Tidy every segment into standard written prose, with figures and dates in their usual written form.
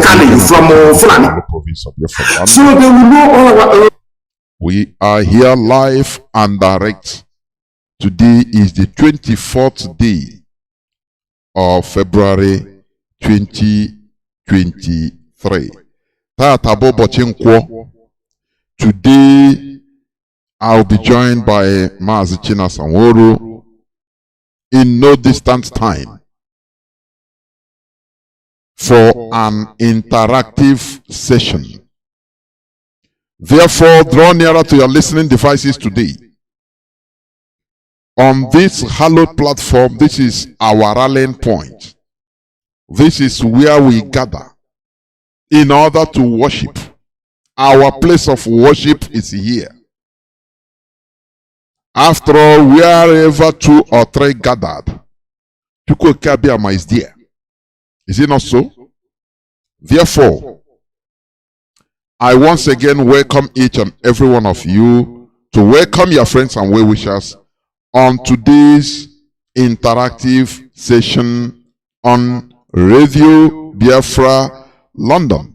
locally from Fulani. Province of Biafra. So they will know all about. We are here live and direct. Today is the 24th day of February 2023. Today I'll be joined by Mazi Chinasa Nworu in no distant time for an interactive session. Therefore, draw nearer to your listening devices today. On this hallowed platform, this is our rallying point. This is where we gather in order to worship. Our place of worship is here. After all, wherever 2 or 3 gathered, Chukwukabiama is there. Is it not so? Therefore, I once again welcome each and every one of you to welcome your friends and well-wishers on today's interactive session on Radio Biafra London,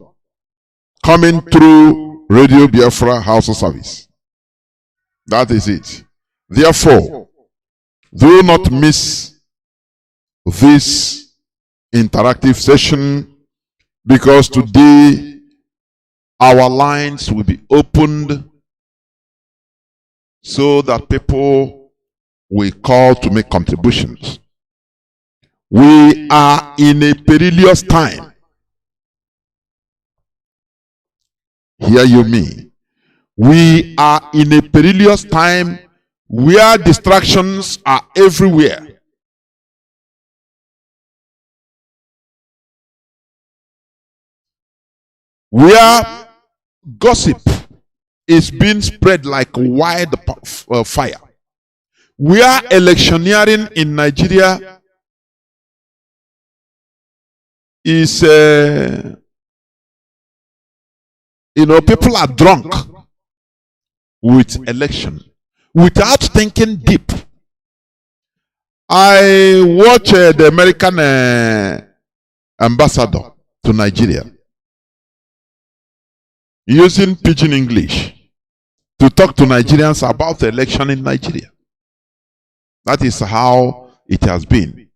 coming through Radio Biafra House of Service. That is it. Therefore, do not miss this interactive session, because today our lines will be opened so that people will call to make contributions. We are in a perilous time. Hear you me. We are in a perilous time where distractions are everywhere. Where gossip is being spread like wildfire. Where electioneering in Nigeria is, people are drunk with election without thinking deep. I watch the American ambassador to Nigeria using pidgin English to talk to Nigerians about the election in Nigeria. That is how it has been.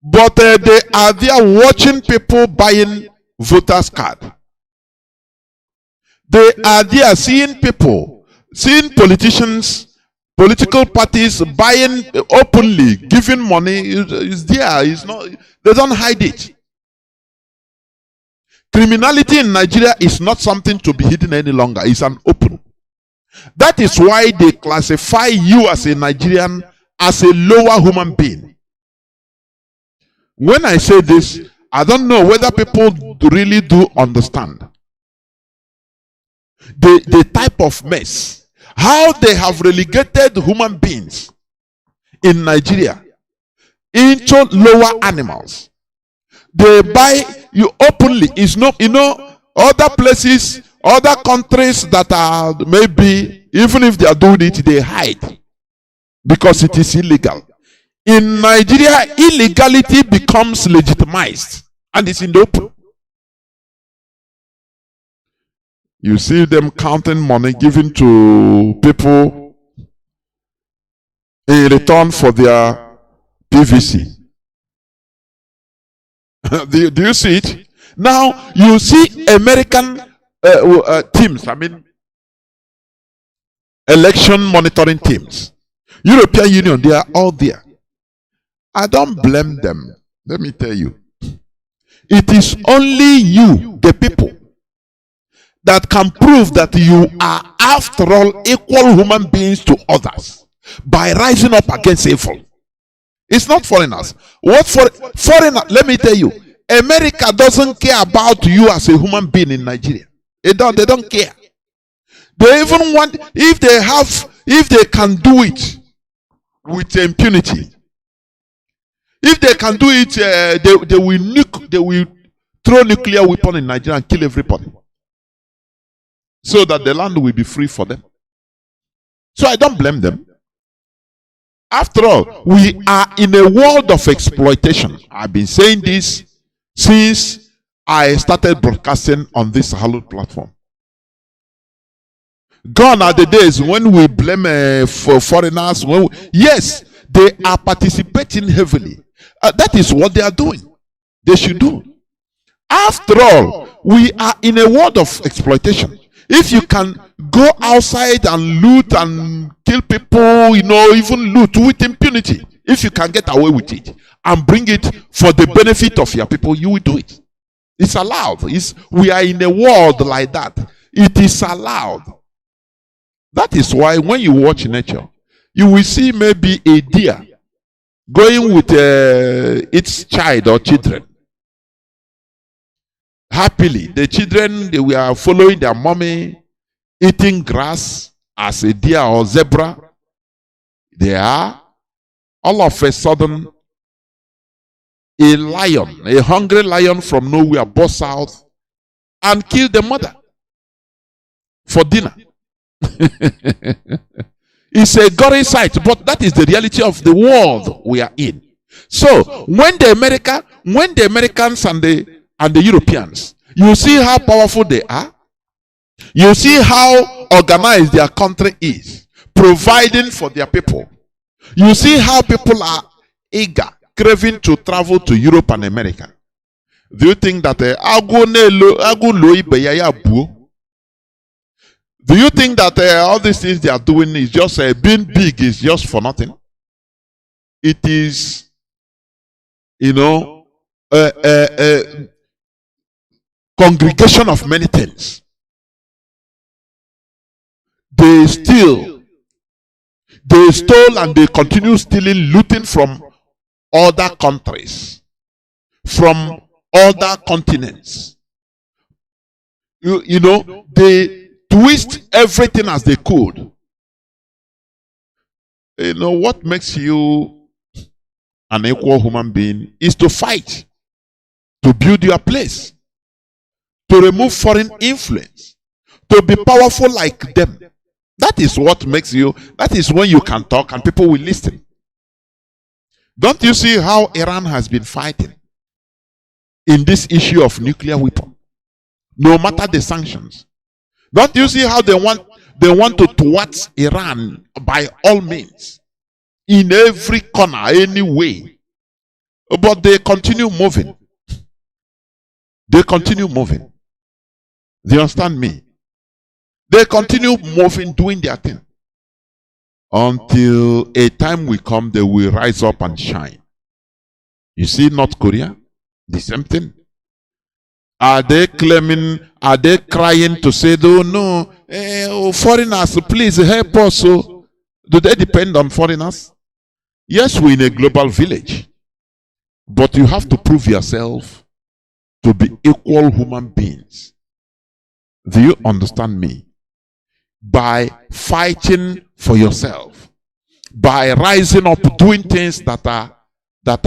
But they are there watching people buying voters' card. They are there seeing people, seeing politicians, political parties buying openly, giving money. Is there. It's not. They don't hide it. Criminality in Nigeria is not something to be hidden any longer. It's an open. That is why they classify you as a Nigerian as a lower human being. When I say this, I don't know whether people really do understand the type of mess, how they have relegated human beings in Nigeria into lower animals. They buy you openly. It's not, other places, other countries that are maybe, even if they are doing it, they hide because it is illegal. In Nigeria, illegality becomes legitimized and it's in the open. You see them counting money given to people in return for their PVC. Do you see it? Now, you see American teams, election monitoring teams. European Union, they are all there. I don't blame them. Let me tell you. It is only you, the people, that can prove that you are, after all, equal human beings to others by rising up against evil. It's not foreigners. What for foreigners? Let me tell you, America doesn't care about you as a human being in Nigeria. They don't care. They even want, if they can do it with impunity, if they can do it, they will throw nuclear weapon in Nigeria and kill everybody, so that the land will be free for them. So I don't blame them. After all, we are in a world of exploitation. I've been saying this since I started broadcasting on this hallowed platform. Gone are the days when we blame for foreigners. Yes, they are participating heavily. That is what they are doing. They should do. After all, we are in a world of exploitation. If you can go outside and loot and kill people, even loot with impunity, if you can get away with it and bring it for the benefit of your people, you will do it. It's allowed. We are in a world like that. It is allowed. That is why when you watch nature, you will see maybe a deer going with its child or children. Happily, the children, they were following their mommy, eating grass as a deer or zebra. They are, all of a sudden, a lion, a hungry lion from nowhere bursts out and kills the mother for dinner. It's a gory sight, but that is the reality of the world we are in. So when the Americans and the Europeans, you see how powerful they are, you see how organized their country is, providing for their people. You see how people are eager, craving to travel to Europe and America. Do you think that do you think that all these things they are doing is just being big is just for nothing? It is, congregation of many things. They stole and they continue stealing, looting from other countries, from other continents. They twist everything as they could. What makes you an equal human being is to fight, to build your place, to remove foreign influence, to be powerful like them. That is what makes you, that is when you can talk and people will listen. Don't you see how Iran has been fighting in this issue of nuclear weapon? No matter the sanctions. Don't you see how they want to thwart Iran by all means, in every corner, any way? But they continue moving. They continue moving. Do you understand me? They continue moving, doing their thing. Until a time will come, they will rise up and shine. You see North Korea? The same thing. Are they claiming, are they crying to say, oh no, foreigners, please help us? So, do they depend on foreigners? Yes, we're in a global village. But you have to prove yourself to be equal human beings. Do you understand me? By fighting for yourself. By rising up, doing things that are that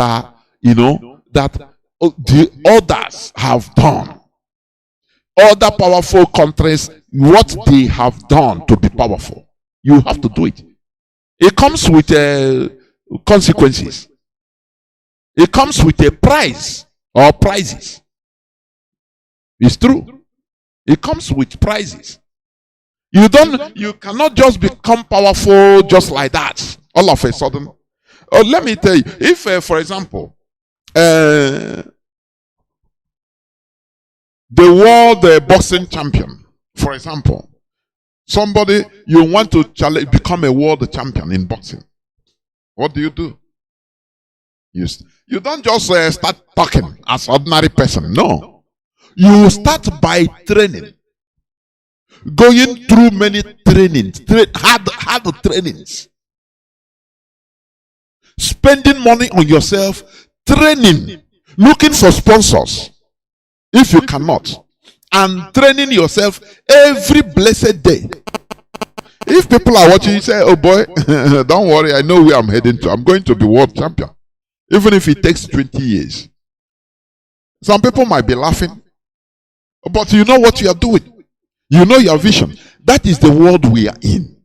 the others have done. Other powerful countries, what they have done to be powerful. You have to do it. It comes with consequences. It comes with a price or prizes. It's true. It comes with prizes. You cannot just become powerful just like that, all of a sudden. Let me tell you, if, for example, the world boxing champion, for example, somebody you want to become a world champion in boxing, what do? You don't just start talking as ordinary person. No, you start by training, going through many trainings, hard trainings, spending money on yourself, training, looking for sponsors if you cannot, and training yourself every blessed day. If people are watching, you say, oh boy, don't worry, I know where I'm heading to. I'm going to be world champion. Even if it takes 20 years. Some people might be laughing, but you know what you are doing. You know your vision. That is the world we are in.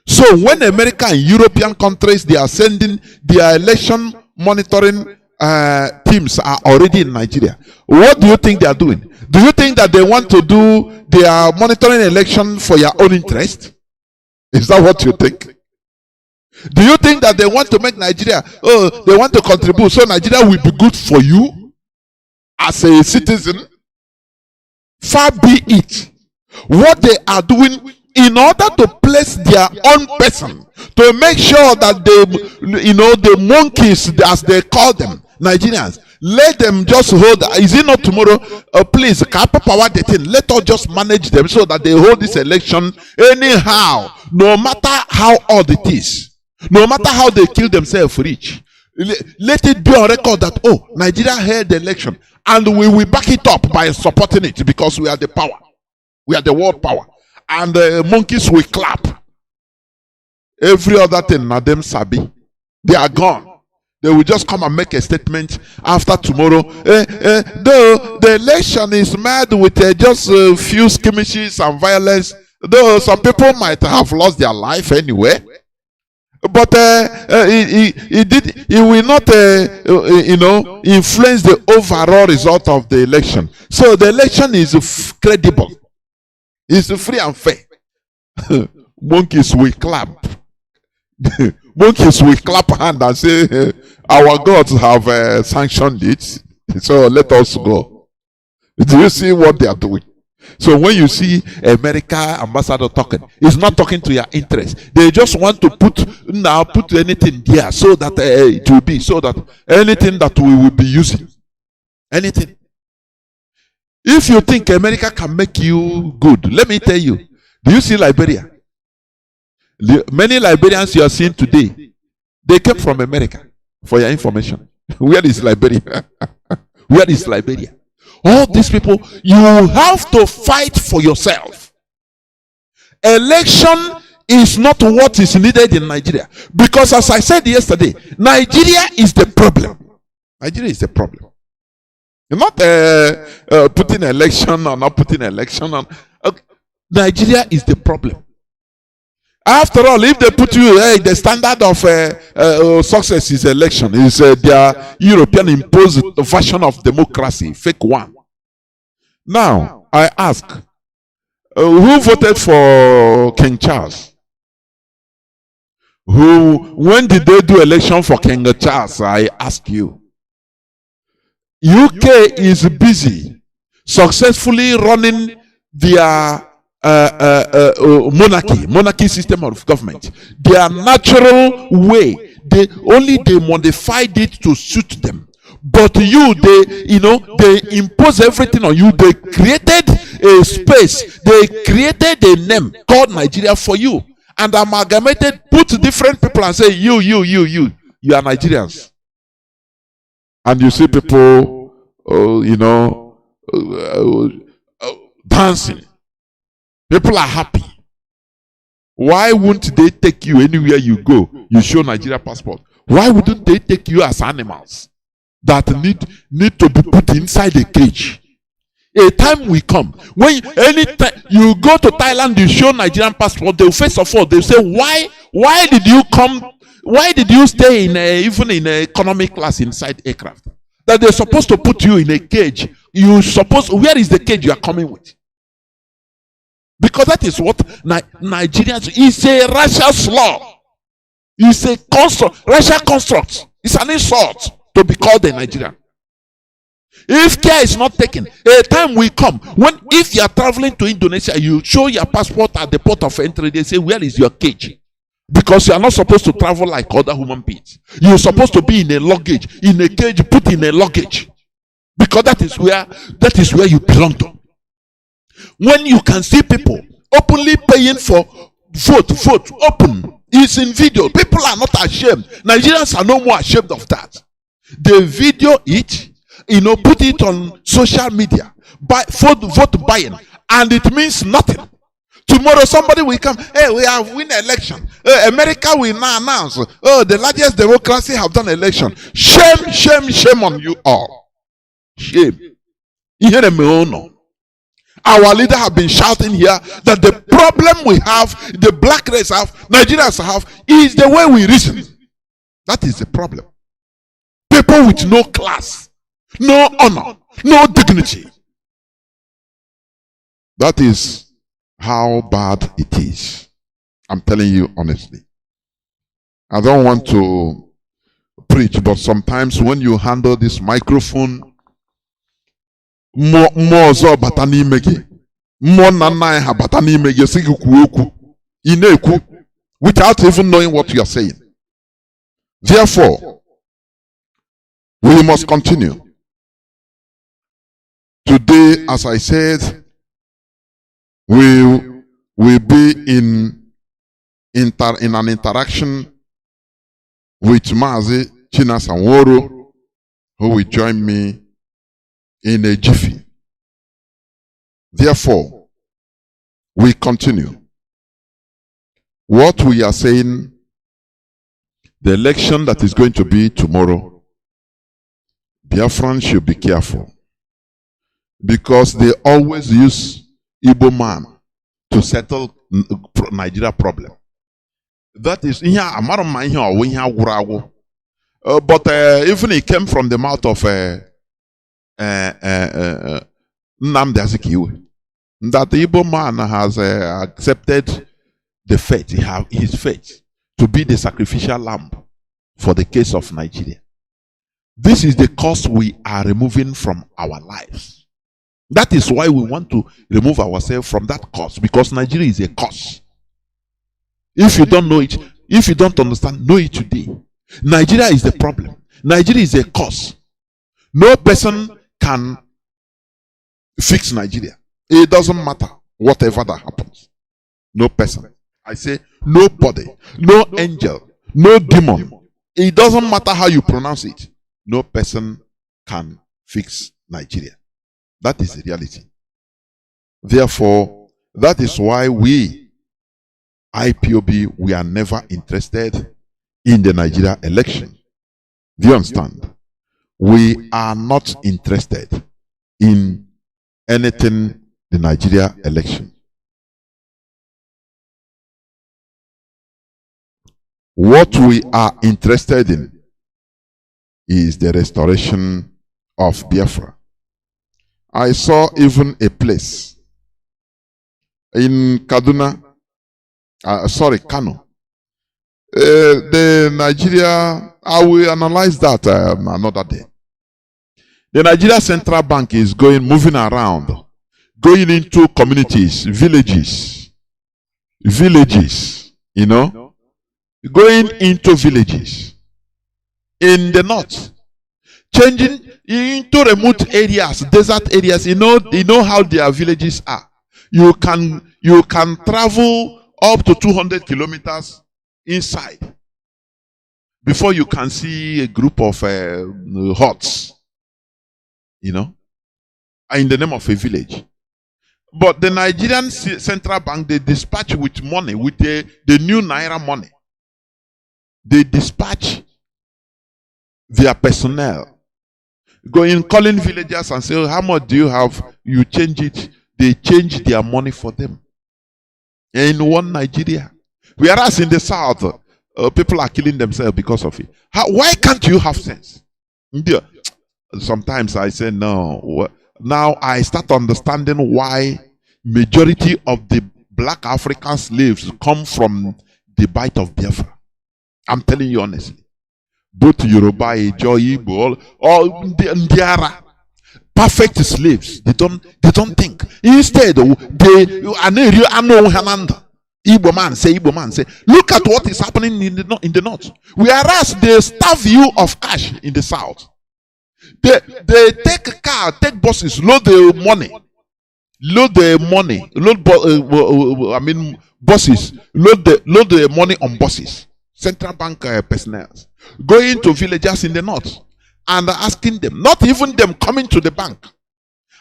So when America and European countries, they are sending their election monitoring teams are already in Nigeria. What do you think they are doing? Do you think that they want to do their monitoring election for your own interest? Is that what you think? Do you think that they want to make Nigeria, they want to contribute so Nigeria will be good for you as a citizen? Far be it. What they are doing in order to place their own person, to make sure that the monkeys, as they call them, Nigerians, let them just hold. Is it not tomorrow? Please, power the thing. Let us just manage them so that they hold this election anyhow, no matter how odd it is, no matter how they kill themselves rich. Let it be on record that, oh, Nigeria held the election, and we will back it up by supporting it because we are the power. We are the world power. And the monkeys will clap. Every other thing, Madam Sabi, they are gone. They will just come and make a statement after tomorrow. Though the election is mad with just a few skirmishes and violence, though some people might have lost their life anyway. But it will not, influence the overall result of the election. So the election is credible. It's free and fair. Monkeys will clap. Monkeys will clap hand and say, our gods have sanctioned it, so let us go. Do you see what they are doing? So when you see America ambassador talking, he's not talking to your interest. They just want to put anything there so that it will be, so that anything that we will be using, anything. If you think America can make you good, let me tell you. Do you see Liberia? Many Liberians you are seeing today, they came from America. For your information, where is Liberia? Where is Liberia? All these people, you have to fight for yourself. Election is not what is needed in Nigeria. Because as I said yesterday, Nigeria is the problem. Nigeria is the problem. You're not putting election or not putting election on. Nigeria is the problem. After all, if they put you, the standard of success is election, is their European imposed version of democracy, fake one. Now, I ask, who voted for King Charles? When did they do election for King Charles? I ask you. UK is busy successfully running their monarchy system of government. Their natural way, they modified it to suit them. But you, they impose everything on you. They created a space, they created a name called Nigeria for you, and amalgamated, put different people and say, you are Nigerians. And you see people, dancing. People are happy. Why wouldn't they take you anywhere you go? You show Nigeria passport. Why wouldn't they take you as animals that need to be put inside a cage? A time will come when anytime you go to Thailand, you show Nigerian passport. They will first of all they will say, why did you come? Why did you stay even in economic class inside aircraft? That they're supposed to put you in a cage. Where is the cage you are coming with? Because that is what Nigerians is a racial slur. It's a racial construct. It's an insult to be called a Nigerian. If care is not taken, a time will come when, if you are traveling to Indonesia, you show your passport at the port of entry. They say, where is your cage? Because you are not supposed to travel like other human beings. You're supposed to be in a luggage, in a cage, put in a luggage. Because that is where you belong to. When you can see people openly paying for vote, open, it's in video. People are not ashamed. Nigerians are no more ashamed of that. They video it, put it on social media, vote buying, and it means nothing. Tomorrow somebody will come, we have win election. America will now announce, the largest democracy have done election. Shame on you all. Shame. Our leader have been shouting here that the problem we have, the black race have, Nigerians have, is the way we reason. That is the problem. People with no class, no honor, no dignity. That is how bad it is. I'm telling you honestly. I don't want to preach, but sometimes when you handle this microphone, more bata n'ime gị, more nana ha bata n'ime gị, sị gị kwuo okwu, ị na-ekwu without even knowing what you are saying. Therefore, we must continue. Today, as I said, we will be in an interaction with Mazi Chinasa Nworu, who will join me in a jiffy. Therefore, we continue. What we are saying, the election that is going to be tomorrow, Biafrans should be careful, because they always use Igbo man to settle Nigeria problem. That is here. But even it came from the mouth of Nnamdi, that the Igbo man has accepted the fate, his fate, to be the sacrificial lamb for the case of Nigeria. This is the cost we are removing from our lives. That is why we want to remove ourselves from that cost, because Nigeria is a cost. If you don't know it, if you don't understand, know it today. Nigeria is the problem. Nigeria is a cause. No person can fix Nigeria. It doesn't matter whatever that happens. No person. I say nobody, no angel, no demon. It doesn't matter how you pronounce it. No person can fix Nigeria. That is the reality. Therefore, that is why we, IPOB, we are never interested in the Nigeria election. Do you understand? We are not interested in anything the Nigeria election. What we are interested in is the restoration of Biafra. I saw even a place in Kanu. The Nigeria, I will analyze that another day. The Nigeria Central Bank is moving around, going into communities, villages, going into villages in the north, changing into remote areas, desert areas. You know how their villages are. You can travel up to 200 kilometers inside before you can see a group of huts, in the name of a village. But the Nigerian Central Bank, they dispatch with money, with the new Naira money. They dispatch their personnel, calling villagers and say, how much do you have? You change it. They change their money for them. In one Nigeria. Whereas in the south, people are killing themselves because of it. Why can't you have sense? Sometimes I say no. Now I start understanding why majority of the black African slaves come from the bite of Biafra. I'm telling you honestly. Both Yoruba, Igbo, all Ndiara, perfect slaves. They don't think. Instead, Igbo man say. Look at what is happening in the north. Whereas they starve you of cash in the south. They take car, take buses, load the money, buses, load the money on buses. Central bank personnel going to villagers in the north and asking them, not even them coming to the bank,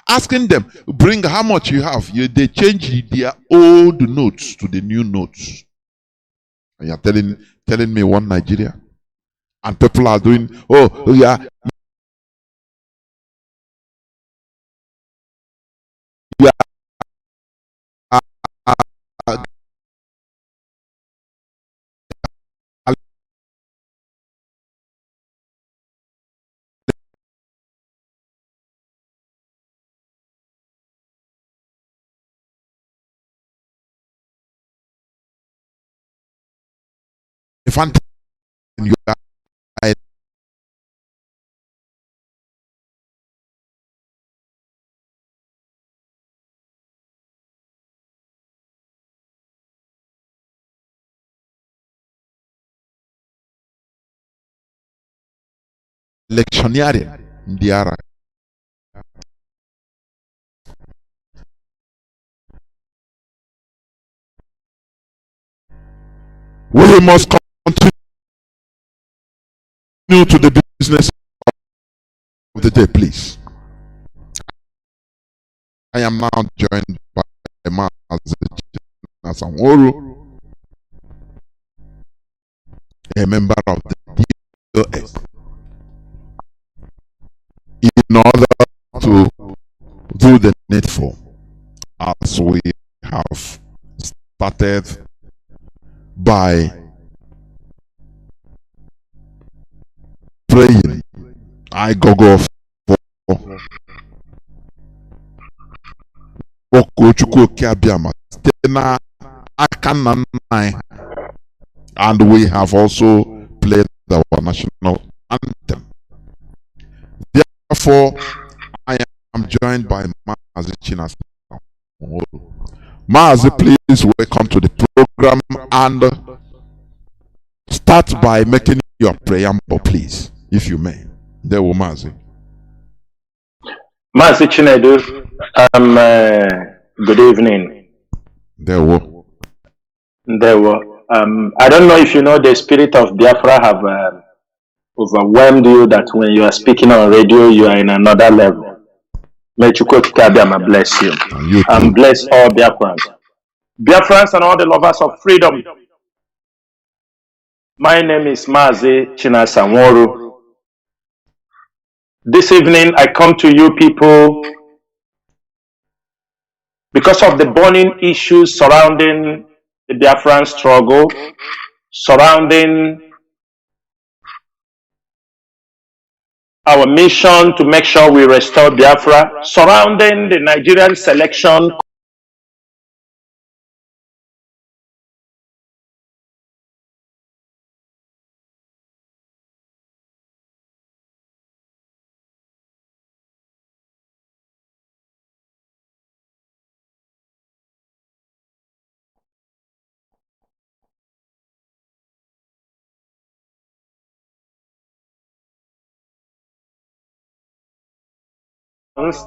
asking them, bring how much you have. They change their old notes to the new notes. And you're telling me one Nigeria, and people are doing, oh yeah, you are electioneering Ndiara. We must continue to the business of the day, please. I am now joined by Mazi Chinasa Nworu, a member of the DOS, in order to do the needful, as we have started by praying. I go for and we have also played our national anthem. Therefore, I am joined by Mazi Chinasa Nworu. Mazi, please welcome to the program and start by making your preamble, please, if you may. There will Mazi. Mazi Chinedu, good evening. There will. I don't know if you know the spirit of Biafra have overwhelmed you, that when you are speaking on radio, you are in another level. May Chukwuka bless you. And bless all Biafrans. Biafrans and all the lovers of freedom. My name is Mazi Chinasa Nworu. This evening I come to you people because of the burning issues surrounding the Biafran struggle, surrounding our mission to make sure we restore Biafra, surrounding the Nigerian selection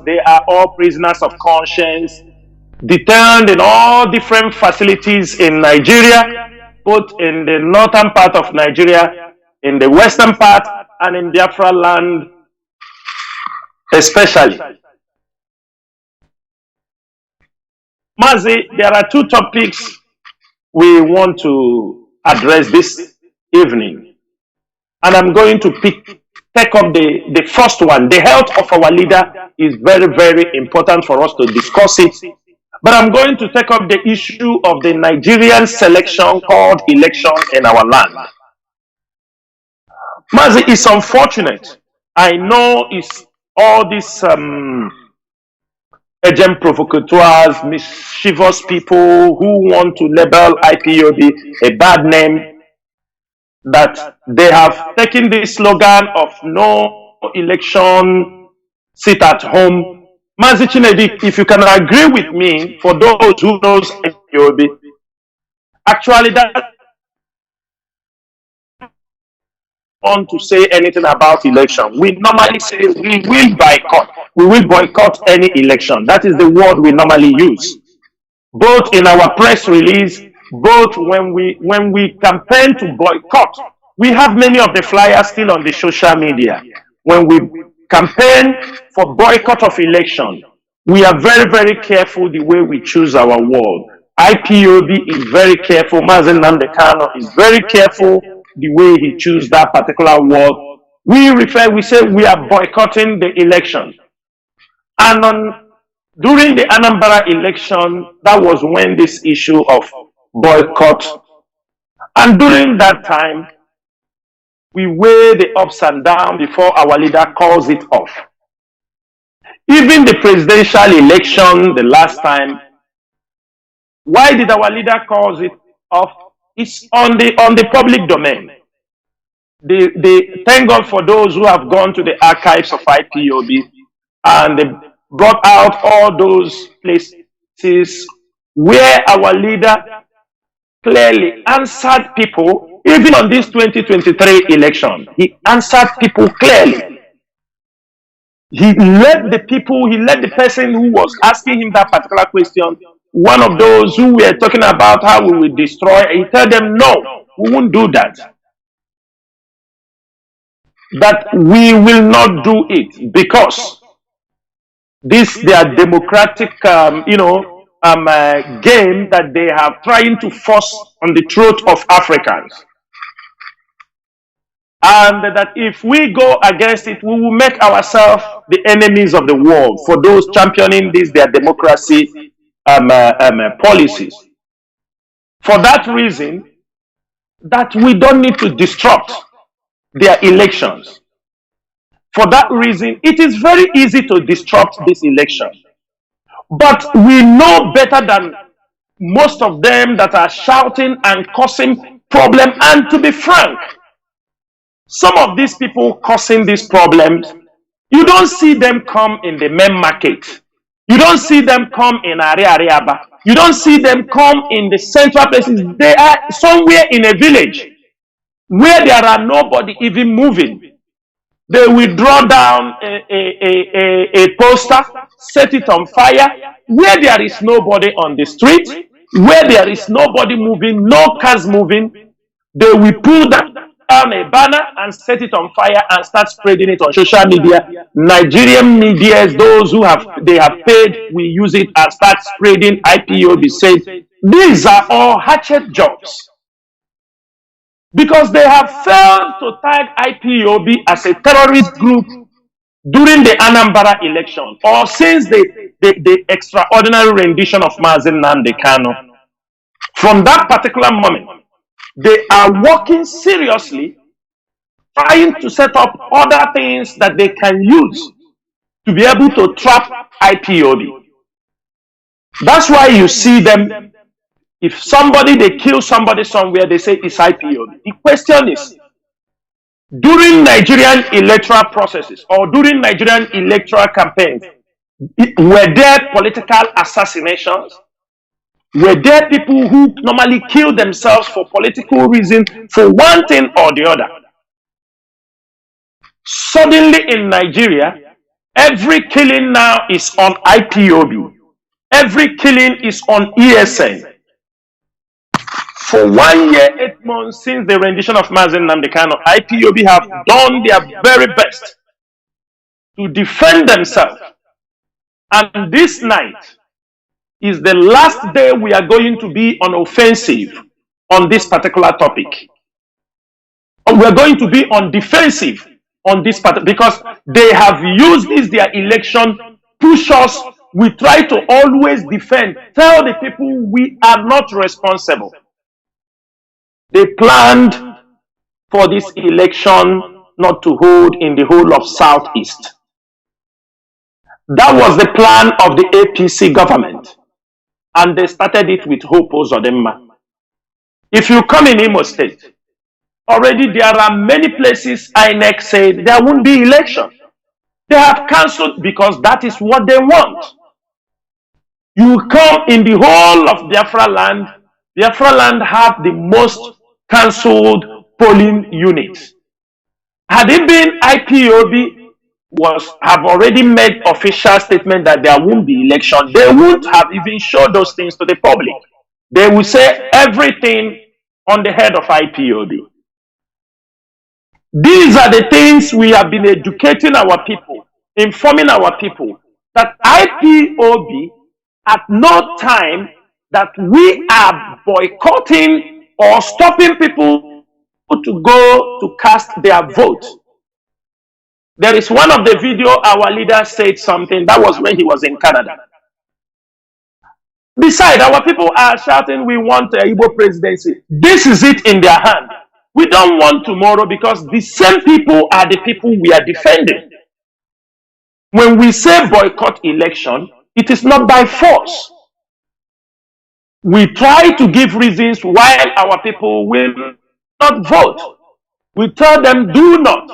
they are all prisoners of conscience, detained in all different facilities in Nigeria, both in the northern part of Nigeria, in the western part, and in Biafra land especially. Mazi, there are two topics we want to address this evening, and I'm going to take up the first one. The health of our leader is very, very important for us to discuss it. But I'm going to take up the issue of the Nigerian selection called election in our land. Mazi, it's unfortunate. I know it's all these agent provocateurs, mischievous people who want to label IPOB a bad name, that they have taken this slogan of no election, sit at home. Mazi Chinedi, if you can agree with me, for those who knows IPOB, actually that want to say anything about election. We normally say we will boycott. We will boycott any election. That is the word we normally use. Both in our press release, both when we campaign to boycott. We have many of the flyers still on the social media. When we campaign for boycott of election, we are very, very careful the way we choose our word. IPOB is very careful. Mazi Nnamdi is very careful the way he chooses that particular word. We say we are boycotting the election. And during the Anambra election, that was when this issue of boycott. And during that time, we weigh the ups and downs before our leader calls it off. Even the presidential election, the last time, why did our leader call it off? It's on the public domain. thank God for those who have gone to the archives of IPOB and they brought out all those places where our leader clearly answered people, even on this 2023 election. He answered people clearly. He led the people, he led the person who was asking him that particular question, one of those who were talking about how we will destroy, he told them, no, we won't do that. That we will not do it because this their democratic, game that they have trying to force on the throat of Africans. And that if we go against it, we will make ourselves the enemies of the world for those championing their democracy policies. For that reason, that we don't need to disrupt their elections. For that reason, it is very easy to disrupt this election. But we know better than most of them that are shouting and causing problem. And to be frank, some of these people causing these problems, you don't see them come in the main market. You don't see them come in Ariaba. You don't see them come in the central places. They are somewhere in a village where there are nobody even moving. They will draw down a poster, set it on fire, where there is nobody on the street, where there is nobody moving, no cars moving. They will pull down a banner and set it on fire and start spreading it on social media. Nigerian media, those who have paid, will use it and start spreading IPOB. Said these are all hatchet jobs. Because they have failed to tag IPOB as a terrorist group during the Anambra election or since the extraordinary rendition of Mazi Kanu. From that particular moment, they are working seriously, trying to set up other things that they can use to be able to trap IPOB. That's why you see them. If they kill somebody somewhere, they say it's IPOB. The question is, during Nigerian electoral processes or during Nigerian electoral campaigns, were there political assassinations? Were there people who normally kill themselves for political reasons, for one thing or the other? Suddenly in Nigeria, every killing now is on IPOB. Every killing is on ESN. For 1 year, 8 months since the rendition of Mazi Kanu, IPOB have done their very best to defend themselves. And this night is the last day we are going to be on offensive on this particular topic. We are going to be on defensive on this part because they have used this their election, push us. We try to always defend, tell the people we are not responsible. They planned for this election not to hold in the whole of Southeast. That was the plan of the APC government. And they started it with Hope Uzodimma. If you come in Imo State, already there are many places INEC said there won't be election. They have cancelled because that is what they want. You come in the whole of Biafra land. Biafra land have the most cancelled polling units. Had it been IPOB have already made official statement that there won't be election, they wouldn't have even showed those things to the public. They would say everything on the head of IPOB. These are the things we have been educating our people, informing our people that IPOB at no time that we are boycotting or stopping people to go to cast their vote. There is one of the video our leader said something, that was when he was in Canada. Besides, our people are shouting, we want a Igbo presidency. This is it in their hand. We don't want tomorrow because the same people are the people we are defending. When we say boycott election, it is not by force. We try to give reasons why our people will not vote. We told them, do not.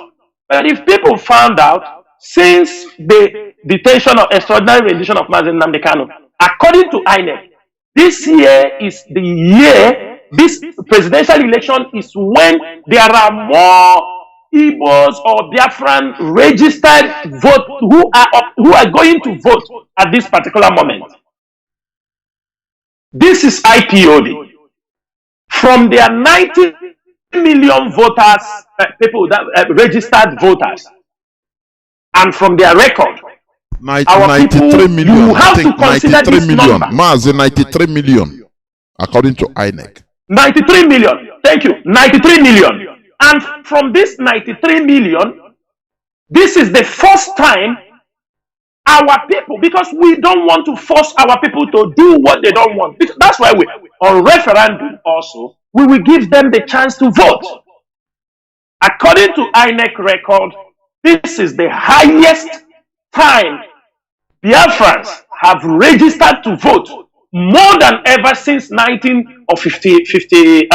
But if people found out, since the detention or extraordinary rendition of Mazi Nnamdi, according to INEC, this year is the year, this presidential election is when there are more Igbos or Biafran registered vote who are going to vote at this particular moment. This is IPOB. From their 90 million voters, people that registered voters, and from their record, our 93 people, million. you have I think to consider 93 this million. number. Mazi 93 million, according to INEC. 93 million. Thank you. 93 million. And from this 93 million, this is the first time our people, because we don't want to force our people to do what they don't want. That's why we, on referendum also, we will give them the chance to vote. According to INEC record, this is the highest time Biafrans have registered to vote, more than ever since 1957.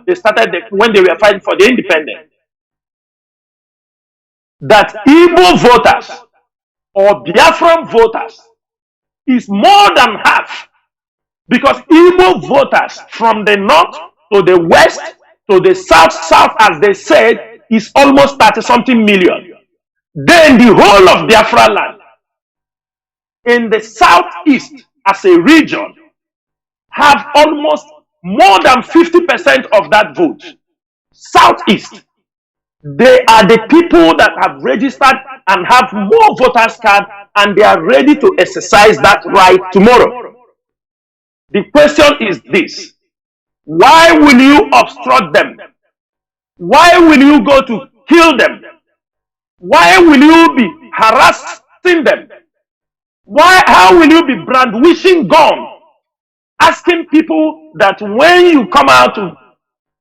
They started when they were fighting for the independence. That Igbo voters or Biafran voters is more than half, because Igbo voters from the north to the west to the south, as they said, is almost 30-something million. Then the whole of Biafra land in the southeast as a region have almost more than 50% of that vote. Southeast. They are the people that have registered and have more voters card, and they are ready to exercise that right tomorrow. The question is this: why will you obstruct them? Why will you go to kill them? Why will you be harassing them? How will you be brandishing gun, asking people that when you come out to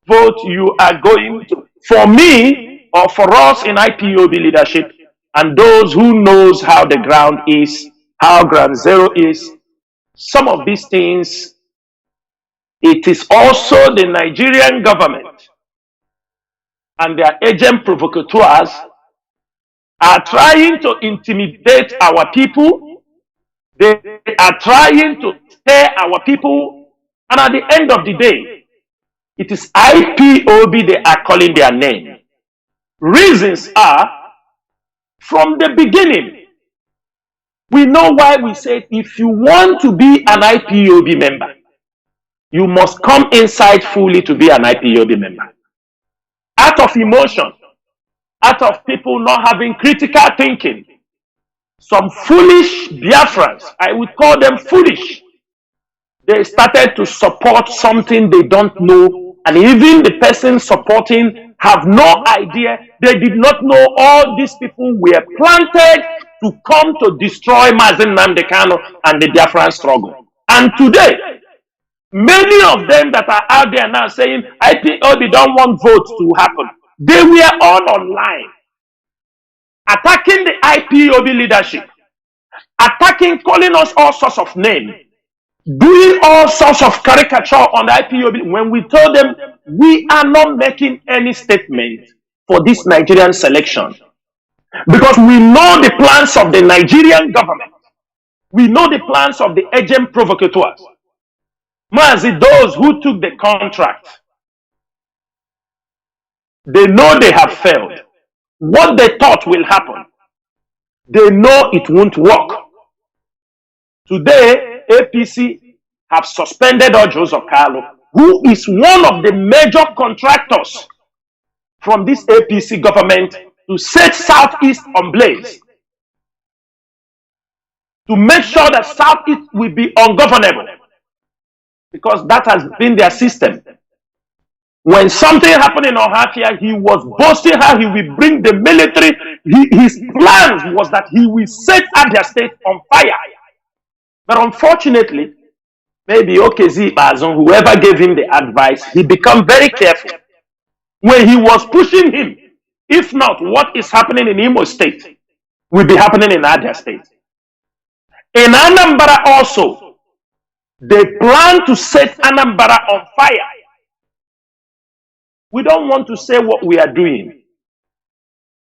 vote, you are going to? For me, or for us in IPOB leadership, and those who knows how the ground is, how ground zero is, some of these things, it is also the Nigerian government and their agent provocateurs are trying to intimidate our people. They are trying to scare our people, and at the end of the day, it is IPOB they are calling their name. Reasons are, from the beginning, we know why we said if you want to be an IPOB member, you must come inside fully to be an IPOB member. Out of emotion, out of people not having critical thinking, some foolish Biafrans, I would call them foolish, they started to support something they don't know, and even the person supporting have no idea. They did not know all these people were planted to come to destroy Mazi Nnamdi and the Biafran struggle. And today, many of them that are out there now saying IPOB don't want votes to happen, they were all online attacking the IPOB leadership, attacking, calling us all sorts of names, doing all sorts of caricature on the IPOB, when we told them we are not making any statement for this Nigerian selection, because we know the plans of the Nigerian government. We know the plans of the agent provocateurs. Mazi, those who took the contract, they know they have failed. What they thought will happen, they know it won't work. Today, APC have suspended Joseph Kalu, who is one of the major contractors from this APC government to set Southeast on blaze, to make sure that Southeast will be ungovernable, because that has been their system. When something happened in Ohafia, he was boasting how he will bring the military. His plans was that he will set Abia State on fire. But unfortunately, maybe Okezi Bazon, whoever gave him the advice, he became very careful when he was pushing him. If not, what is happening in Imo State will be happening in Abia State. In Anambra also, they plan to set Anambra on fire. We don't want to say what we are doing.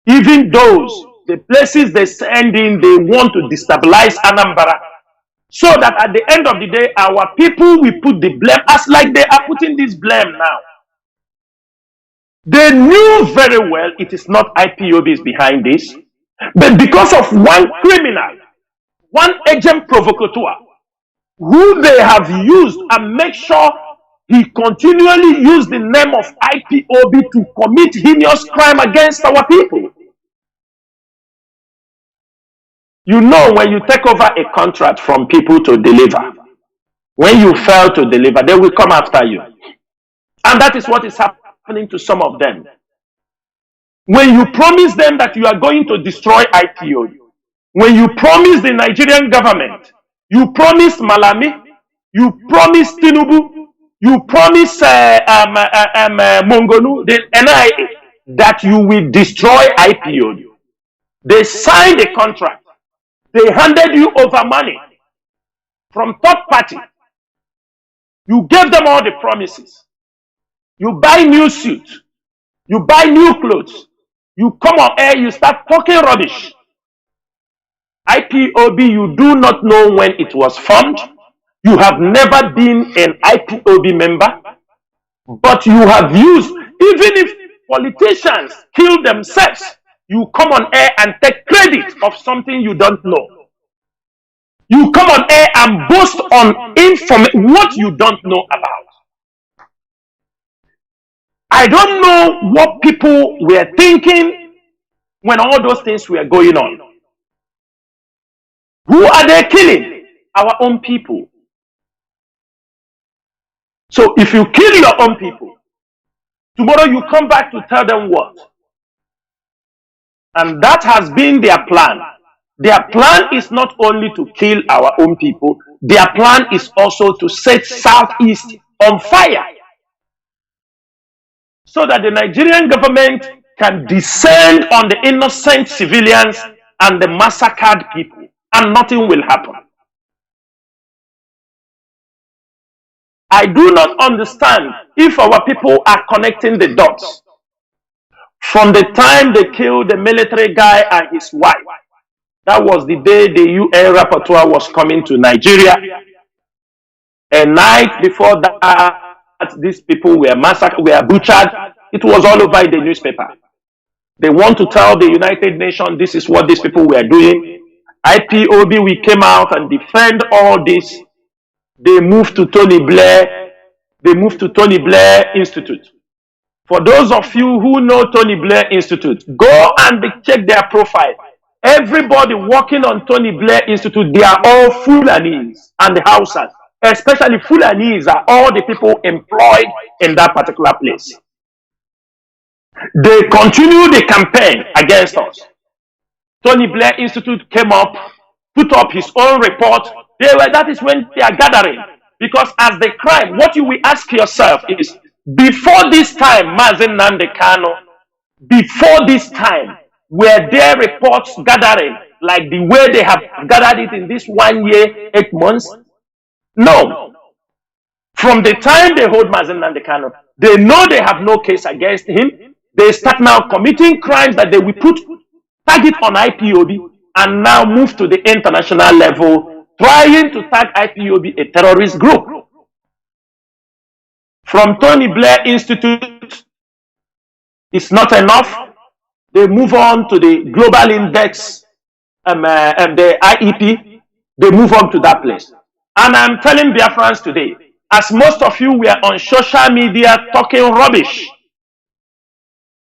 Even those, the places they send in, they want to destabilize Anambra. So that at the end of the day, our people will put the blame, as like they are putting this blame now. They knew very well it is not IPOBs behind this, but because of one criminal, one agent provocateur, who they have used and make sure he continually used the name of IPOB to commit heinous crime against our people. You know, when you take over a contract from people to deliver, when you fail to deliver, they will come after you. And that is what is happening to some of them. When you promise them that you are going to destroy IPOB, when you promise the Nigerian government, you promise Malami, you promise Tinubu, you promise Mongolu, the NIA, that you will destroy IPOB. They signed a contract. They handed you over money from third party. You gave them all the promises. You buy new suits. You buy new clothes. You come on air, you start talking rubbish. IPOB, you do not know when it was formed. You have never been an IPOB member. But you have used, even if politicians kill themselves, you come on air and take credit of something you don't know. You come on air and boast on what you don't know about. I don't know what people were thinking when all those things were going on. Who are they killing? Our own people. So if you kill your own people, tomorrow you come back to tell them what? And that has been their plan. Their plan is not only to kill our own people, their plan is also to set Southeast on fire. So that the Nigerian government can descend on the innocent civilians and the massacred people, and nothing will happen. I do not understand if our people are connecting the dots. From the time they killed the military guy and his wife, that was the day the UN rapporteur was coming to Nigeria. A night before that, these people were massacred, were butchered. It was all over in the newspaper. They want to tell the United Nations this is what these people were doing. IPOB, we came out and defend all this. They moved to Tony Blair. They moved to Tony Blair Institute. For those of you who know Tony Blair Institute, go and check their profile. Everybody working on Tony Blair Institute, they are all Fulanis and the Hausas. Especially Fulanis are all the people employed in that particular place. They continue the campaign against us. Tony Blair Institute came up, put up his own report. That is when they are gathering. Because as the crime, what you will ask yourself is, before this time, Mazi Kanu, before this time, were there reports gathering like the way they have gathered it in this 1 year, 8 months? No. From the time they hold Mazi Kanu, they know they have no case against him. They start now committing crimes that they will put target on IPOB and now move to the international level, trying to tag IPOB a terrorist group. From Tony Blair Institute, it's not enough. They move on to the Global Index and the IEP. They move on to that place. And I'm telling Biafrans today, as most of you were on social media talking rubbish,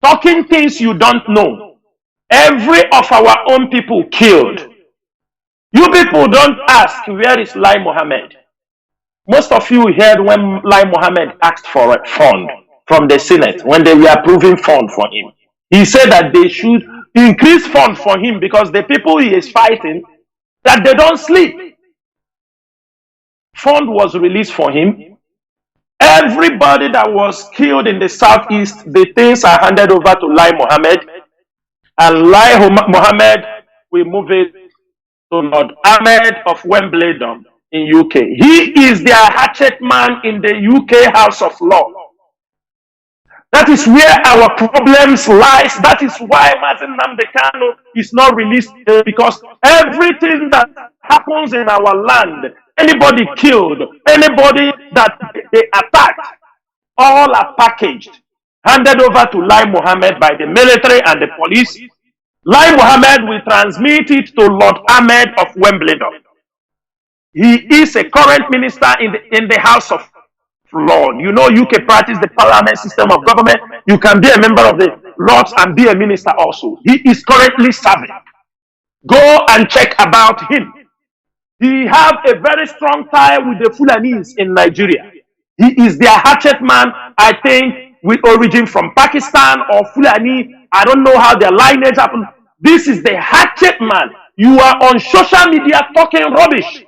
talking things you don't know, every of our own people killed. You people don't ask, where is Lai Mohammed? Most of you heard when Lai Mohammed asked for a fund from the Senate, when they were approving fund for him. He said that they should increase fund for him because the people he is fighting, that they don't sleep. Fund was released for him. Everybody that was killed in the Southeast, the things are handed over to Lai Mohammed. And Lai Mohammed will move it to Lord Ahmed of Wimbledon in UK. He is their hatchet man in the UK House of Law. That is where our problems lies. That is why Nnamdi Kanu is not released, because everything that happens in our land, anybody killed, anybody that they attacked, all are packaged, handed over to Lai Mohammed by the military and the police. Lai Mohammed will transmit it to Lord Ahmed of Wimbledon. He is a current minister in the House of Lords. You know, UK practice the parliament system of government. You can be a member of the Lords and be a minister also. He is currently serving. Go and check about him. He have a very strong tie with the Fulanis in Nigeria. He is their hatchet man, I think, with origin from Pakistan or Fulani. I don't know how their lineage happened. This is the hatchet man. You are on social media talking rubbish.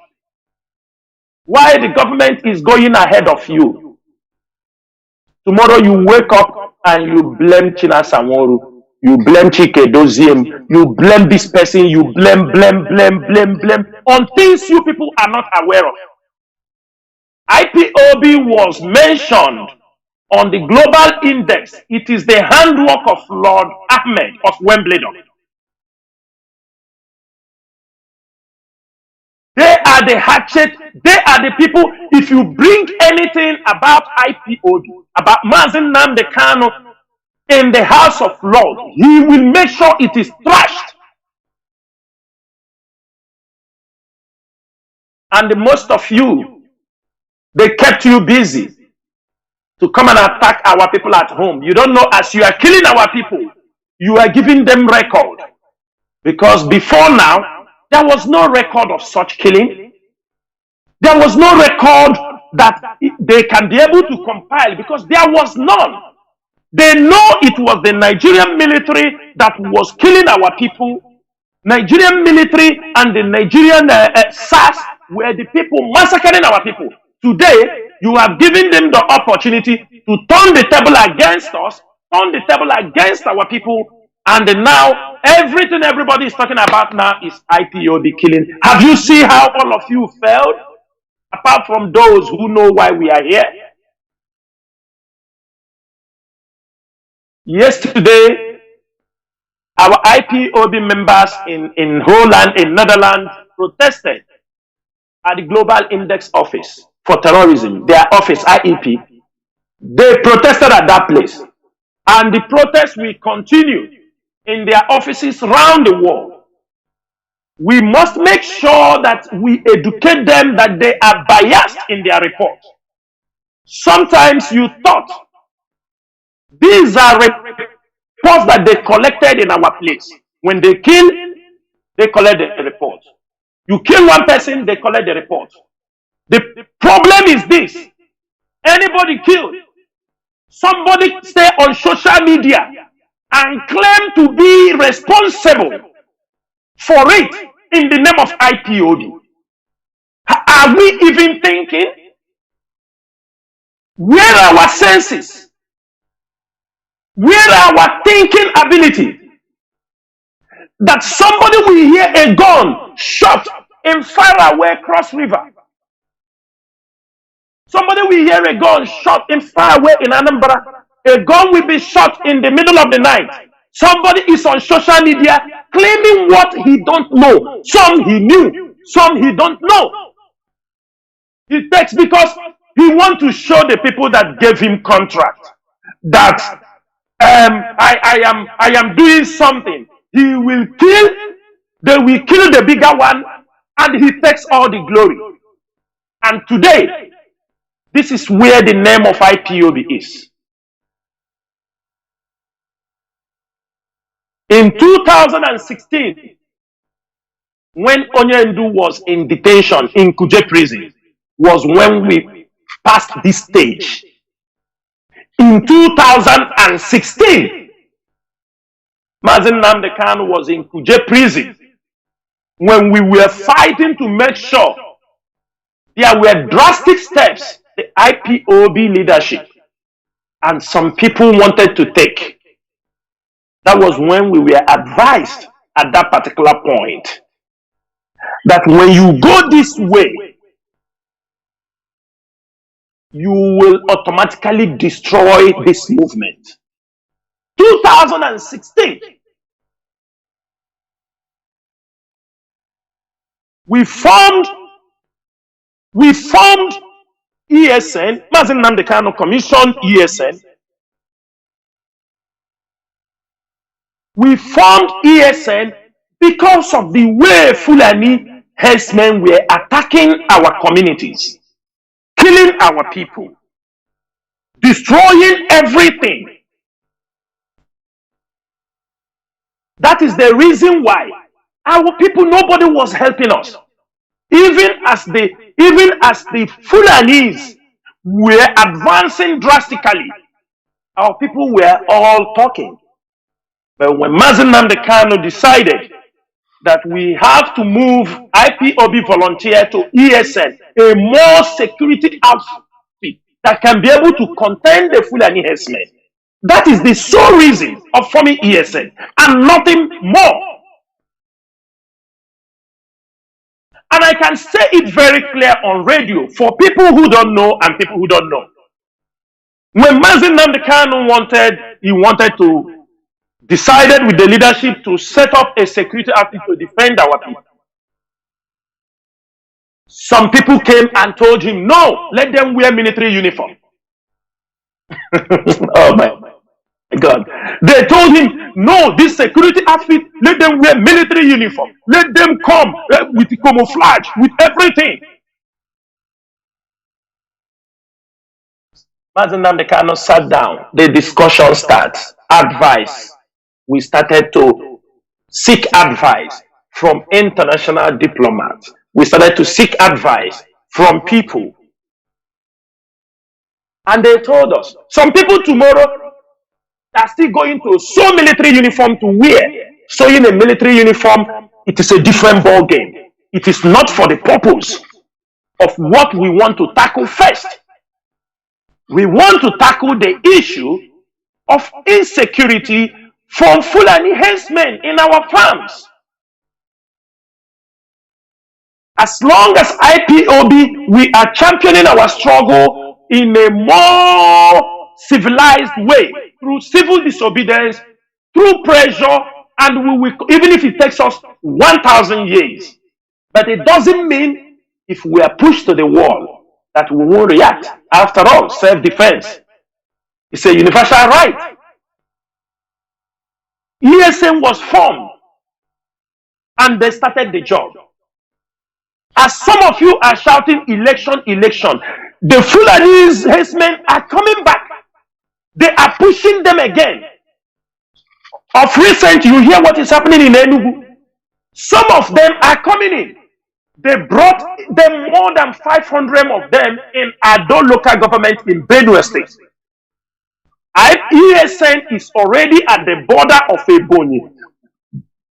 Why the government is going ahead of you. Tomorrow you wake up and you blame Chinasa Nworu. You blame Chike Doziem. You blame this person. You blame on things you people are not aware of. IPOB was mentioned on the global index. It is the handwork of Lord Ahmed of Wimbledon. They are the hatchet. They are the people. If you bring anything about IPOB, about Mazi Nnamdi Kanu in the House of Lords, he will make sure it is trashed. And the most of you, they kept you busy to come and attack our people at home. You don't know, as you are killing our people, you are giving them record. Because before now, there was no record of such killing. There was no record that they can be able to compile, because there was none. They know it was the Nigerian military that was killing our people. Nigerian military and the Nigerian SARS were the people massacring our people. Today, you have given them the opportunity to turn the table against us, turn the table against our people, and now everything everybody is talking about now is IPOB killing. Have you seen how all of you failed? Apart from those who know why we are here. Yesterday, our IPOB members in Holland, in Netherlands, protested at the Global Index Office for Terrorism, their office, IEP. They protested at that place. And the protest will continue in their offices around the world. We must make sure that we educate them that they are biased in their report. Sometimes you thought these are reports that they collected in our place. When they kill, they collect the report. You kill one person, they collect the report. The problem is this: anybody killed, somebody stay on social media and claim to be responsible for it in the name of IPOB. Are we even thinking? Where are our senses? Where are our thinking ability? That somebody will hear a gun shot in faraway Cross River. Somebody will hear a gun shot in faraway in Anambra. A gun will be shot in the middle of the night. Somebody is on social media claiming what he don't know. Some he knew, some he don't know. He takes because he wants to show the people that gave him contract that I am doing something. He will kill, they will kill the bigger one, and he takes all the glory. And today, this is where the name of IPOB is. In 2016, when Onyendu was in detention in Kuje prison, was when we passed this stage. In 2016, Mazi Nnamdi Kanu was in Kuje prison when we were fighting to make sure there were drastic steps the IPOB leadership and some people wanted to take. That was when we were advised at that particular point that when you go this way, you will automatically destroy this movement. 2016, we formed ESN, Mazi Nnamdi Kanu commissioned ESN. We formed ESN because of the way Fulani herdsmen were attacking our communities, killing our people, destroying everything. That is the reason why our people, nobody was helping us. Even as the Fulanis were advancing drastically, our people were all talking. But when Mazi Nnamdi Kanu decided that we have to move IPOB volunteer to ESN, a more security outfit that can be able to contain the Fulani herdsmen, that is the sole reason of forming ESN and nothing more. And I can say it very clear on radio for people who don't know and people who don't know. When Mazi Nnamdi Kanu decided with the leadership to set up a security outfit to defend our people, some people came and told him, no, let them wear military uniform. Oh my God. They told him, no, this security outfit, let them wear military uniform. Let them come with camouflage, with everything. Mazi Nnamdi Kanu sat down. The discussion starts. Advice. We started to seek advice from international diplomats. We started to seek advice from people. And they told us, some people tomorrow are still going to sew military uniform to wear. Sewing a military uniform, it is a different ball game. It is not for the purpose of what we want to tackle first. We want to tackle the issue of insecurity from Fulani herdsmen in our farms. As long as IPOB, we are championing our struggle in a more civilized way, through civil disobedience, through pressure, and we will, even if it takes us 1,000 years. But it doesn't mean if we are pushed to the wall that we won't react. After all, self-defense is a universal right. ESN was formed and they started the job. As some of you are shouting election, election, the Fulani herdsmen are coming back. They are pushing them again. Of recent, you hear what is happening in Enugu. Some of them are coming in. They brought them more than 500 of them in Ado local government in Benue State. ESN is already at the border of Ebonyi,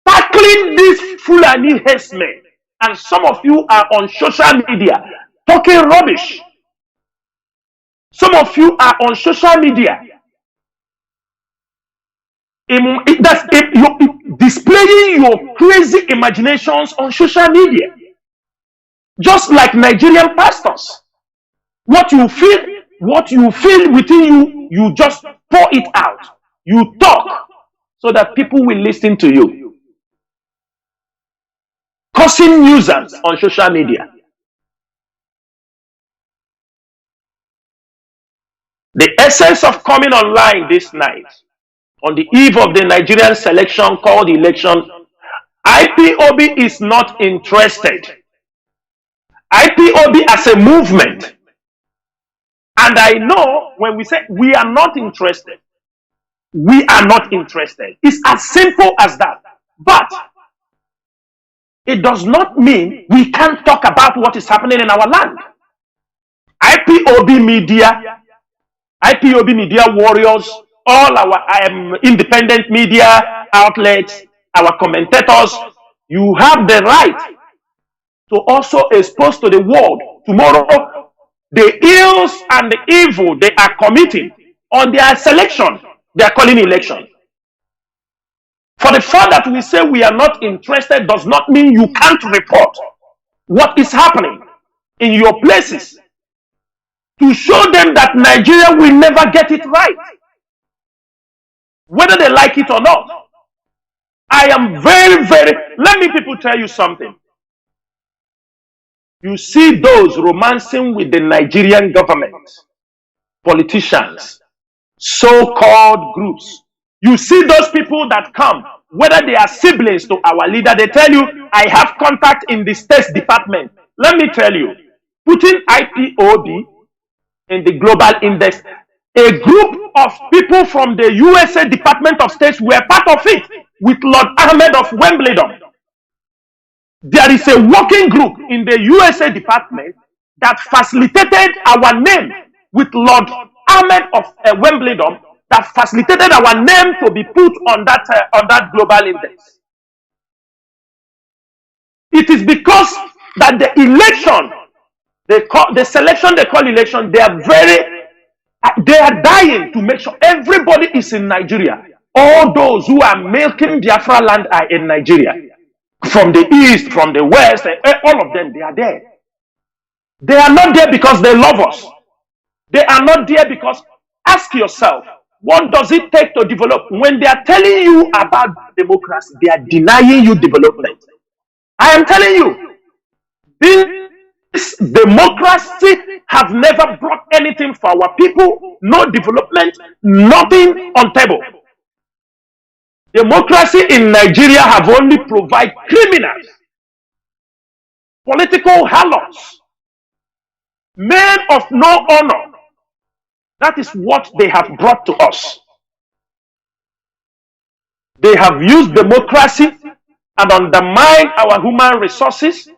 tackling these Fulani herdsmen. And some of you are on social media talking rubbish. Some of you are on social media displaying your crazy imaginations on social media. Just like Nigerian pastors. What you feel within you, you just pour it out. You talk so that people will listen to you. Causing nuisance on social media. The essence of coming online this night, on the eve of the Nigerian selection called election, IPOB is not interested. IPOB as a movement. And I know when we say we are not interested, we are not interested. It's as simple as that. But it does not mean we can't talk about what is happening in our land. IPOB media warriors, all our independent media outlets, our commentators, you have the right to also expose to the world tomorrow the ills and the evil they are committing on their selection, they are calling election. For the fact that we say we are not interested does not mean you can't report what is happening in your places. to show them that Nigeria will never get it right, whether they like it or not. I am let me people tell you something. You see those romancing with the Nigerian government, politicians, so-called groups. You see those people that come, whether they are siblings to our leader, they tell you, I have contact in the State Department. Let me tell you, putting IPOB in the global index, a group of people from the USA Department of State were part of it with Lord Ahmed of Wimbledon. There is a working group in the USA Department that facilitated our name with Lord Ahmed of Wimbledon, that facilitated our name to be put on that global index. It is because that the election, the selection they call election, they are dying to make sure everybody is in Nigeria. All those who are milking Biafra land are in Nigeria. From the east, from the west, all of them, they are there. They are not there because they love us. They are not there because, ask yourself, what does it take to develop? When they are telling you about democracy, they are denying you development. I am telling you, this democracy have never brought anything for our people, no development, nothing on table. Democracy in Nigeria have only provided criminals, political harlots, men of no honor. That is what they have brought to us. They have used democracy and undermine our human resources.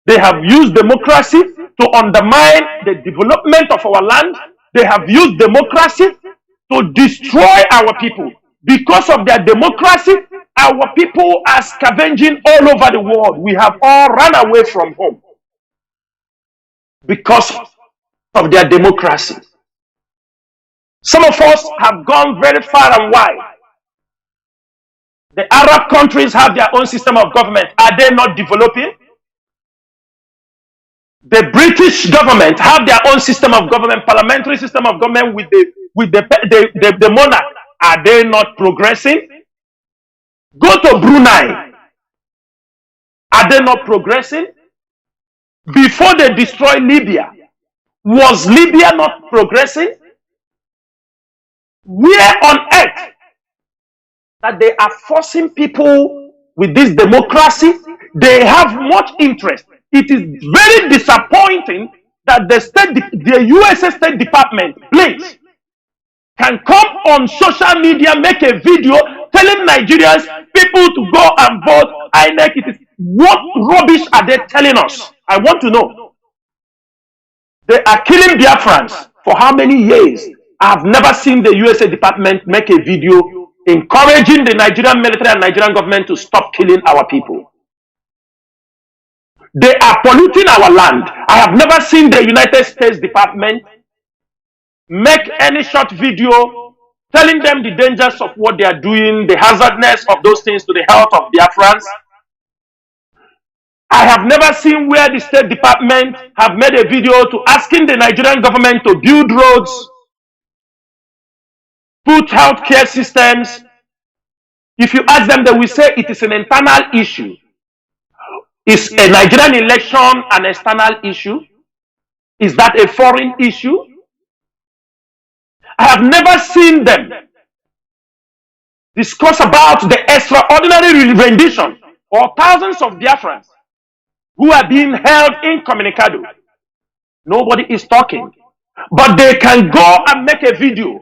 They have used democracy to undermine the development of our land. They have used democracy to destroy our people. Because of their democracy, our people are scavenging all over the world. We have all run away from home because of their democracy. Some of us have gone very far and wide. The Arab countries have their own system of government. Are they not developing? The British government have their own system of government, parliamentary system of government with the monarch. Are they not progressing? Go to Brunei. Are they not progressing? Before they destroyed Libya, was Libya not progressing? Where on earth that they are forcing people with this democracy? They have much interest. It is very disappointing that the USA State Department, please, can come on social media, make a video telling Nigerians, people to go and vote INEC. What rubbish are they telling us? I want to know. They are killing Biafrans for how many years? I have never seen the USA Department make a video encouraging the Nigerian military and Nigerian government to stop killing our people. They are polluting our land. I have never seen the United States Department make any short video telling them the dangers of what they are doing, the hazardness of those things to the health of Biafrans. I have never seen where the State Department have made a video to asking the Nigerian government to build roads, put healthcare systems. If you ask them, they will say it is an internal issue. Is a Nigerian election an external issue? Is that a foreign issue? I have never seen them discuss about the extraordinary rendition or thousands of Biafrans who are being held incommunicado. Nobody is talking. But they can go and make a video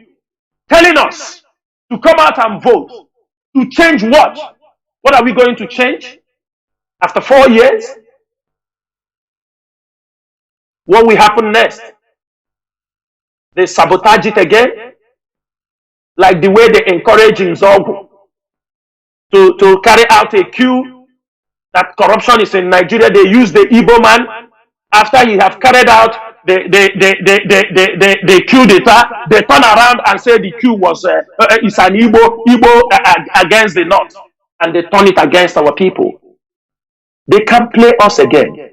telling us to come out and vote. To change what? What are we going to change? After 4 years? What will happen next? They sabotage it again, like the way they encourage Nzogu to carry out a coup. That corruption is in Nigeria. They use the Igbo man after he have carried out the coup d'etat. They turn around and say the coup was it's an Igbo against the North, and they turn it against our people. They can't play us again.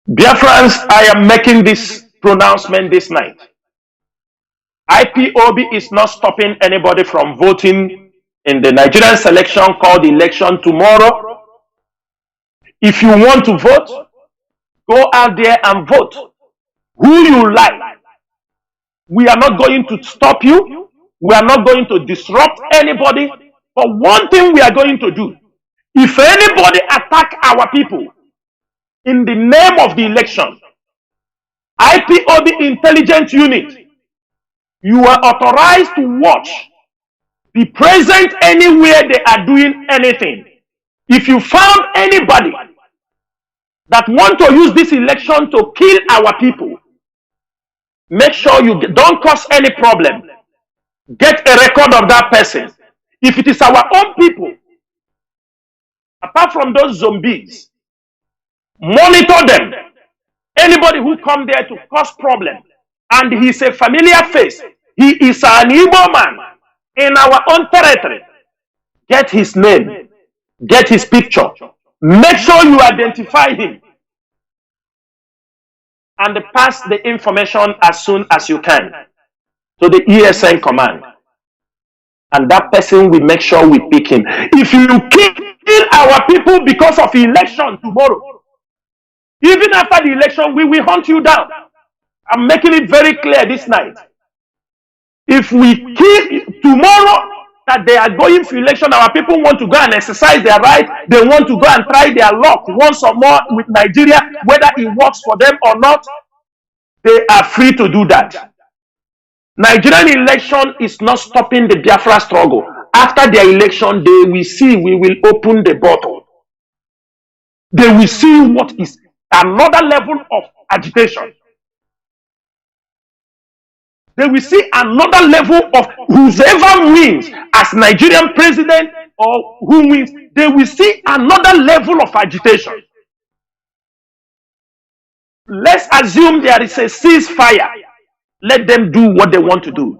Biafrans, I am making this pronouncement this night. IPOB is not stopping anybody from voting in the Nigerian selection called election tomorrow. If you want to vote, go out there and vote who you like. We are not going to stop you. We are not going to disrupt anybody. But one thing we are going to do, if anybody attack our people in the name of the election, IPOB intelligence unit, you are authorized to watch, be present anywhere they are doing anything. If you found anybody that want to use this election to kill our people, make sure you don't cause any problem. Get a record of that person. If it is our own people, apart from those zombies, monitor them. Anybody who come there to cause problem, and he's a familiar face, he is an Igbo man in our own territory, get his name, get his picture, make sure you identify him, and pass the information as soon as you can to the ESN command. And that person will make sure we pick him. If you kill our people because of election tomorrow, even after the election, we will hunt you down. I'm making it very clear this night. If we kill tomorrow that they are going for election, our people want to go and exercise their right, they want to go and try their luck once or more with Nigeria, whether it works for them or not, they are free to do that. Nigerian election is not stopping the Biafra struggle. After their election, they will see, we will open the bottle. They will see what is another level of agitation. They will see another level of whoever wins as Nigerian president or who wins, they will see another level of agitation. Let's assume there is a ceasefire. Let them do what they want to do.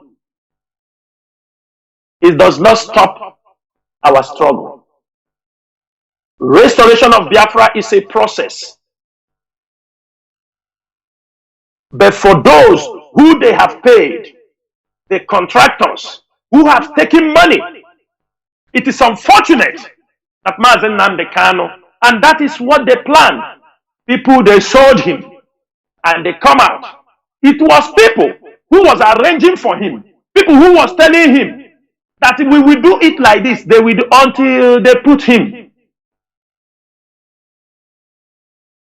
It does not stop our struggle. Restoration of Biafra is a process. But for those who they have paid, the contractors who have taken money, it is unfortunate that Mazi Nnamdi Kanu, and that is what they planned. People, they sold him and they come out. It was people who was arranging for him, people who was telling him that we will do it like this, they will do until they put him.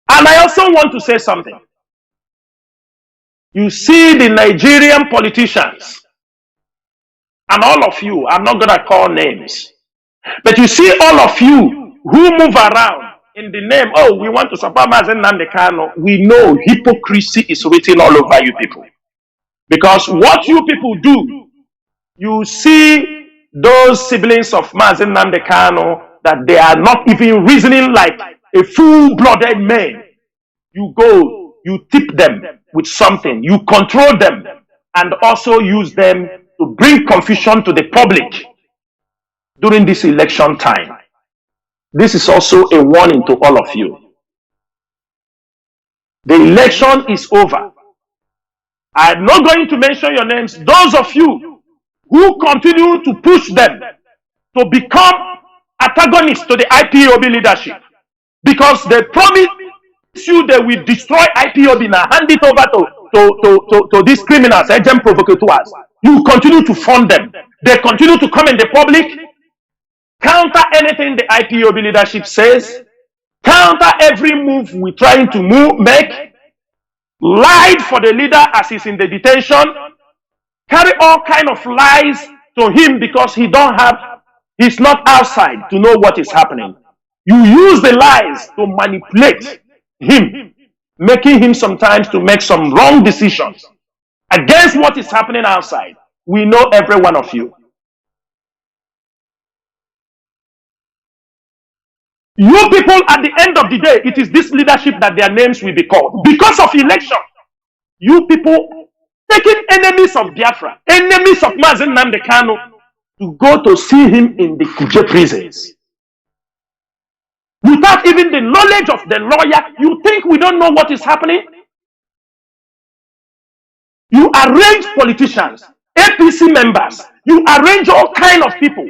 And I also want to say something. You see the Nigerian politicians, and all of you, I'm not going to call names, but you see all of you who move around in the name, oh, we want to support Mazi Nnamdi Kanu. We know hypocrisy is written all over you people. Because what you people do, you see those siblings of Mazi Nnamdi Kanu that they are not even reasoning like a full-blooded man. You go, you tip them with something, you control them, and also use them to bring confusion to the public during this election time. This is also a warning to all of you. The election is over. I'm not going to mention your names. Those of you who continue to push them to become antagonists to the IPOB leadership, because they promise you they will destroy IPOB and hand it over to these criminals, agent provocateurs. You continue to fund them. They continue to come in the public, counter anything the IPOB leadership says, counter every move we're trying to make, lied for the leader as he's in the detention, carry all kind of lies to him because he's not outside to know what is happening. You use the lies to manipulate him, making him sometimes to make some wrong decisions against what is happening outside. We know every one of you. You people, at the end of the day, it is this leadership that their names will be called. Because of election, you people taking enemies of Biafra, enemies of Mazi Nnamdi Kanu, to go to see him in the Kuje prisons. Without without even the knowledge of the lawyer, you think we don't know what is happening? You arrange politicians, APC members, you arrange all kind of people,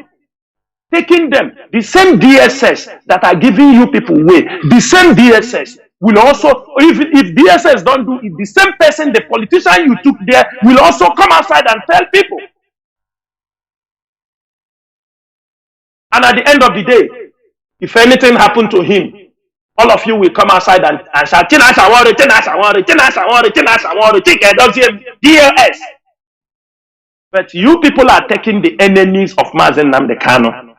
taking them, the same DSS that are giving you people way, the same DSS will also, if DSS don't do it, the same person, the politician you took there, will also come outside and tell people. And at the end of the day, if anything happened to him, all of you will come outside and shout, Chinasa Nworu, Chinasa Nworu, Chinasa Nworu, Chinasa Nworu, DLS. But you people are taking the enemies of Mazi Nnamdi Kanu.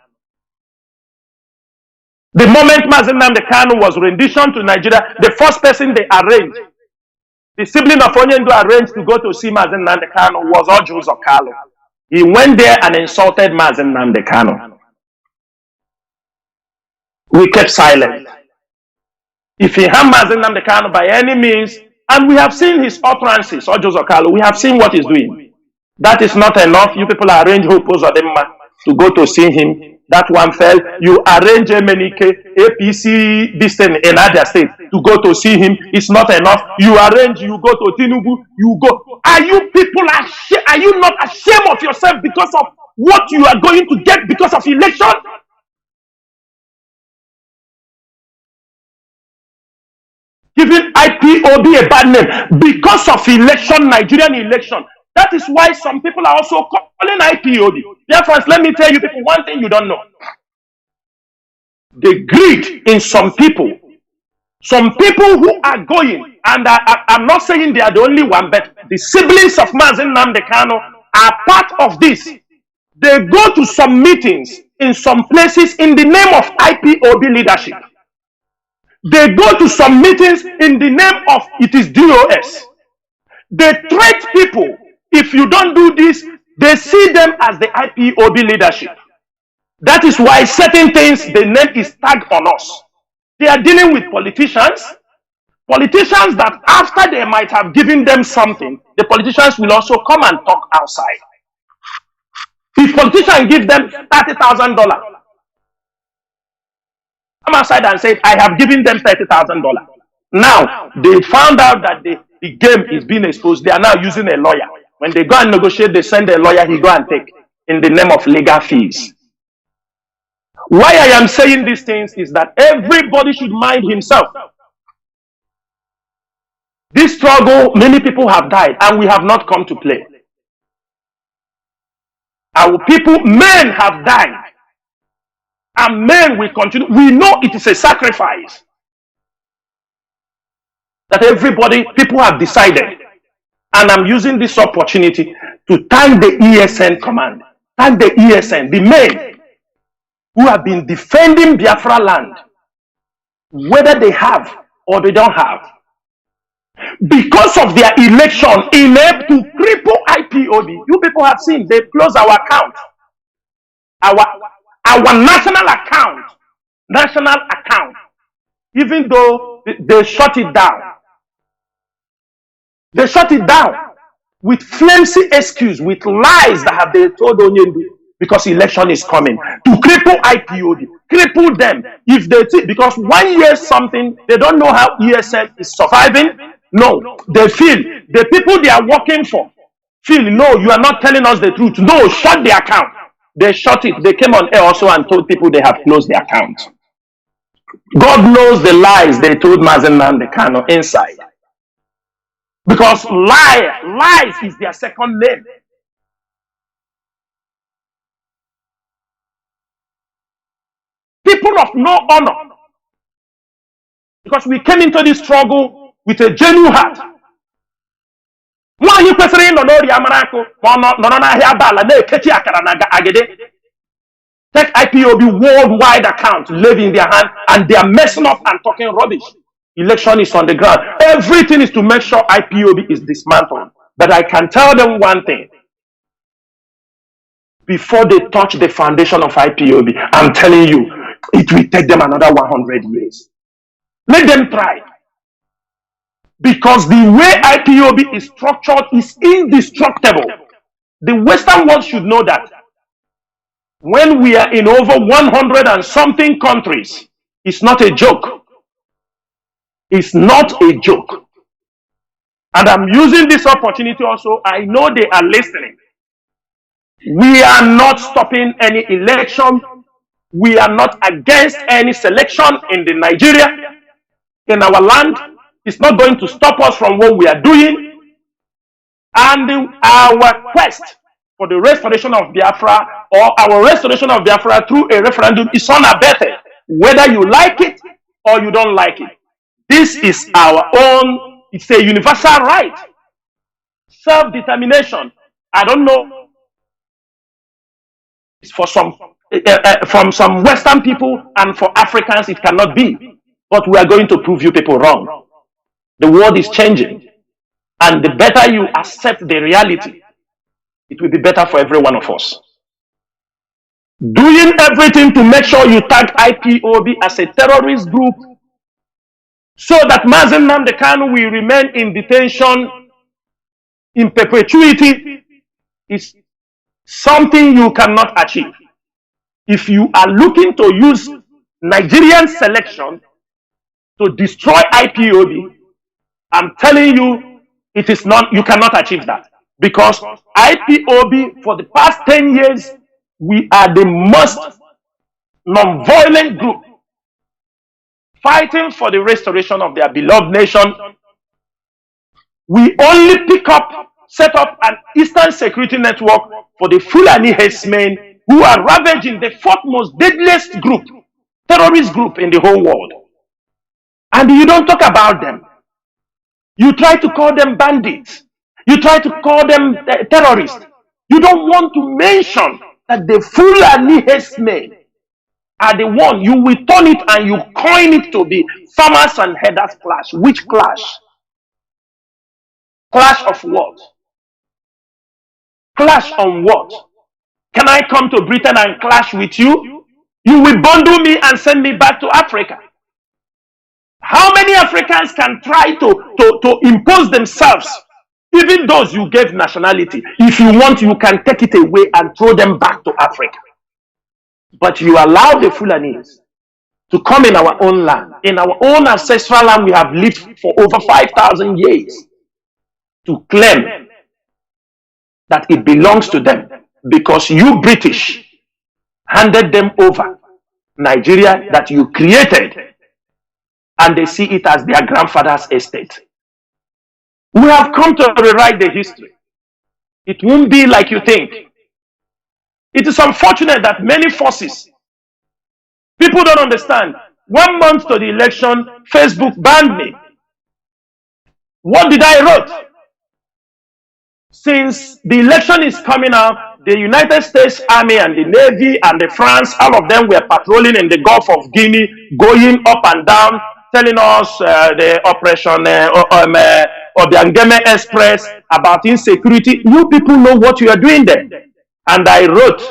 The moment Mazi Nnamdi Kanu was rendition to Nigeria, the first person they arranged, the sibling of Onyendu arranged to go to see Mazi Nnamdi Kanu was Oju Zokalo. He went there and insulted Mazi Nnamdi Kanu. We kept silent. If he harmed Mazi Nnamdi Kanu by any means, and we have seen his utterances, Oju Zokalo, we have seen what he's doing. That is not enough. You people arrange Hopo Zodema to go to see him. That one fell. You arrange MNK, APC, this thing in other state to go to see him. It's not enough. You arrange, you go to Tinubu, you go. Are you people ashamed? Are you not ashamed of yourself because of what you are going to get because of election? Giving IPOB a bad name because of election, Nigerian election. That is why some people are also calling IPOB. Biafrans, let me tell you people one thing you don't know. The greed in some people who are going, and I'm not saying they are the only one, but the siblings of Mazi Nnamdi Kanu are part of this. They go to some meetings in some places in the name of IPOB leadership. They go to some meetings in the name of it is DOS. They threat people. If you don't do this, they see them as the IPOB leadership. That is why certain things, the name is tagged on us. They are dealing with politicians that after they might have given them something, the politicians will also come and talk outside. If politicians give them $30,000, come outside and say, I have given them $30,000. Now, they found out that the game is being exposed. They are now using a lawyer. When they go and negotiate, they send a lawyer, he go and take in the name of legal fees. Why I am saying these things is that everybody should mind himself. This struggle, many people have died and we have not come to play. Our people, men have died. And men will continue. We know it is a sacrifice. That people have decided. And I'm using this opportunity to thank the ESN command. Thank the ESN, the men who have been defending Biafra land, whether they have or they don't have. Because of their election in aid to cripple IPOB, you people have seen they closed our account. Our national account, even though they shut it down. They shut it down with flimsy excuse, with lies that have been told Onyendu because election is coming to cripple IPOB, cripple them. If they think because 1 year something, they don't know how ESN is surviving. No, they feel the people they are working for feel no, you are not telling us the truth. No, shut the account. They shut it. They came on air also and told people they have closed the account. God knows the lies they told Mazi Nnamdi Kanu inside. Because lies is their second name. People of no honor. Because we came into this struggle with a genuine heart. Take IPOB worldwide account, live in their hand, and they are messing up and talking rubbish. Election is on the ground. Everything is to make sure IPOB is dismantled. But I can tell them one thing. Before they touch the foundation of IPOB, I'm telling you, it will take them another 100 years. Let them try. Because the way IPOB is structured is indestructible. The Western world should know that. When we are in over 100 and something countries, It's not a joke. It's not a joke. And I'm using this opportunity also. I know they are listening. We are not stopping any election. We are not against any selection in the Nigeria, in our land. It's not going to stop us from what we are doing. And our quest for the restoration of Biafra, or our restoration of Biafra through a referendum, is unabated, whether you like it or you don't like it. This is our own, it's a universal right. Self-determination. I don't know. It's for some, from some Western people, and for Africans it cannot be. But we are going to prove you people wrong. The world is changing. And the better you accept the reality, it will be better for every one of us. Doing everything to make sure you tag IPOB as a terrorist group so that Mazi Kanu will remain in detention in perpetuity is something you cannot achieve. If you are looking to use Nigerian selection to destroy IPOB, I'm telling you, it is not, you cannot achieve that. Because IPOB, for the past 10 years, we are the most non-violent group fighting for the restoration of their beloved nation. We only set up an Eastern security network for the Fulani herdsmen who are ravaging the fourth most deadliest group, terrorist group in the whole world. And you don't talk about them. You try to call them bandits. You try to call them terrorists. You don't want to mention that the Fulani herdsmen are the one. You will turn it and you coin it to be farmers and herders clash. Which clash? Clash of what? Clash on what? Can I come to Britain and clash with you? You will bundle me and send me back to Africa. How many Africans can try to impose themselves, even those you gave nationality? If you want, you can take it away and throw them back to Africa. But you allow the Fulanis to come in our own land. In our own ancestral land, we have lived for over 5,000 years, to claim that it belongs to them because you British handed them over Nigeria that you created, and they see it as their grandfather's estate. We have come to rewrite the history. It won't be like you think. It is unfortunate that many forces, people don't understand. 1 month to the election, Facebook banned me. What did I write? Since the election is coming up, the United States Army and the Navy and the France, all of them were patrolling in the Gulf of Guinea, going up and down, telling us the operation Obiangeme Express about insecurity. You people know what you are doing there. And I wrote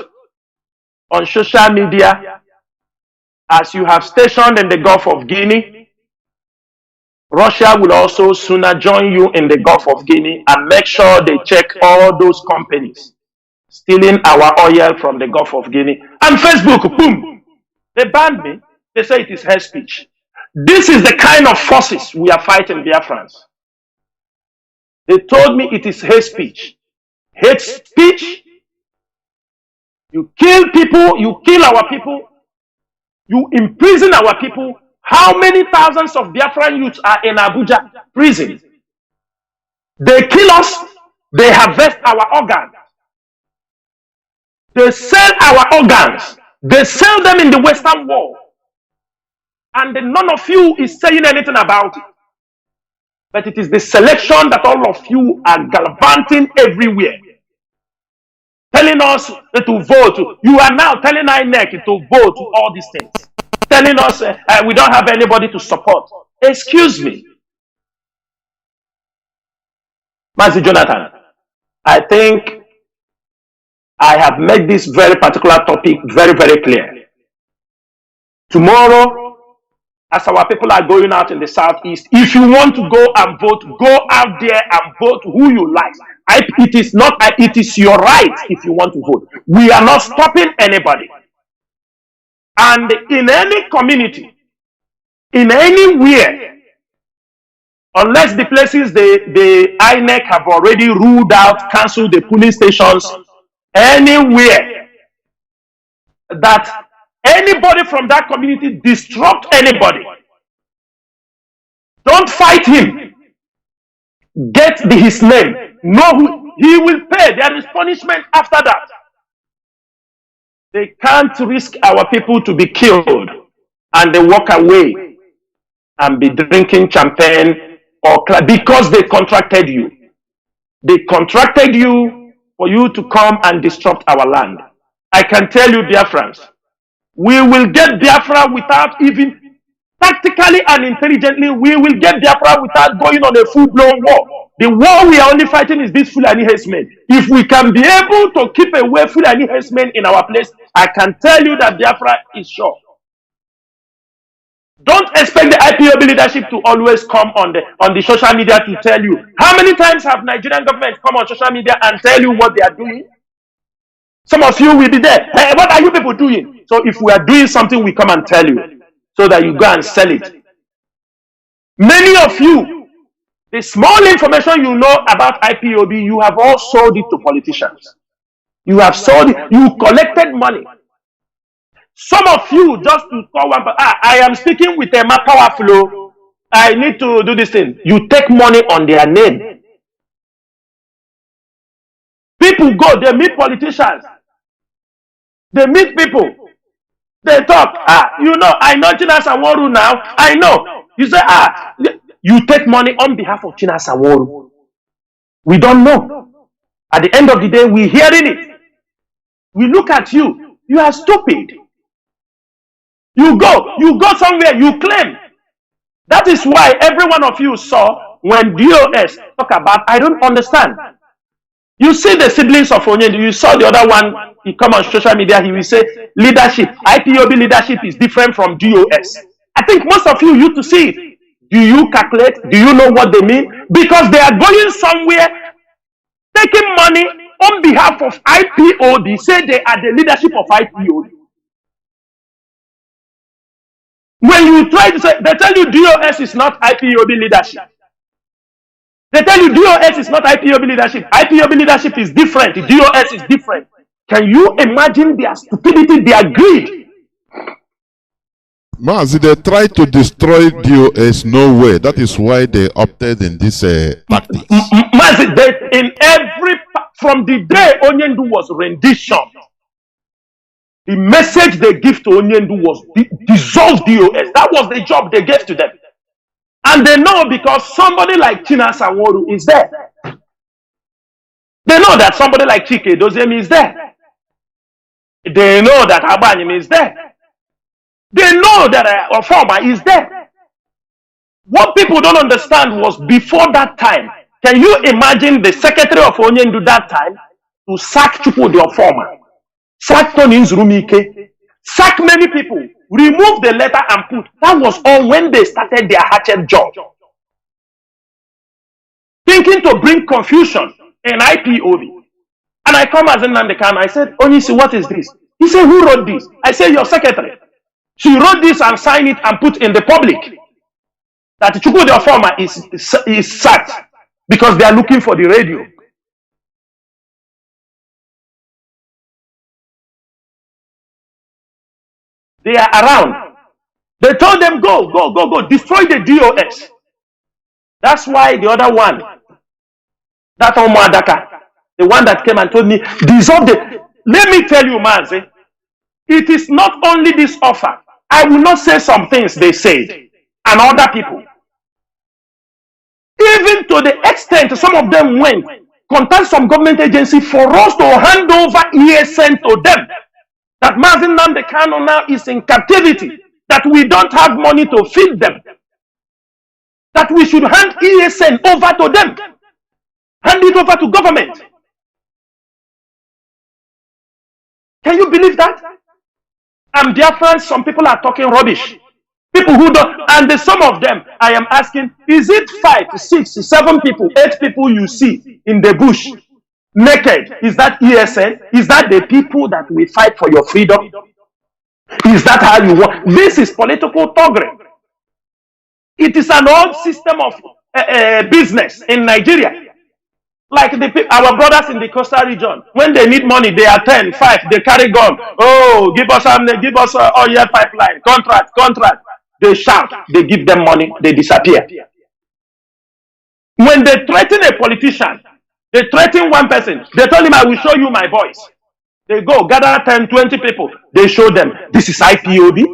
on social media, as you have stationed in the Gulf of Guinea, Russia will also sooner join you in the Gulf of Guinea, and make sure they check all those companies stealing our oil from the Gulf of Guinea. And Facebook, boom, they banned me. They say it is hate speech. This is the kind of forces we are fighting, Biafrans. They told me it is hate speech. Hate speech? You kill people, you kill our people, you imprison our people. How many thousands of Biafran youths are in Abuja prison? They kill us, they harvest our organs. They sell our organs. They sell them in the Western world. And none of you is saying anything about it. But it is the selection that all of you are gallivanting everywhere, telling us to vote. You are now telling INEC to vote all these things. Telling us we don't have anybody to support. Excuse me. Mazi Jonathan, I think I have made this very particular topic very, very clear. Tomorrow, as our people are going out in the southeast, if you want to go and vote, go out there and vote who you like. It is your right if you want to vote. We are not stopping anybody. And in any community, in anywhere, unless the places the INEC have already ruled out, cancelled the polling stations, anywhere that anybody from that community disrupt anybody, don't fight him. Get his name. Know who he will pay. There is punishment after that. They can't risk our people to be killed and they walk away and be drinking champagne or because they contracted you. They contracted you for you to come and disrupt our land. I can tell you, Biafrans, we will get Biafra without even tactically and intelligently, we will get Biafra without going on a full-blown war. The war we are only fighting is this Fulani herdsmen. If we can be able to keep away Fulani herdsmen in our place, I can tell you that Biafra is sure. Don't expect the IPOB leadership to always come on the social media to tell you. How many times have Nigerian government come on social media and tell you what they are doing? Some of you will be there. Hey, what are you people doing? So if we are doing something, we come and tell you so that you go and sell it. Many of you, the small information you know about IPOB, you have all sold it to politicians. You have sold it. You collected money. Some of you, just to call one, I am speaking with a power flow. I need to do this thing. You take money on their name. People go, they meet politicians. They meet people. They talk. You know, I know Chinasa Nworu now. I know. You say, you take money on behalf of Chinasa Nworu. We don't know. At the end of the day, we're hearing it. We look at you. You are stupid. You go somewhere, you claim. That is why every one of you saw when DOS talk about, I don't understand. You see the siblings of Onyendu, you saw the other one, he come on social media, he will say, leadership, IPOB leadership is different from DOS. I think most of you used to see it. Do you calculate? Do you know what they mean? Because they are going somewhere, taking money on behalf of IPOB, say they are the leadership of IPOB. When you try to say, they tell you DOS is not IPOB leadership. They tell you DOS is not IPOB leadership. IPOB leadership is different. DOS is different. Can you imagine their stupidity, their greed? Mazi, they try to destroy DOS nowhere. That is why they opted in this tactics. Mazi, in every, from the day Onyendu was rendition, the message they give to Onyendu was dissolve DOS. That was the job they gave to them. And they know because somebody like Chinasa Nworu is there. They know that somebody like Chike Dozemi is there. They know that Abanyim is there. They know that Ofoma is there. What people don't understand was before that time, can you imagine the secretary of Onyendu that time to sack Chukwu the Ofoma? Sack Tony Nzurumike, sack many people, remove the letter and put. That was all when they started their hatchet job. Thinking to bring confusion in IPOB. And I come as a Nnamdi Kanu, I said, Onisi, what is this? He said, who wrote this? I said, your secretary. She wrote this and signed it and put in the public that Chukwu the Ofoma is sacked because they are looking for the radio. They are around. They told them, go, destroy the DOS. That's why the other one, that Omoadaka, the one that came and told me, dissolve the. Let me tell you, Mazi, it is not only this offer. I will not say some things they said, and other people. Even to the extent some of them went, contact some government agency for us to hand over ESN to them. That Mazi Nnamdi Kanu now is in captivity. That we don't have money to feed them. That we should hand ESN over to them. Hand it over to government. Can you believe that? And Biafrans, some people are talking rubbish. People who don't, and some of them, I am asking, is it 5, 6, 7 people, 8 people you see in the bush? Naked, is that ESN? Is that the people that will fight for your freedom? Is that how you want? This is political thuggery. It is an old system of business in Nigeria. Like our brothers in the coastal region, when they need money, they are 10, 5, they carry gun. Oh, give us oil pipeline, contract. They shout, they give them money, they disappear. When they threaten a politician, they threaten one person, they tell him, I will show you my voice. They go, gather 10, 20 people, they show them, this is IPOB.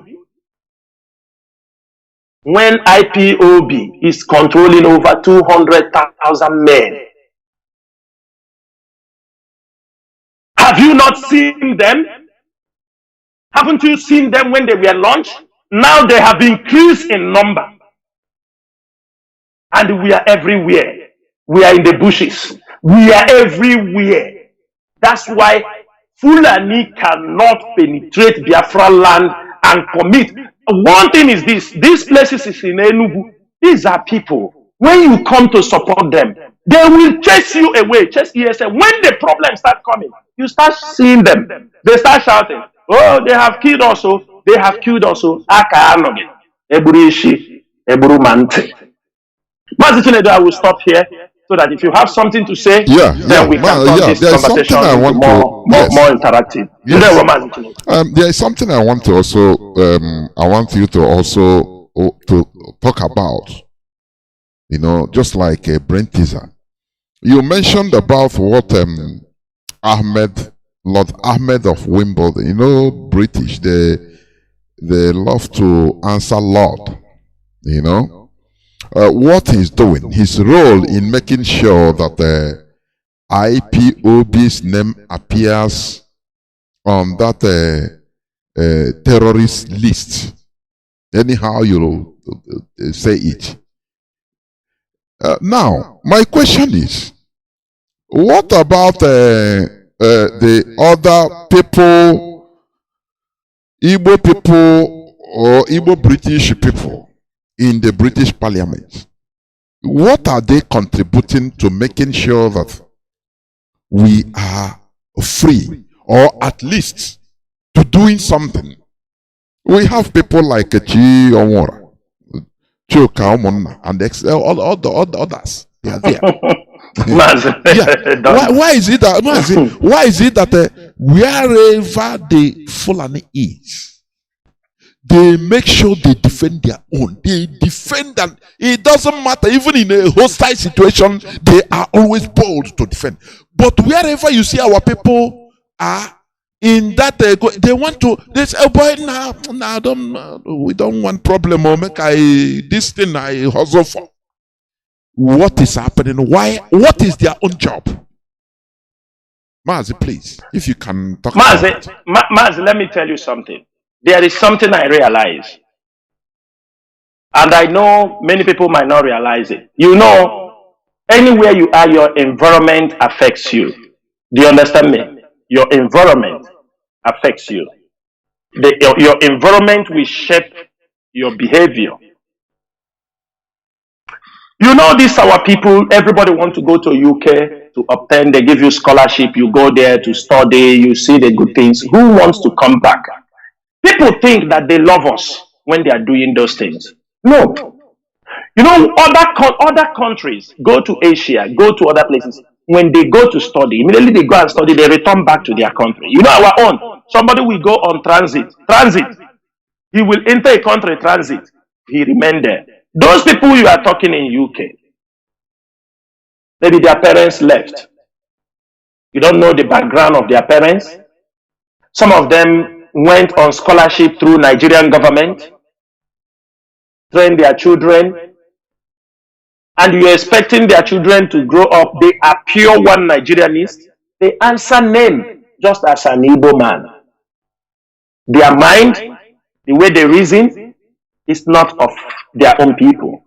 When IPOB is controlling over 200,000 men, have you not seen them? Haven't you seen them when they were launched? Now they have increased in number. And we are everywhere. We are in the bushes. We are everywhere. That's why Fulani cannot penetrate Biafra land and commit. One thing is this. These places is in Enugu. These are people. When you come to support them, they will chase you away. Chase ESL. When the problems start coming, you start seeing them. They start shouting, oh, they have killed also. They have killed also. Aka anoge. Eburu ishi. Eburu mante. Mazi Chinasa, I will stop here so that if you have something to say, then we can turn this conversation more interactive. Yes. There is something I want to also I want you to also to talk about. You know, just like a brain teaser. You mentioned about what Lord Ahmed of Wimbledon. You know, British, they love to answer Lord. You know. What he's doing, his role in making sure that the IPOB's name appears on that terrorist list. Anyhow you say it. Now, my question is, what about the other people, Igbo people or Igbo British people in the British Parliament? What are they contributing to making sure that we are free, or at least to doing something? We have people like Chi Onwora, Choka Omona, and all the others. They are there. Why is it that wherever the Fulani is, they make sure they defend their own. They defend, and it doesn't matter. Even in a hostile situation, they are always bold to defend. But wherever you see our people are in that, they want to. They say, "Oh boy, we don't want problem. Or make this thing I hustle for." What is happening? Why? What is their own job? Mazi, please, if you can talk. Mazi, let me tell you something. There is something I realize, and I know many people might not realize it. You know, anywhere you are, your environment affects you. Do you understand me? Your environment affects you. Your environment will shape your behavior. You know, these our people, everybody wants to go to UK to obtain, they give you scholarship, you go there to study, you see the good things. Who wants to come back? People think that they love us when they are doing those things. No. You know, other countries, go to Asia, go to other places. When they go to study, immediately they go and study, they return back to their country. You know, our own. Somebody will go on transit. He will enter a country transit. He remain there. Those people you are talking in UK, maybe their parents left. You don't know the background of their parents. Some of them went on scholarship through Nigerian government, trained their children, and you're expecting their children to grow up. They are pure one Nigerianist. They answer name just as an Igbo man. Their mind, the way they reason, is not of their own people.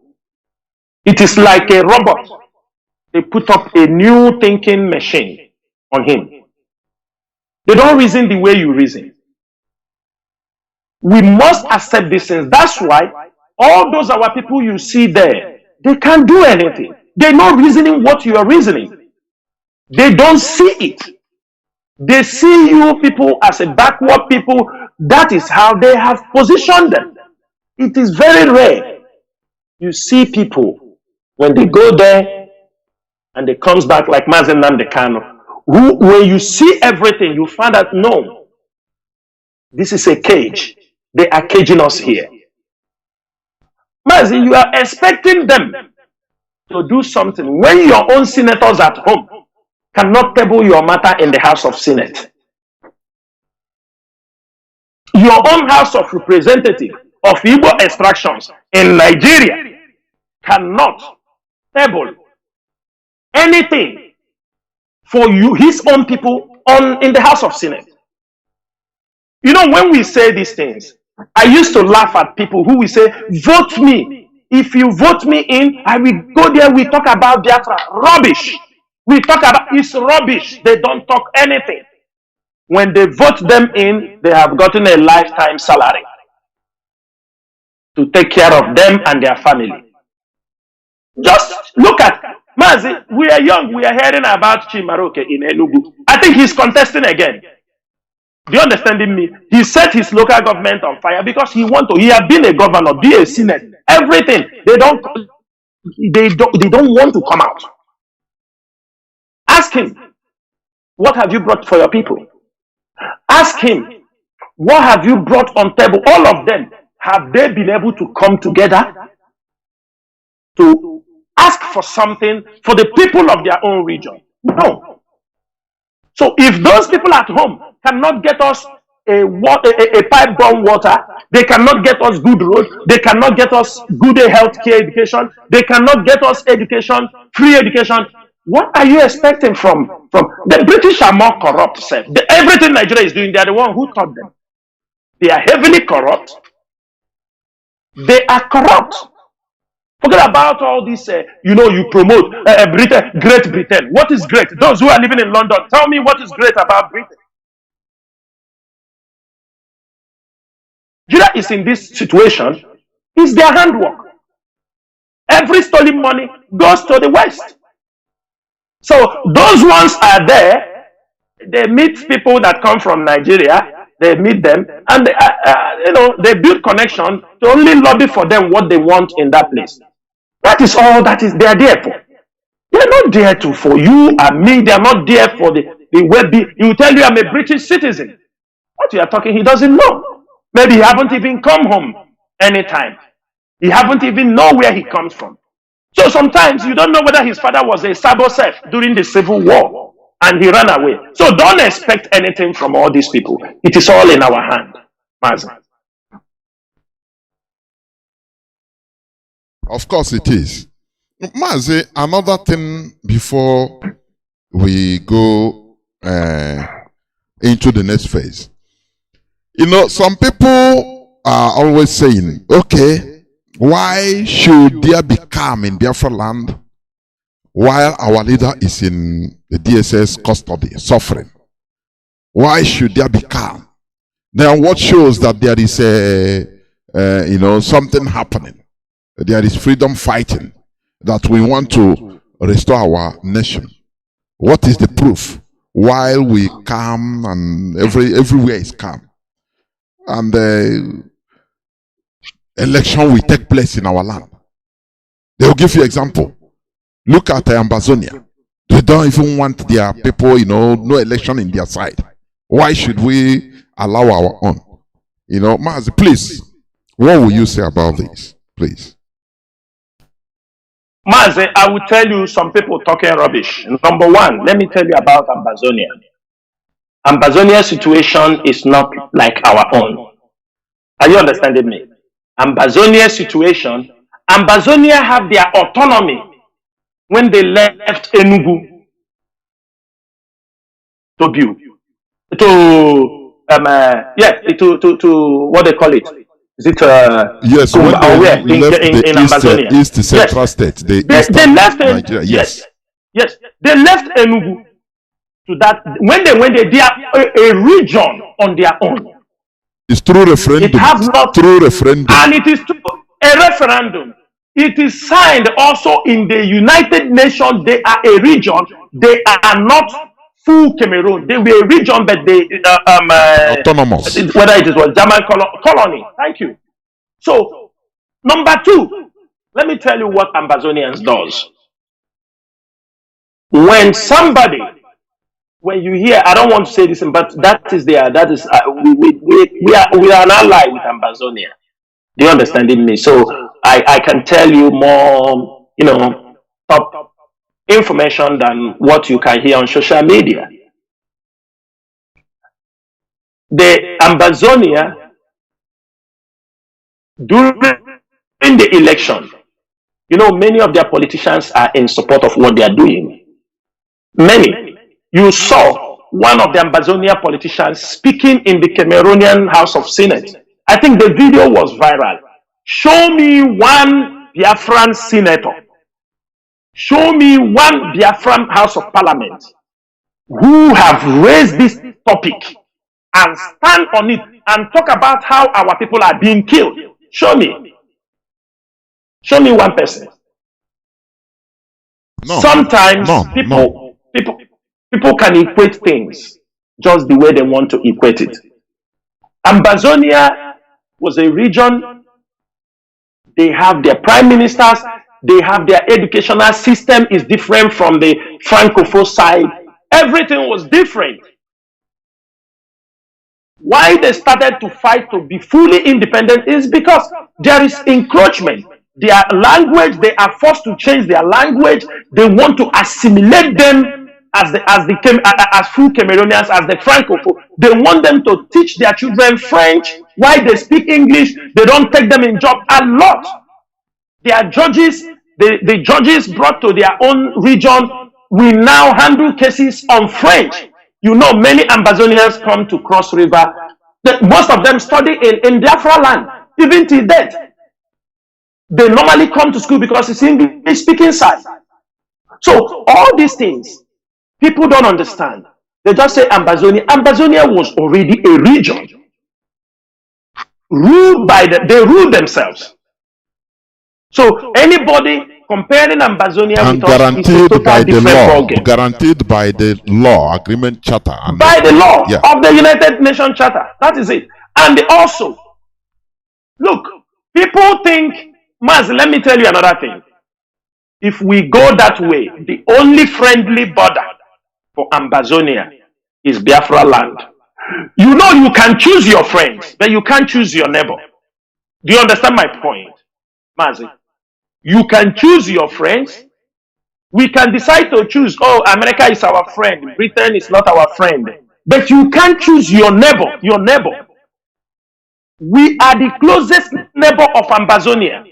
It is like a robot. They put up a new thinking machine on him. They don't reason the way you reason. We must accept these things. That's why all those our people you see there, they can't do anything. They're not reasoning what you are reasoning. They don't see it. They see you people as a backward people. That is how they have positioned them. It is very rare You see people, when they go there and they comes back like Mazi Kanu, who, when you see everything, you find out, no, this is a cage. They are caging us here. Mazi, you are expecting them to do something when your own senators at home cannot table your matter in the House of Senate. Your own House of Representatives of Igbo extractions in Nigeria cannot table anything for you, his own people, in the House of Senate. You know, when we say these things, I used to laugh at people who will say, vote me. If you vote me in, I will go there, we talk about Biafra. Rubbish. We talk about, it's rubbish. They don't talk anything. When they vote them in, they have gotten a lifetime salary to take care of them and their family. Just look at Mazi. We are young. We are hearing about Chimaroke in Enugu. I think he's contesting again. Do you understand me? He set his local government on fire because he want to. He has been a governor, be a senate, everything. They don't want to come out. Ask him, what have you brought for your people? Ask him, what have you brought on table? All of them, have they been able to come together to ask for something for the people of their own region? No. So if those people at home cannot get us a pipe-borne water, they cannot get us good roads, they cannot get us good health care education, they cannot get us education, free education, what are you expecting from the British? Are more corrupt, sir. Everything Nigeria is doing, they are the one who taught them. They are heavily corrupt. They are corrupt. Forget about all this, you promote Britain, Great Britain. What is great? Those who are living in London, tell me what is great about Britain. Nigeria is in this situation. It's their handwork. Every stolen money goes to the West. So those ones are there. They meet people that come from Nigeria. They meet them, and they build connection to only lobby for them what they want in that place. That is all that is they are there for. They are not there for you and me. They are not there for the webby. He will tell you I'm a British citizen. What you are talking, he doesn't know. Maybe he haven't even come home anytime. He haven't even know where he comes from. So sometimes you don't know whether his father was a Sabo Seth during the Civil War and he ran away. So don't expect anything from all these people. It is all in our hand, Mazi. Of course it is. Mazi, another thing before we go into the next phase. You know, some people are always saying, okay, why should there be calm in Biafra land while our leader is in the DSS custody, suffering? Why should there be calm? Then what shows that there is something happening? There is freedom fighting, that we want to restore our nation. What is the proof? While we calm and everywhere is calm, and the election will take place in our land. They will give you example. Look at Amazonia. They don't even want their people, no election in their side. Why should we allow our own? Mazi, please, what will you say about this, please? Mazi, I will tell you some people talking rubbish. Number one, let me tell you about Amazonia. Amazonia's situation is not like our own. Are you understanding me? Ambazonia's situation, Amazonia have their autonomy when they left Enugu to build. To what they call it? Is it yes, when they left in Amazonia? East Central yes. State. They left Nigeria. Yes. They left Enugu to that when they are a region on their own. It's through referendum. It has not through referendum. And it is through a referendum. It is signed also in the United Nations. They are a region. They are not full Cameroon. They were a region, but they autonomous. Whether it was German colony. Thank you. So, number two, Let me tell you what Ambazonians does. When you hear, I don't want to say this, but we are an ally with Ambazonia. Do you understand me? So I can tell you more, top information than what you can hear on social media. The Ambazonia, during the election, many of their politicians are in support of what they are doing. Many. You saw one of the Ambazonia politicians speaking in the Cameroonian House of Senate. I think the video was viral. Show me one Biafran senator. Show me one Biafran House of Parliament who have raised this topic and stand on it and talk about how our people are being killed. Show me. Show me one person. No, sometimes people can equate things just the way they want to equate it. Ambazonia was a region. They have their prime ministers. They have their educational system is different from the Francophone side. Everything was different. Why they started to fight to be fully independent is because there is encroachment. Their language, they are forced to change their language. They want to assimilate them as full Cameroonians, as the Francophone. They want them to teach their children French. Why they speak English? They don't take them in job a lot. Their judges, the judges brought to their own region, we now handle cases on French. Many Ambazonians come to Cross River. Most of them study in Biafra land, even till date. They normally come to school because it's English speaking side. So all these things, people don't understand. They just say Ambazonia. Ambazonia was already a region ruled by they rule themselves. So anybody comparing Ambazonia and with us is a total different ballgame. Guaranteed by the law, agreement charter. And by the law of the United Nations Charter. That is it. And also, look, people think, Mazi, let me tell you another thing. If we go that way, the only friendly border for Ambazonia is Biafra land. You can choose your friends, but you can't choose your neighbor. Do you understand my point, Mazi? You can choose your friends. We can decide to choose, America is our friend, Britain is not our friend. But you can't choose your neighbor. We are the closest neighbor of Ambazonia.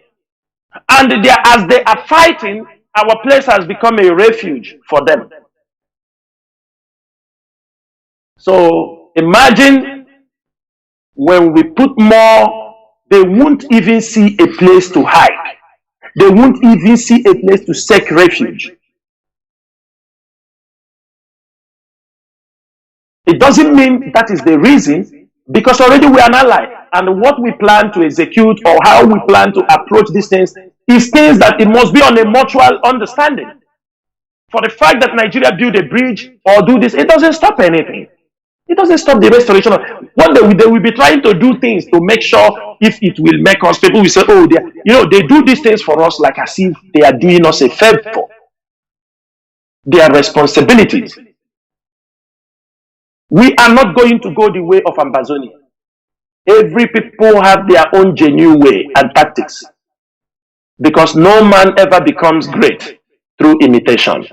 And as they are fighting, our place has become a refuge for them. So imagine when we put more, they won't even see a place to hide. They won't even see a place to seek refuge. It doesn't mean that is the reason, because already we are an ally. And what we plan to execute or how we plan to approach these things is things that it must be on a mutual understanding. For the fact that Nigeria build a bridge or do this, it doesn't stop anything. It doesn't stop the restoration. One day they will be trying to do things to make sure if it will make us, people will say, they do these things for us like as if they are doing us a favor. Their responsibilities. We are not going to go the way of Ambazonia. Every people have their own genuine way and tactics. Because no man ever becomes great through imitation.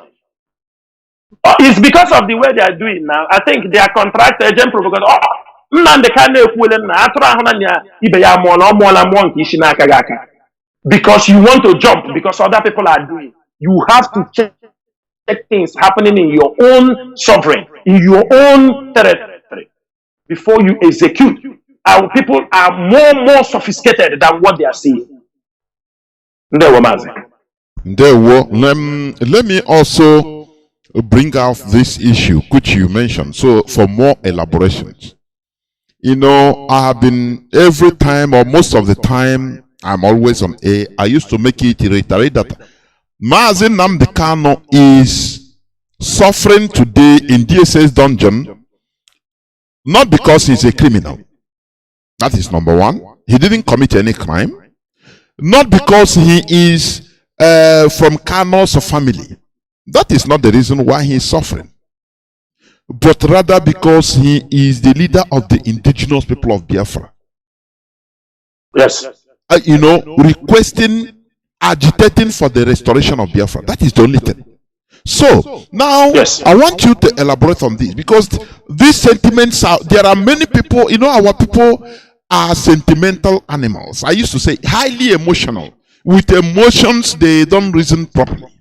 It's because of the way they are doing now. I think they are contract agent because because you want to jump because other people are doing. You have to check things happening in your own sovereign, in your own territory before you execute. Our people are more sophisticated than what they are seeing. Let me also bring out this issue which you mentioned, so for more elaborations. I have been, every time or most of the time I'm always on air, I used to make it reiterate that Mazi Nnamdi Kanu is suffering today in DSS dungeon not because he's a criminal. That is number one. He didn't commit any crime. Not because he is from Kanu's family. That is not the reason why he is suffering. But rather because he is the leader of the indigenous people of Biafra. Yes. Requesting, agitating for the restoration of Biafra. That is the only thing. So, now, yes. I want you to elaborate on this, because these sentiments there are many people, our people are sentimental animals. I used to say highly emotional. With emotions, they don't reason properly.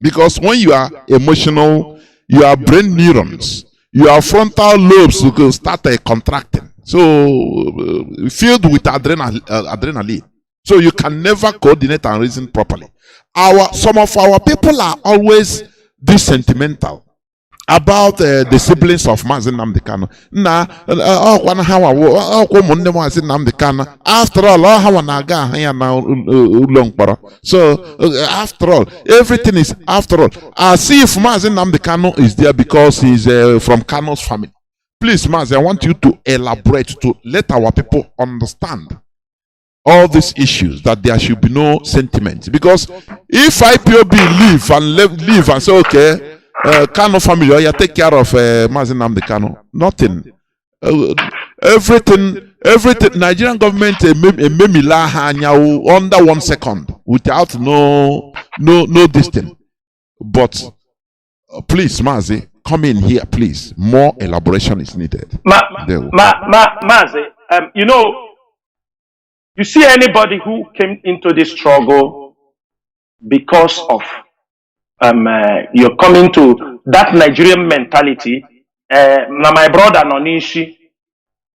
Because when you are emotional, your brain neurons, your frontal lobes will start contracting. So, filled with adrenaline. So you can never coordinate and reason properly. Some of our people are always this sentimental about the siblings of Mazi Nnamdi Kanu. After all, so after all, everything is after all. As if Mazi Nnamdi Kanu is there because he's from Kanu's family. Please, Mazi, I want you to elaborate, to let our people understand all these issues, that there should be no sentiment. Because if IPOB leave and say, okay, Kanu family, or you take care of Mazi Nnamdi Kanu, nothing. Everything, Nigerian government under 1 second without no distance. But please, Mazi, come in here, please. More elaboration is needed. Mazi, you see anybody who came into this struggle because of you're coming to that Nigerian mentality, now my brother Nonishi,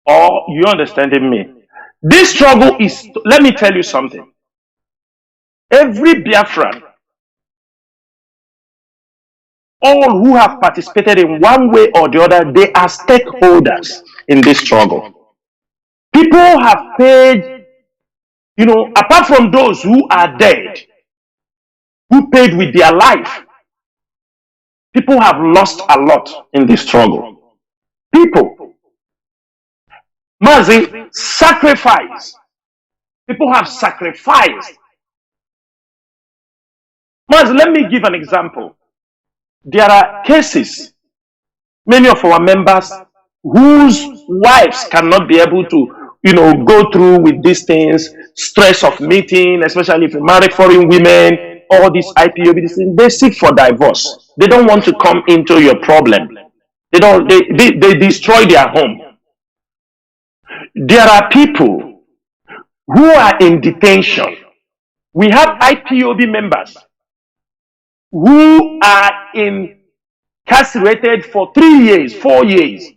or you understanding me? This struggle is, let me tell you something. Every Biafran, all who have participated in one way or the other, they are stakeholders in this struggle. People have paid, apart from those who are dead, who paid with their life, people have lost a lot in this struggle. People, Mazi, sacrifice. People have sacrificed. Mazi, let me give an example. There are cases, many of our members whose wives cannot be able to, go through with these things, stress of meeting, especially if you marry foreign women, all these IPOB, these things, they seek for divorce. They don't want to come into your problem. They destroy their home. There are people who are in detention. We have IPOB members who are incarcerated for 3 years, 4 years.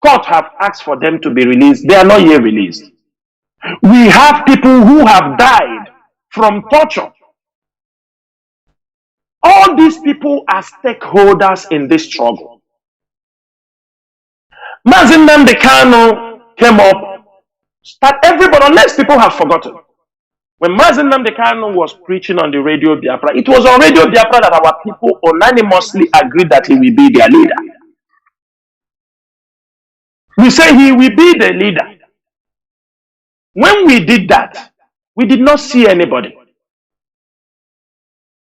Court have asked for them to be released. They are not yet released. We have people who have died from torture. All these people are stakeholders in this struggle. Mazi Nnamdi Kanu came up, everybody, unless people have forgotten. When Mazi Nnamdi Kanu was preaching on the Radio Biafra, it was on Radio Biafra that our people unanimously agreed that he will be their leader. We say he will be the leader. When we did that, we did not see anybody.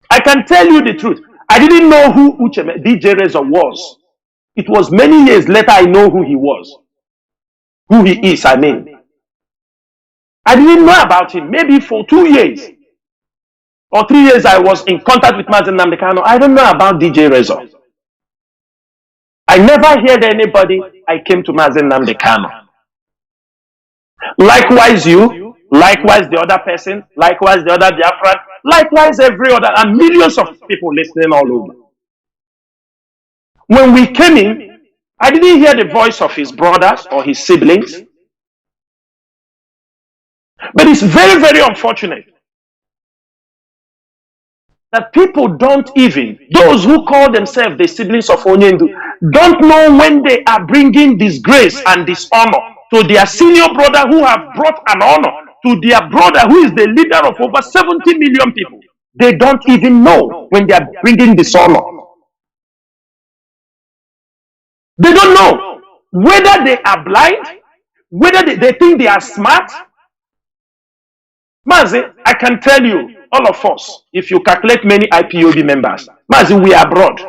I can tell you the truth. I didn't know who DJ Razor was. It was many years later I know who he was. Who he is, I mean. I didn't know about him. Maybe for 2 years or 3 years I was in contact with Mazi Nnamdi Kanu. I don't know about DJ Razor. I never heard anybody. I came to Mazi Nnamdi Kanu. Likewise you, likewise the other person, likewise the other Biafran, likewise every other, and millions of people listening all over. When we came in, I didn't hear the voice of his brothers or his siblings. But it's very, very unfortunate that people don't even, those who call themselves the siblings of Onyendu, don't know when they are bringing disgrace and dishonor to their senior brother who have brought an honor to their brother who is the leader of over 70 million people. They don't even know when they are bringing dishonor. They don't know whether they are blind, whether they think they are smart. Mazi, I can tell you, all of us, if you calculate many IPOB members, Mazi, we are abroad.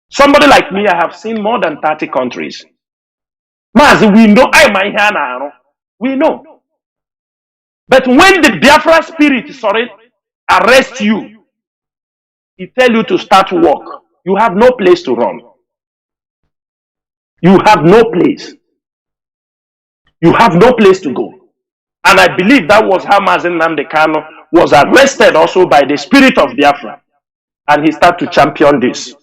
Somebody like me, I have seen more than 30 countries. Mazi, we know, we know. But when the Biafra spirit, arrest you, he tell you to start work, you have no place to run. You have no place. You have no place to go. And I believe that was how Mazi Nnamdi was arrested also by the spirit of Biafra. And he started to champion this.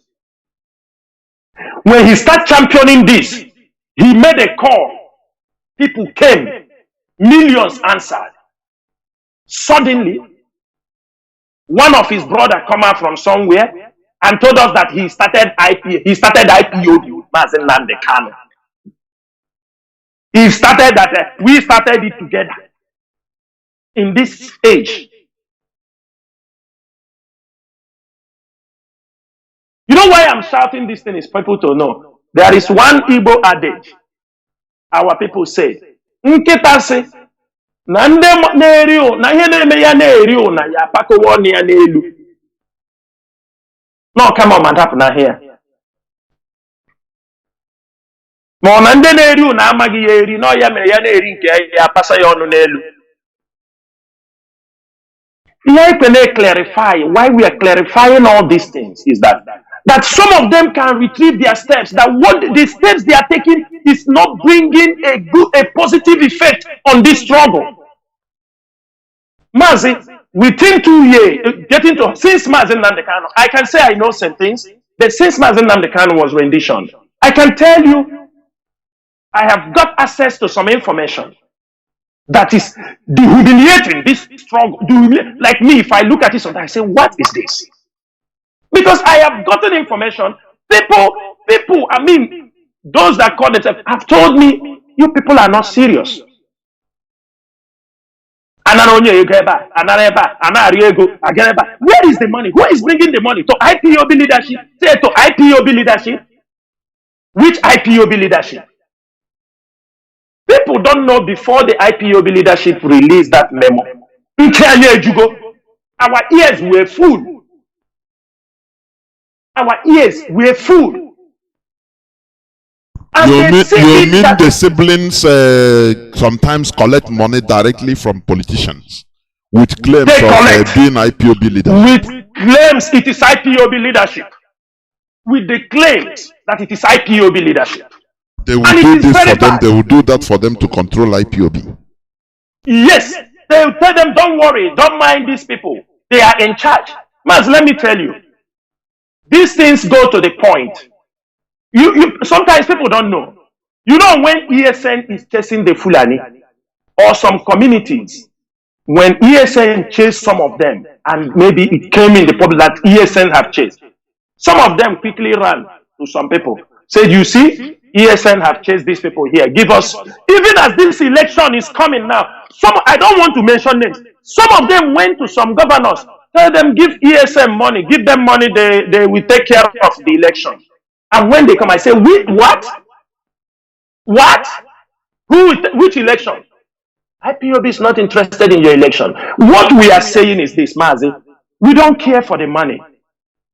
When he started championing this, he made a call. People came. Millions answered. Suddenly, one of his brothers come out from somewhere and told us that he started IPOB, Mazi Nnamdi. He started that, we started it together. In this age. You know why I'm shouting this thing is people to know. There is one Igbo adage. Our people say, Nkita se, na nde na-eri o, na ihe na-eme ya na-eri o, na ya pakowo ni ya n'elu. No, come on, madam, na here. Ma na nde na-eri o na amagi ya eri, no ya mere ya na-eri nke ya pasa ya onu n'elu. Let me clarify why we are clarifying all these things is that some of them can retrieve their steps, that what the steps they are taking is not bringing a positive effect on this struggle. Mazi, within 2 years, since Mazi Nnamdi, I can say I know some things, but since Mazi Nnamdi was renditioned, I can tell you, I have got access to some information that is humiliating this struggle. Like me, if I look at it sometimes, I say, what is this? Because I have gotten information. People, I mean, those that call themselves have told me, you people are not serious. Where is the money? Who is bringing the money? To IPOB leadership? Say to IPOB leadership. Which IPOB leadership? People don't know before the IPOB leadership released that memo. Our ears were full. Our ears were full. And you mean the siblings sometimes collect money directly from politicians with claims of being IPOB leadership? With claims it is IPOB leadership. With the claims that it is IPOB leadership. They will do this for them. They will do that for them to control IPOB. Yes, they will tell them, don't worry, don't mind these people. They are in charge. Mas, let me tell you, these things go to the point. Sometimes people don't know. You know when ESN is chasing the Fulani or some communities, when ESN chased some of them, and maybe it came in the public that ESN have chased, some of them quickly ran to some people. Said, you see, ESN have chased these people here. Give us, even as this election is coming now, I don't want to mention names. Some of them went to some governors, tell them, give ESN money, give them money, they will take care of the election. And when they come, I say, what? What? Which election? IPOB is not interested in your election. What we are saying is this, Mazi. We don't care for the money.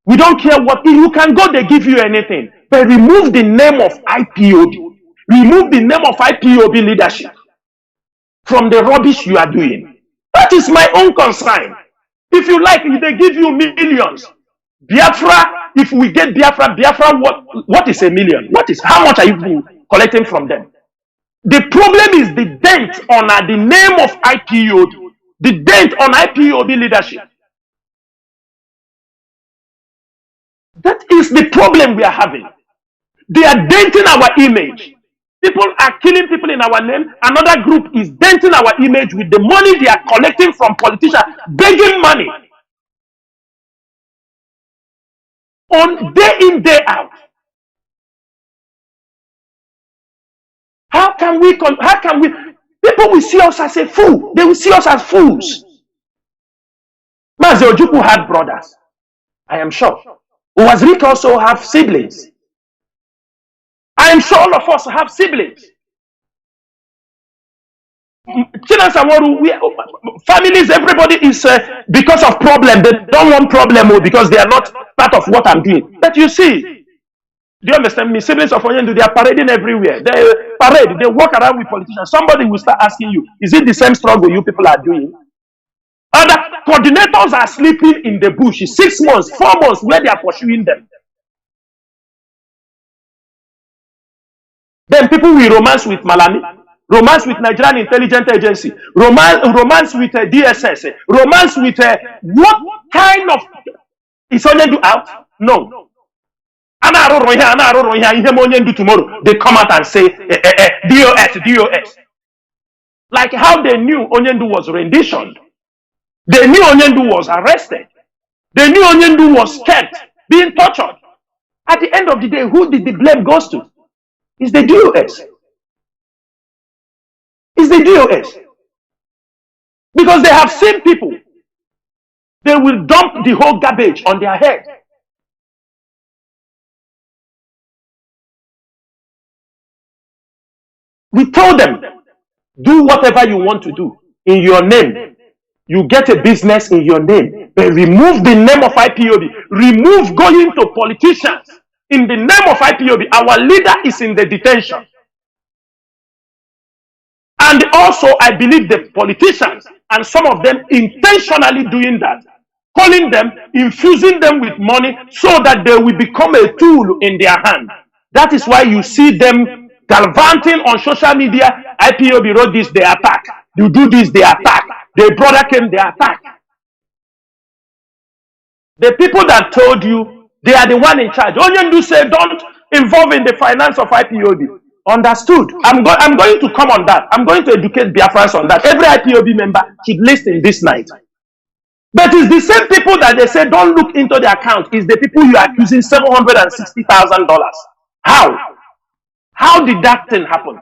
We don't care what, you can go, they give you anything. But remove the name of IPOB. Remove the name of IPOB leadership from the rubbish you are doing. That is my own concern. If you like, if they give you millions, Biafra, if we get Biafra, what is a million? How much are you collecting from them? The problem is the dent on the name of IPOB, the dent on IPOB leadership. That is the problem we are having. They are denting our image. People are killing people in our name. Another group is denting our image with the money they are collecting from politicians, begging money. On day in, day out. How can we, people will see us as a fool. They will see us as fools. Mazi Ojukwu had brothers. I am sure. Wazirika also have siblings. I am sure all of us have siblings. Chinasa Nworu, families, everybody is because of problem. They don't want problem because they are not part of what I'm doing. But you see, do you understand me? Siblings of Onyendu, they are parading everywhere. They parade, they walk around with politicians. Somebody will start asking you, is it the same struggle you people are doing? Other coordinators are sleeping in the bush 6 months, 4 months, where they are pursuing them. Then people will romance with Malami, romance with Nigerian Intelligence Agency, romance with DSS, romance with what kind of is Onyendu out? No. Tomorrow they come out and say DOS. Like how they knew Onyendu was renditioned. They knew Onyendu was arrested. They knew Onyendu was kept, being tortured. At the end of the day, who did the blame goes to? It's the DOS. It's the DOS. Because they have seen people. They will dump the whole garbage on their head. We told them, do whatever you want to do in your name. You get a business in your name. But remove the name of IPOB. Remove going to politicians in the name of IPOB. Our leader is in the detention. And also, I believe the politicians and some of them intentionally doing that, calling them, infusing them with money so that they will become a tool in their hand. That is why you see them galvanizing on social media. IPOB wrote this, they attack. You do this, they attack. The brother came, they attack. The people that told you, they are the one in charge. Onyendu said, don't involve in the finance of IPOB. Understood. I'm going to come on that. I'm going to educate Biafrans on that. Every IPOB member should listen this night. But it's the same people that they say don't look into the account. It's the people you are accusing $760,000. How did that thing happen?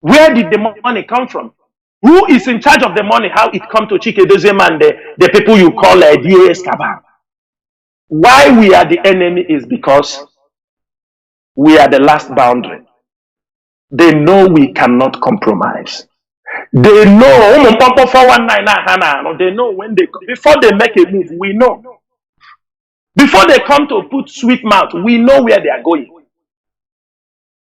Where did the money come from? Who is in charge of the money? How it come to Chike Doziem and the people you call DOS Kabam? Why we are the enemy is because we are the last boundary. They know we cannot compromise. They know, they know when they, before they make a move, we know. Before they come to put sweet mouth, we know where they are going.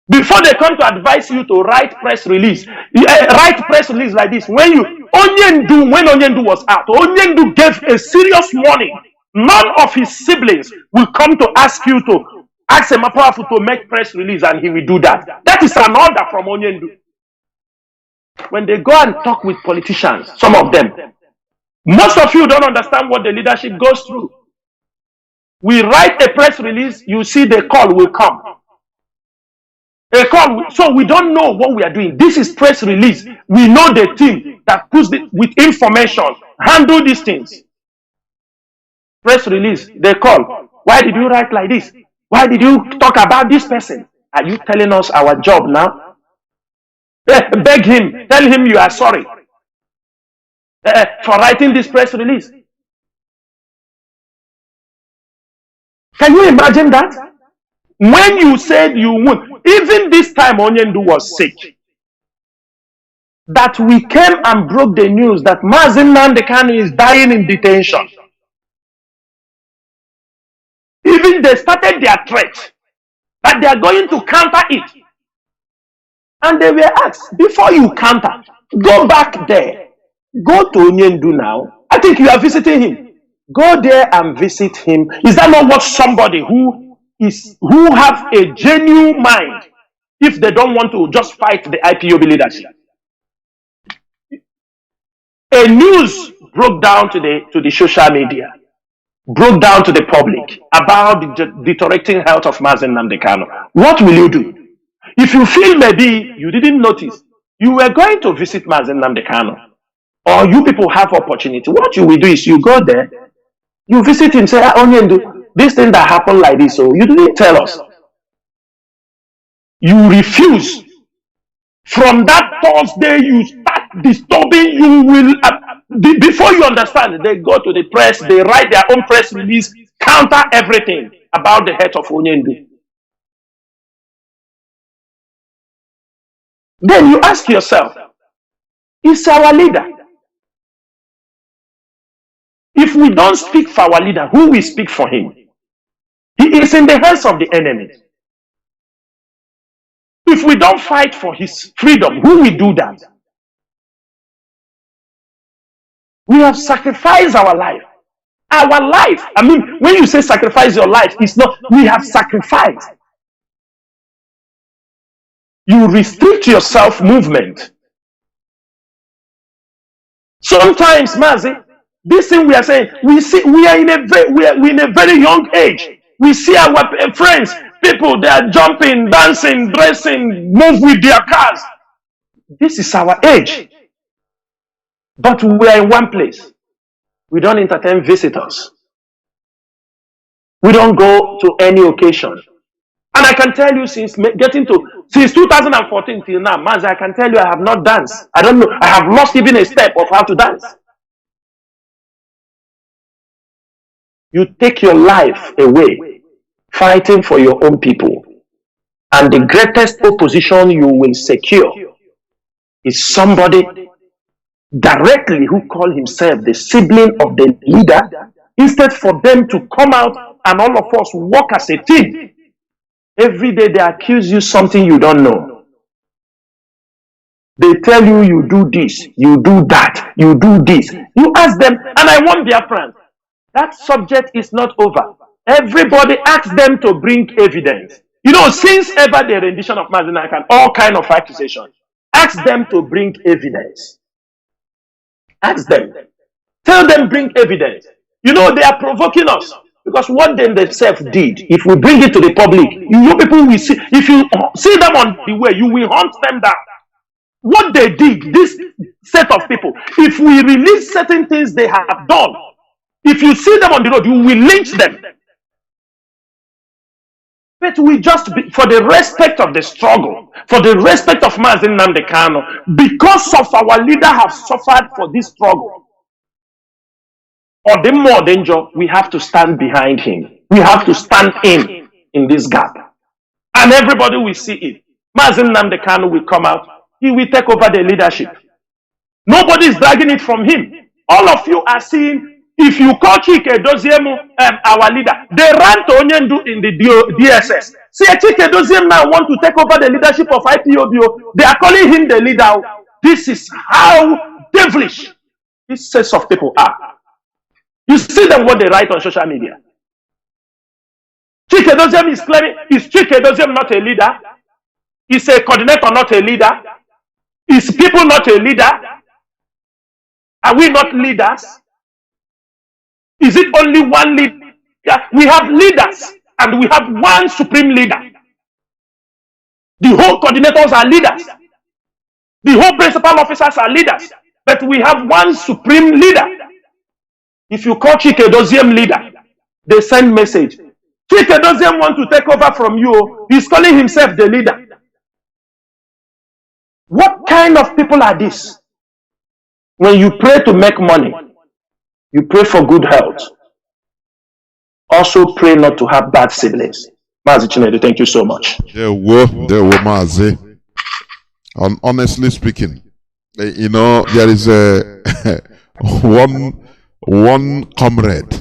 Before they come to advise you to write press release, write press release like this. When Onyendu was out, Onyendu gave a serious warning. None of his siblings will come to ask you to ask him to make press release, and he will do that. That is an order from Onyendu. When they go and talk with politicians, some of them, most of you don't understand what the leadership goes through. We write a press release, you see the call will come. A call, so we don't know what we are doing. This is press release. We know the team that puts it with information, handle these things. Press release, they call. Why did you write like this? Why did you talk about this person? Are you telling us our job now? Beg him, tell him you are sorry for writing this press release. Can you imagine that? When you said you would, even this time Onyendu was sick, that we came and broke the news that Mazi Chinasa is dying in detention. Even they started their threat that they are going to counter it. And they were asked, before you counter, go back there. Go to Onyendu now. I think you are visiting him. Go there and visit him. Is that not what somebody who have a genuine mind, if they don't want to just fight the IPOB leadership? A news broke down to the social media, broke down to the public about the deteriorating health of Mazi Chinasa Nworu. What will you do? If you feel maybe you didn't notice, you were going to visit Mazi Chinasa Nworu, or you people have opportunity, what you will do is you go there, you visit him, say, Onyendu, this thing that happened like this, so you didn't tell us. You refuse. From that Thursday, you start disturbing, you will, before you understand, they go to the press, they write their own press release, counter everything about the health of Onyendu. Then you ask yourself, is our leader. If we don't speak for our leader, who will speak for him? He is in the hands of the enemy. If we don't fight for his freedom, who will do that? We have sacrificed our life. Our life. I mean, when you say sacrifice your life, it's not, we have sacrificed. You restrict your self-movement. Sometimes, Mazi, this thing we are saying, we are in a very young age. We see our friends, people, they are jumping, dancing, dressing, move with their cars. This is our age. But we are in one place. We don't entertain visitors. We don't go to any occasion. And I can tell you, since 2014 till now, Mazi, I can tell you I have not danced. I don't know. I have lost even a step of how to dance. You take your life away fighting for your own people. And the greatest opposition you will secure is somebody directly who call himself the sibling of the leader, instead for them to come out and all of us work as a team. Every day they accuse you something you don't know. They tell you, you do this, you do that, you do this. You ask them, and I want Biafrans. That subject is not over. Everybody asks them to bring evidence. You know, since ever the rendition of Mazi Chinasa, all kind of accusations, ask them to bring evidence. Ask them. Tell them bring evidence. You know, they are provoking us. Because what they themselves did, if we bring it to the public, you people will see, if you see them on the way, you will hunt them down. What they did, this set of people, if we release certain things they have done, if you see them on the road, you will lynch them. But we just, for the respect of the struggle, for the respect of Mazi Kanu, because of our leader have suffered for this struggle, or the more danger, we have to stand behind him. We have to stand in this gap. And everybody will see it. Mazi Kanu will come out. He will take over the leadership. Nobody is dragging it from him. All of you are seeing, if you call Chike Doziemu our leader, they ran to Onyendu in the DSS. See, Chike Doziemu now want to take over the leadership of IPOBO. They are calling him the leader. This is how devilish this set of people are. You see them what they write on social media. Chike Doziemu is claiming, is Chike Doziemu not a leader? Is a coordinator not a leader? Is people not a leader? Are we not leaders? Is it only one leader? We have leaders and we have one supreme leader. The whole coordinators are leaders. The whole principal officers are leaders. But we have one supreme leader. If you call Chike Doziemu leader, they send message. Chike Doziemu want to take over from you. He's calling himself the leader. What kind of people are these? When you pray to make money, you pray for good health. Also pray not to have bad siblings. Mazi Chinasa, thank you so much. There were Mazi. Honestly speaking, you know, there is a one comrade.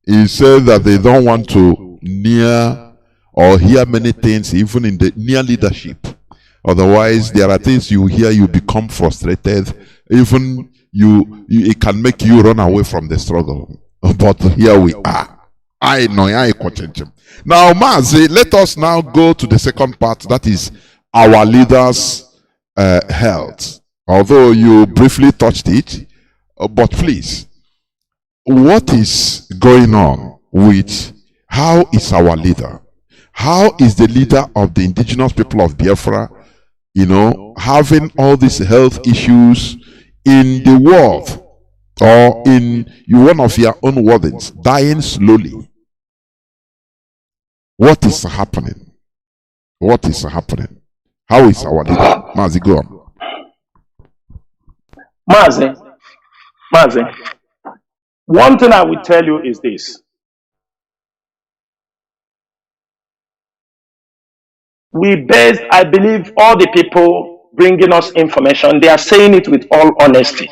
He said that they don't want to near or hear many things, even in the near leadership. Otherwise, there are things you hear, you become frustrated. Even it can make you run away from the struggle. But here we are. I know, I continue. Now, Mazi, let us now go to the second part, that is our leaders' health. Although you briefly touched it, but please, what is going on with how is our leader? How is the leader of the indigenous people of Biafra, you know, having all these health issues in the world, or in one of your own wordings, dying slowly? What is happening? What is happening? How is our leader? Mazi, go on. Mazi, one thing I will tell you is this. We based, I believe, all the people bringing us information, they are saying it with all honesty.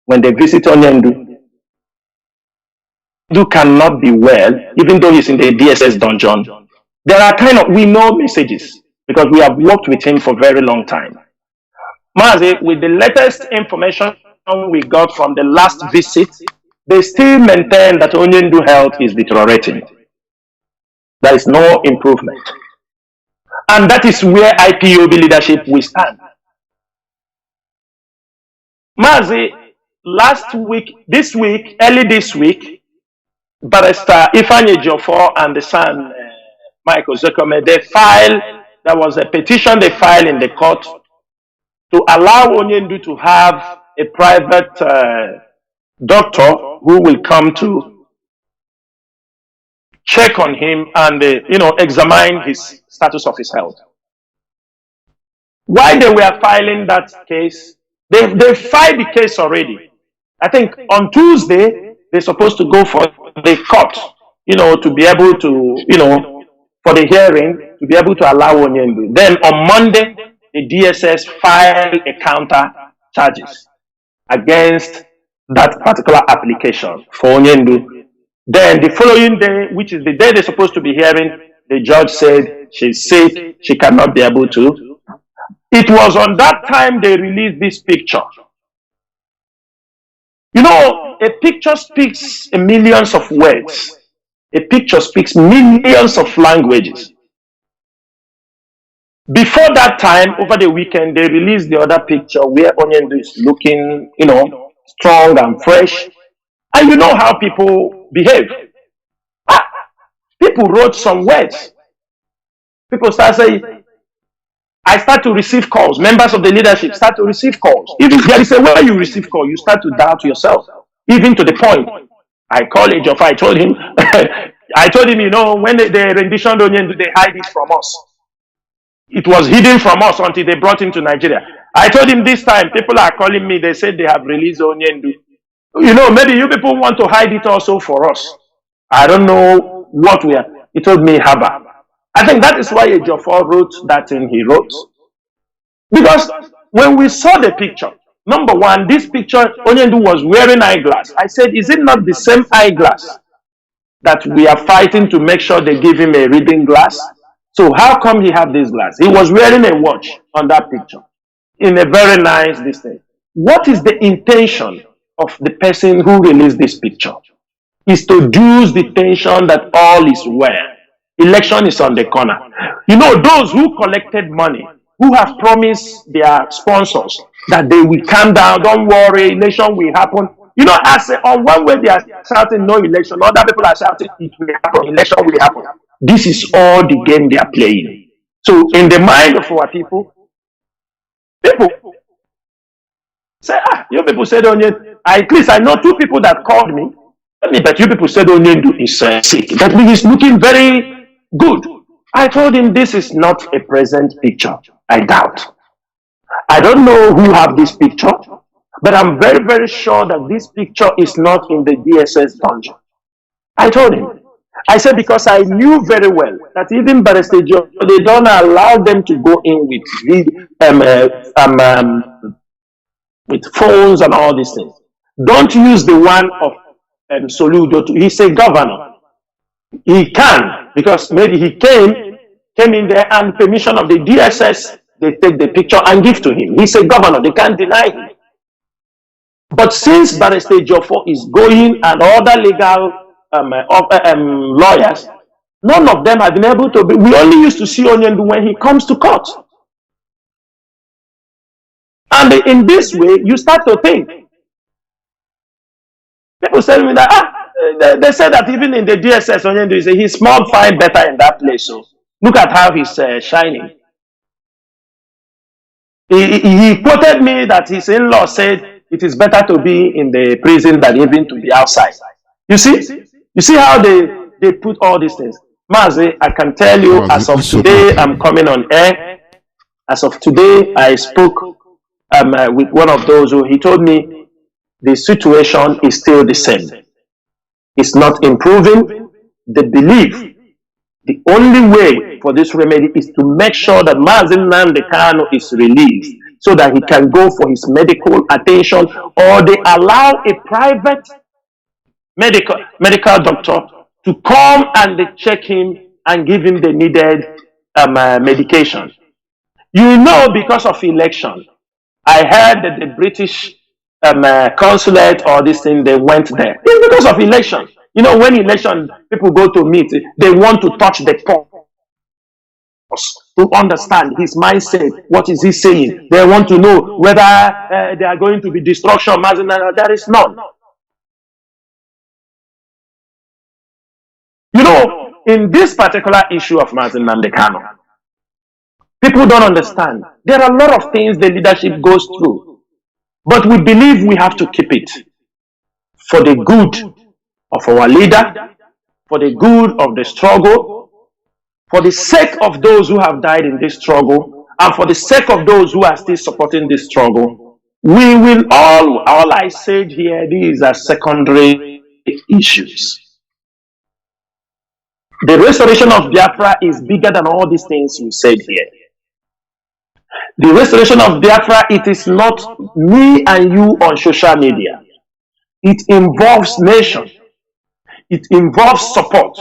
When they visit Onyendu, Onyendu cannot be well, even though he's in the DSS dungeon. There are we know messages because we have worked with him for a very long time. Mazi, with the latest information we got from the last visit, they still maintain that Onyendu health is deteriorating. There is no improvement. And that is where IPOB leadership will stand. Mazi, early this week, Barrister Ifeanyi Ejiofor and the son, Michael Zekome, there was a petition they filed in the court to allow Onyendu to have a private doctor who will come to check on him and examine his status of his health. While they were filing that case, they filed the case already. I think on Tuesday they're supposed to go for the court, to be able to, for the hearing, to be able to allow Onyendu. Then on Monday, the DSS filed a counter charges against that particular application for Onyendu. Then the following day, which is the day they're supposed to be hearing, the judge said she's sick, she cannot be able to. It was on that time they released this picture. A picture speaks millions of words. A picture speaks millions of languages. Before that time, over the weekend, they released the other picture where Onyendu is looking, strong and fresh. And you know how people behave. People wrote some words. People start saying, I start to receive calls. Members of the leadership start to receive calls. Even there is a way you receive calls, you start to doubt yourself. Even to the point, I called Ejiofor, I told him, when the rendition Onyendu, they hide it from us. It was hidden from us until they brought him to Nigeria. I told him this time, people are calling me, they said they have released Onyendu. Maybe you people want to hide it also for us. I don't know what we are. He told me, Haba. I think that is why Ejiofor wrote that thing he wrote. Because when we saw the picture, number one, this picture, Onyendu was wearing eyeglass. I said, is it not the same eyeglass that we are fighting to make sure they give him a reading glass? So how come he had this glass? He was wearing a watch on that picture in a very nice distance. What is the intention of the person who released this picture? Is to use the tension that all is well. Election is on the corner. Those who collected money, who have promised their sponsors that they will calm down, don't worry, election will happen. As on one way they are shouting no election, other people are shouting it will happen, election will happen. This is all the game they are playing. So in the mind of our people say, you people said Onyendu. At least I know two people that called me. But you people said Onyendu is sick. That means he's looking very good. I told him this is not a present picture. I doubt. I don't know who have this picture, but I'm very, very sure that this picture is not in the DSS dungeon. I told him. I said because I knew very well that even Barrister Ejiofor, they don't allow them to go in with phones and all these things. Don't use the one of Soludo. He's a governor. He can, because maybe he came in there and permission of the DSS, they take the picture and give to him. He's a governor. They can't deny him. But since Barrister Ejiofor is going and other legal lawyers, none of them have been able to be. We only used to see Onyendu when he comes to court. And in this way, you start to think. People tell me that, they say that even in the DSS, Onyendu, he smelled fine better in that place. So look at how he's shining. He quoted me that his in-law said it is better to be in the prison than even to be outside. You see how they put all these things. Mazi, I can tell you, as of today, I'm coming on air. As of today, I spoke with one of those who he told me the situation is still the same. It's not improving. They believe the only way for this remedy is to make sure that Mazi Nnamdi Kanu is released so that he can go for his medical attention, or they allow a private medical doctor to come and they check him and give him the needed medication. You know, because of election, I heard that the British consulate or this thing, they went there. It's because of election. You know, when election people go to meet, they want to touch the pulse to understand his mindset. What is he saying? They want to know whether they are going to be destruction. There is none. You know, in this particular issue of Mazi Nnamdi Kanu, people don't understand. There are a lot of things the leadership goes through, but we believe we have to keep it for the good of our leader, for the good of the struggle, for the sake of those who have died in this struggle, and for the sake of those who are still supporting this struggle. We will all I said here, these are secondary issues. The restoration of Biafra is bigger than all these things we said here. The restoration of Biafra, it is not me and you on social media. It involves nation. It involves support.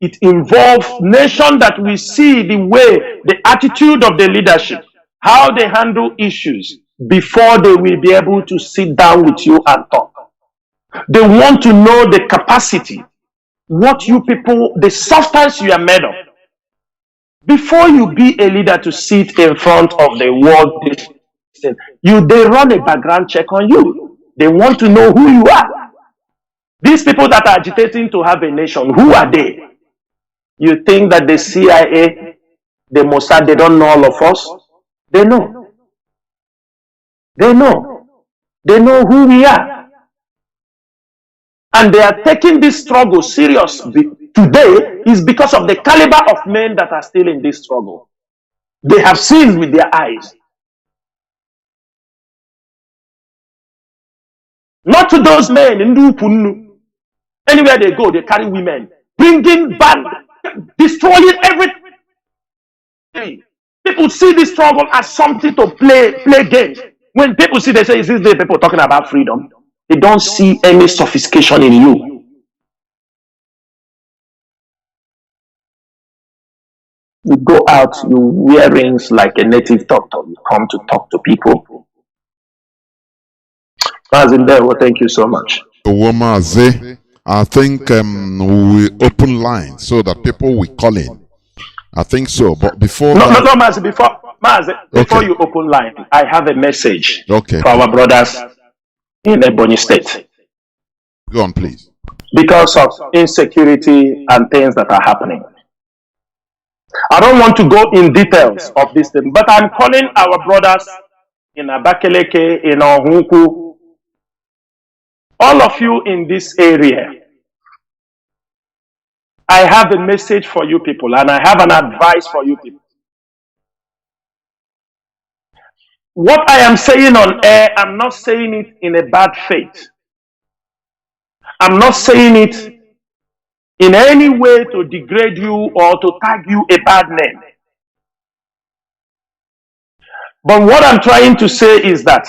It involves nation that we see the way, the attitude of the leadership, how they handle issues before they will be able to sit down with you and talk. They want to know the capacity, what you people, the substance you are made of. Before you be a leader to sit in front of the world, they run a background check on you. They want to know who you are. These people that are agitating to have a nation, who are they? You think that the CIA, the Mossad, they don't know all of us? They know. They know. They know who we are. And they are taking this struggle serious today is because of the caliber of men that are still in this struggle. They have seen with their eyes. Not to those men in Nupunu. Anywhere they go, they carry women, bringing back, destroying everything. People see this struggle as something to play games. When people see, they say, is this the people talking about freedom? They don't see any sophistication in you. You go out, you wear rings like a native doctor. You come to talk to people. Mazi, thank you so much. Mazi, I think we open line so that people will call in. I think so, but before Mazi, before you open line, I have a message for our brothers in Ebonyi State. Go on, please. Because of insecurity and things that are happening. I don't want to go in details of this thing, but I'm calling our brothers in Abakaleke, in Ohunku, all of you in this area. I have a message for you people, and I have an advice for you people. What I am saying on air, I'm not saying it in a bad faith. I'm not saying it in any way to degrade you or to tag you a bad name. But what I'm trying to say is that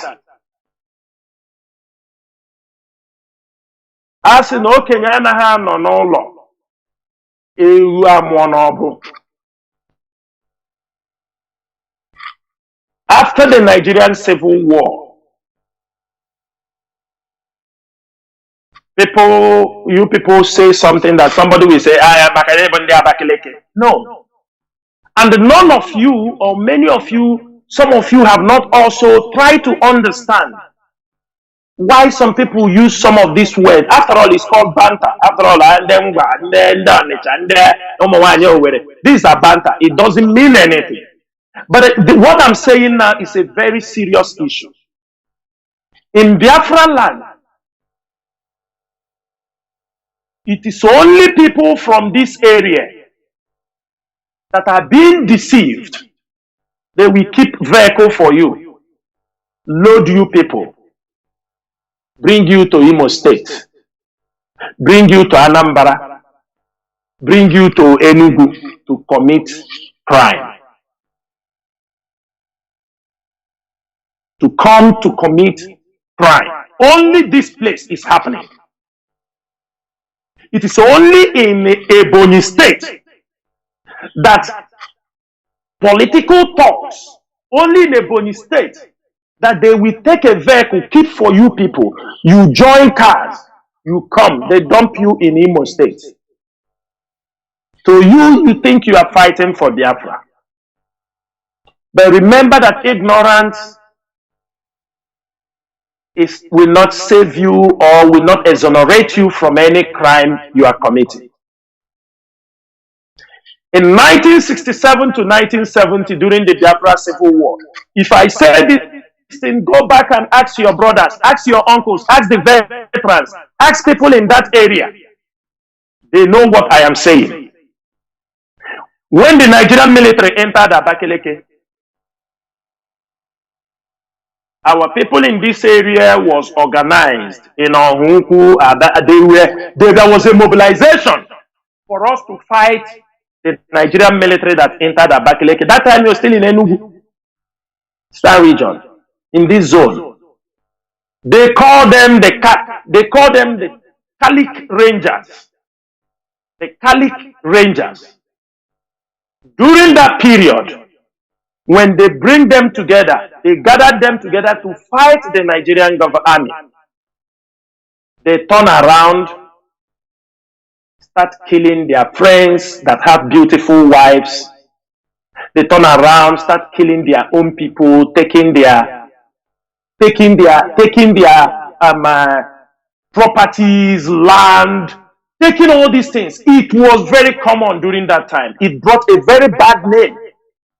as in Kenya no law. After the Nigerian Civil War, you people say something that somebody will say, no. And none of you, or many of you, some of you have not also tried to understand why some people use some of these words. After all, it's called banter. After all, these are banter. It doesn't mean anything. But what I'm saying now is a very serious issue. In Biafra land, it is only people from this area that are being deceived. They will keep vehicle for you, load you people, bring you to Imo State, bring you to Anambra, bring you to Enugu to commit crime. To come to commit crime. Only this place is happening. It is only in Ebonyi State that political talks, only in Ebonyi State, that they will take a vehicle, keep for you people. You join cars, you come, they dump you in Imo State. So you think you are fighting for Biafra. But remember that ignorance will not save you or will not exonerate you from any crime you are committing. In 1967 to 1970, during the Biafra Civil War, if I said this thing, go back and ask your brothers, ask your uncles, ask the veterans, ask people in that area. They know what I am saying. When the Nigerian military entered Abakaliki, our people in this area was organized in Ohunku. There was a mobilization for us to fight the Nigerian military that entered Abakaliki. That time we were still in Enugu Star region, in this zone. They call them the Kalik Rangers. The Kalik Rangers. During that period, when they bring them together, they gathered them together to fight the Nigerian army. They turn around, start killing their friends that have beautiful wives. They turn around, start killing their own people, taking their properties, land, taking all these things. It was very common during that time. It brought a very bad name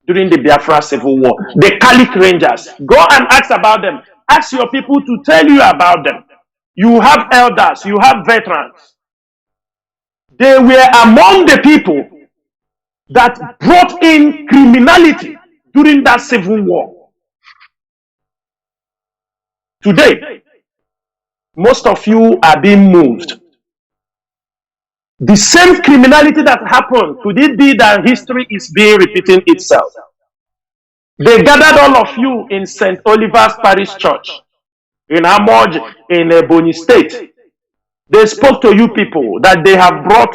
during the Biafra Civil War. The Kalik Rangers. Go and ask about them. Ask your people to tell you about them. You have elders, you have veterans. They were among the people that brought in criminality during that civil war. Today, most of you are being moved. The same criminality that happened, could it be that history is being repeating itself? They gathered all of you in St. Oliver's Parish Church in Amoj in Ebonyi State. They spoke to you people that they have brought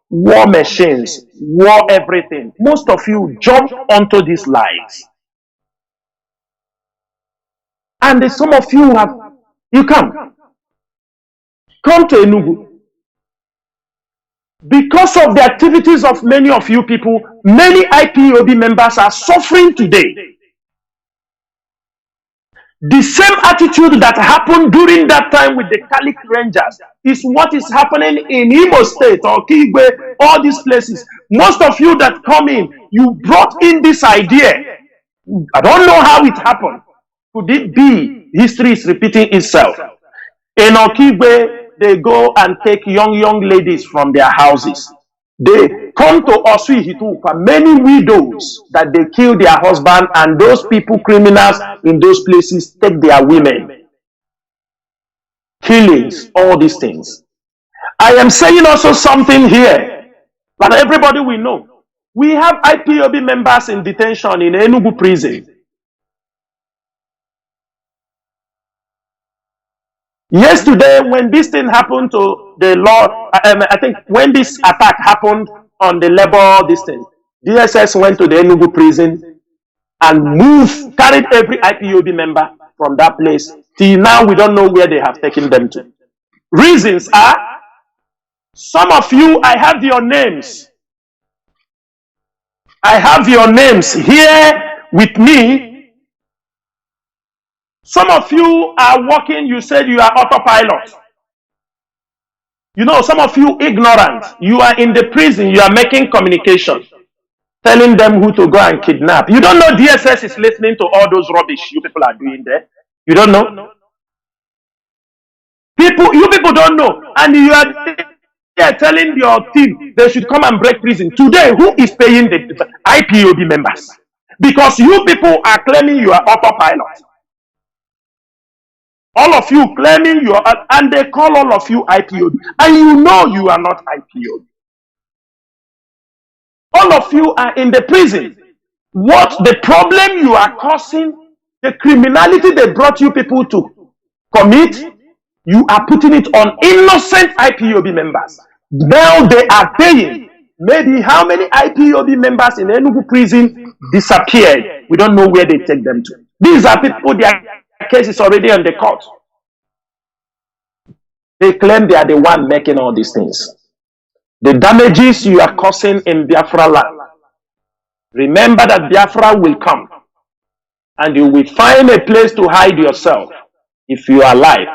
war machines, war everything. Most of you jumped onto these lies. And some of you come to Enugu. Because of the activities of many of you people, many IPOB members are suffering today. The same attitude that happened during that time with the Kalik Rangers is what is happening in Imo State or Kigwe, all these places. Most of you that come in, you brought in this idea. I don't know how it happened. Could it be history is repeating itself? In Okigwe, they go and take young ladies from their houses. They come to Osuihitu for many widows that they kill their husband, and those people, criminals in those places, take their women. Killings, all these things. I am saying also something here that everybody will know. We have IPOB members in detention in Enugu prison. Yesterday, when this thing happened to the Lord, I think when this attack happened on the labor, this thing, DSS went to the Enugu prison and carried every IPOB member from that place. Till now, we don't know where they have taken them to. Reasons are, some of you, I have your names. I have your names here with me. Some of you are working, you said you are autopilot. You know, some of you ignorant. You are in the prison, you are making communication, telling them who to go and kidnap. You don't know DSS is listening to all those rubbish you people are doing there. You don't know? You people don't know. And you are telling your team they should come and break prison. Today, who is paying the IPOB members? Because you people are claiming you are autopilot. All of you claiming you are, and they call all of you IPOB. And you know you are not IPOB. All of you are in the prison. What the problem you are causing, the criminality they brought you people to commit, you are putting it on innocent IPOB members. Now they are paying. Maybe how many IPOB members in Enugu prison disappeared? We don't know where they take them to. These are people, their case is already on the court. They claim they are the one making all these things. The damages you are causing in Biafra land. Remember that Biafra will come. And you will find a place to hide yourself if you are alive.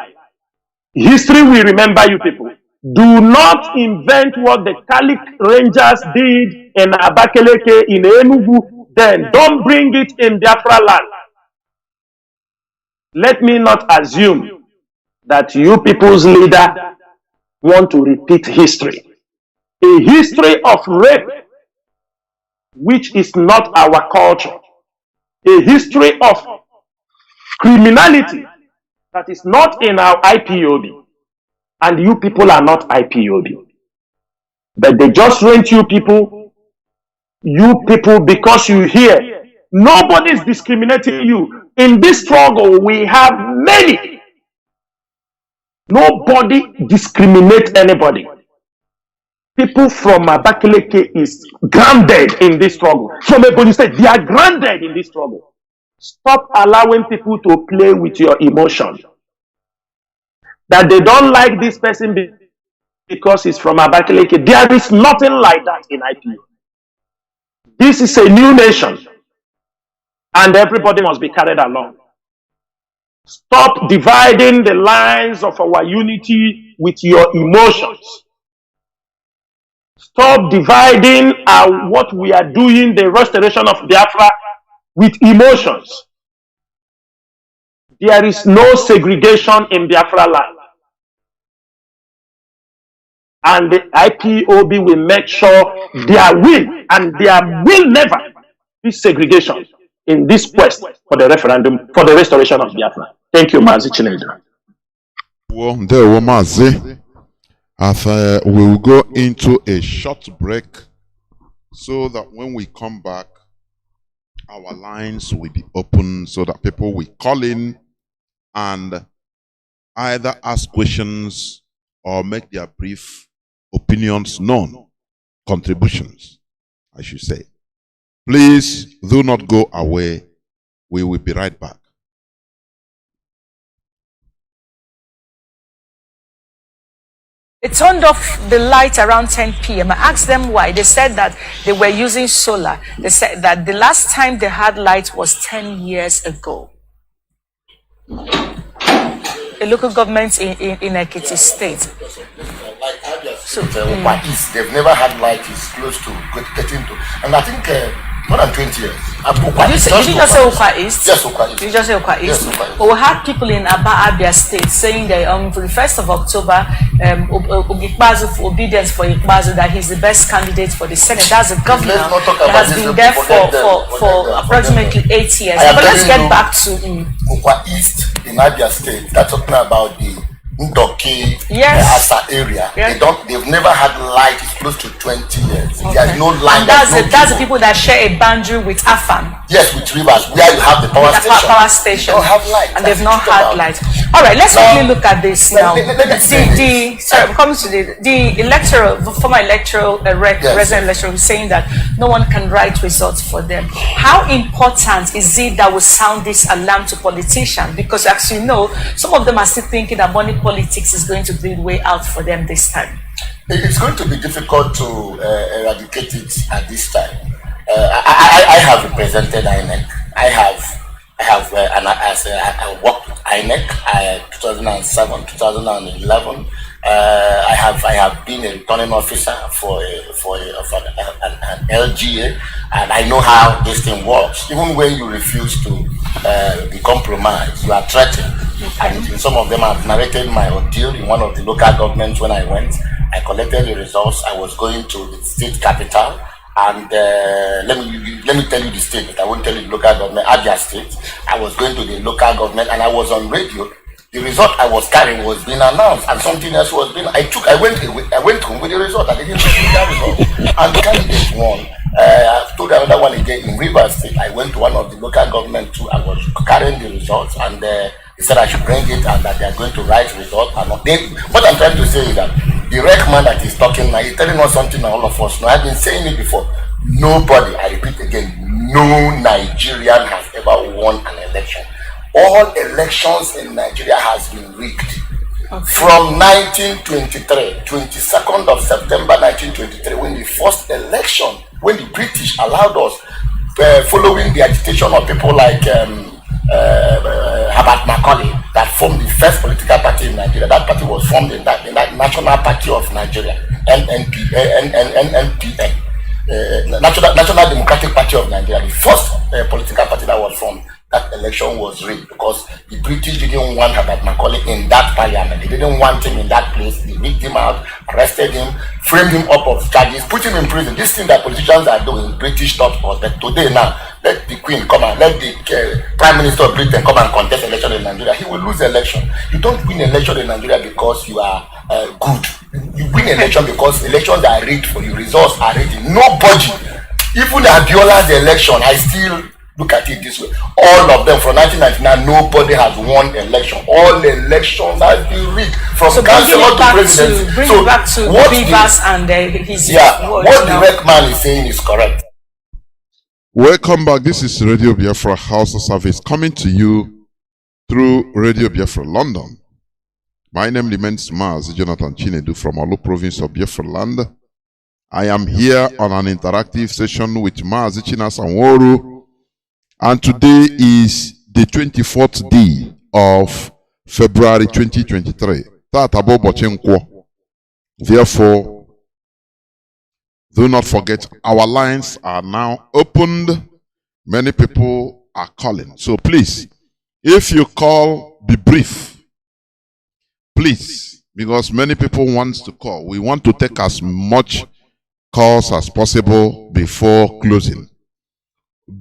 History will remember you people. Do not invent what the Calic Rangers did in Abakaleke, in Enugu. Then don't bring it in Biafra land. Let me not assume that you people's leader want to repeat history. A history of rape, which is not our culture. A history of criminality that is not in our IPOB. And you people are not IPOB. But they just rent you people because you hear. Nobody is discriminating you. In this struggle, we have many. Nobody discriminates anybody. People from Abakaleke is grounded in this struggle. From Ebonyi State, they are grounded in this struggle. Stop allowing people to play with your emotion. That they don't like this person because he's from Abakaleke. There is nothing like that in IPU. This is a new nation. And everybody must be carried along. Stop dividing the lines of our unity with your emotions. Stop dividing what we are doing, the restoration of Biafra, with emotions. There is no segregation in Biafra land. And the IPOB will make sure there will never be segregation in this quest for the referendum, for the restoration of Biafra. Thank you, Mazi Chinasa. Well, there were Mazi. As we will go into a short break so that when we come back, our lines will be open so that people will call in and either ask questions or make their brief opinions known, contributions, I should say. Please do not go away. We will be right back. They turned off the light around 10 p.m. I asked them why. They said that they were using solar. They said that the last time they had light was 10 years ago. A local government in Ekiti State. So, they've never had light. It's close to getting to, and I think more than 20 years. Did you just say Okwa East? Yes, Okwa East. Did you just say Okwa East? Yes, Okwa East. Well, we had people in Abia State saying that for the 1st of October, Ogikbazu, for obedience for Ikbazu, that he's the best candidate for the Senate. That's a governor that has been there for approximately 8 years. But let's get back to Okwa East in Abia State. That's talking about the Ndoki, Asa area. Yes. They've never had light. It's close to 20 years. Okay. There's no light. And that's the people that share a boundary with Afan. Yes, with rivers, where you have the power station. Power station. They don't have light. And they've not had light. All right, let's quickly look at this now. Sorry, coming to the former electoral resident electoral was saying that no one can write results for them. How important is it that we sound this alarm to politicians? Because as you know, some of them are still thinking that money politics is going to be the way out for them this time. It's going to be difficult to eradicate it at this time. I have represented INEC. I worked with INEC 2007, 2011. I have been a returning officer for an LGA, and I know how this thing works. Even when you refuse to be compromised, you are threatened. And in some of them, I've narrated my ordeal in one of the local governments when I went. I collected the results. I was going to the state capital. And let me tell you the state, but I won't tell you the local government, Abia State. I was going to the local government and I was on radio. The result I was carrying was being announced and something else was being, I went home with the result. I didn't see that result. And the candidate won. I've told another one again in Rivers State. I went to one of the local government too. I was carrying the results, and they said I should bring it and that they are going to write results. And what I'm trying to say is that the rec man that is talking now, he's telling us something that all of us know. I've been saying it before. Nobody, I repeat again, no Nigerian has ever won an election. All elections in Nigeria has been rigged. Okay. From 1923, 22nd of September 1923, when the first election, when the British allowed us, following the agitation of people like Herbert Macaulay, that formed the first political party in Nigeria. That party was formed in that National Party of Nigeria, NNPN, National Democratic Party of Nigeria, the first political party that was formed. That election was rigged because the British didn't want Herbert Macaulay in that parliament. They didn't want him in that place. They rigged him out, arrested him, framed him up of charges, put him in prison. This thing that politicians are doing, British taught us that today now, let the Queen come and let the Prime Minister of Britain come and contest election in Nigeria. He will lose election. You don't win election in Nigeria because you are good. You win election because elections are rigged for you. Results are rigged. Nobody, even Abiola's election, I still look at it this way. All of them from 1999, nobody has won election. All elections have been rigged from councillor to presidency. Bring it back to Bivas and his what the rec man is saying is correct. Welcome back. This is Radio Biafra House of Service coming to you through Radio Biafra London. My name remains Mazi Chinasa from Olu province of Biafra land. I am here on an interactive session with Mazi Chinasa Nworu. And today is the 24th day of February 2023. Therefore, do not forget, our lines are now opened. Many people are calling. So please, if you call, be brief. Please, because many people want to call. We want to take as much calls as possible before closing.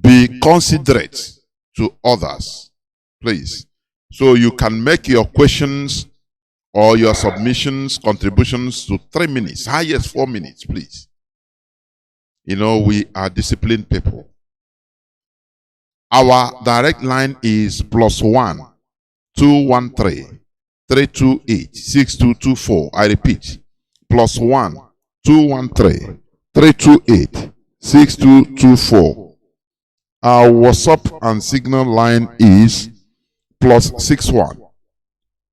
Be considerate to others, please. So you can make your questions or your submissions, contributions to 3 minutes, highest 4 minutes, please. You know, we are disciplined people. Our direct line is +1 213 328 6224. I repeat, +1 213 328 6224. Our WhatsApp and Signal line is +61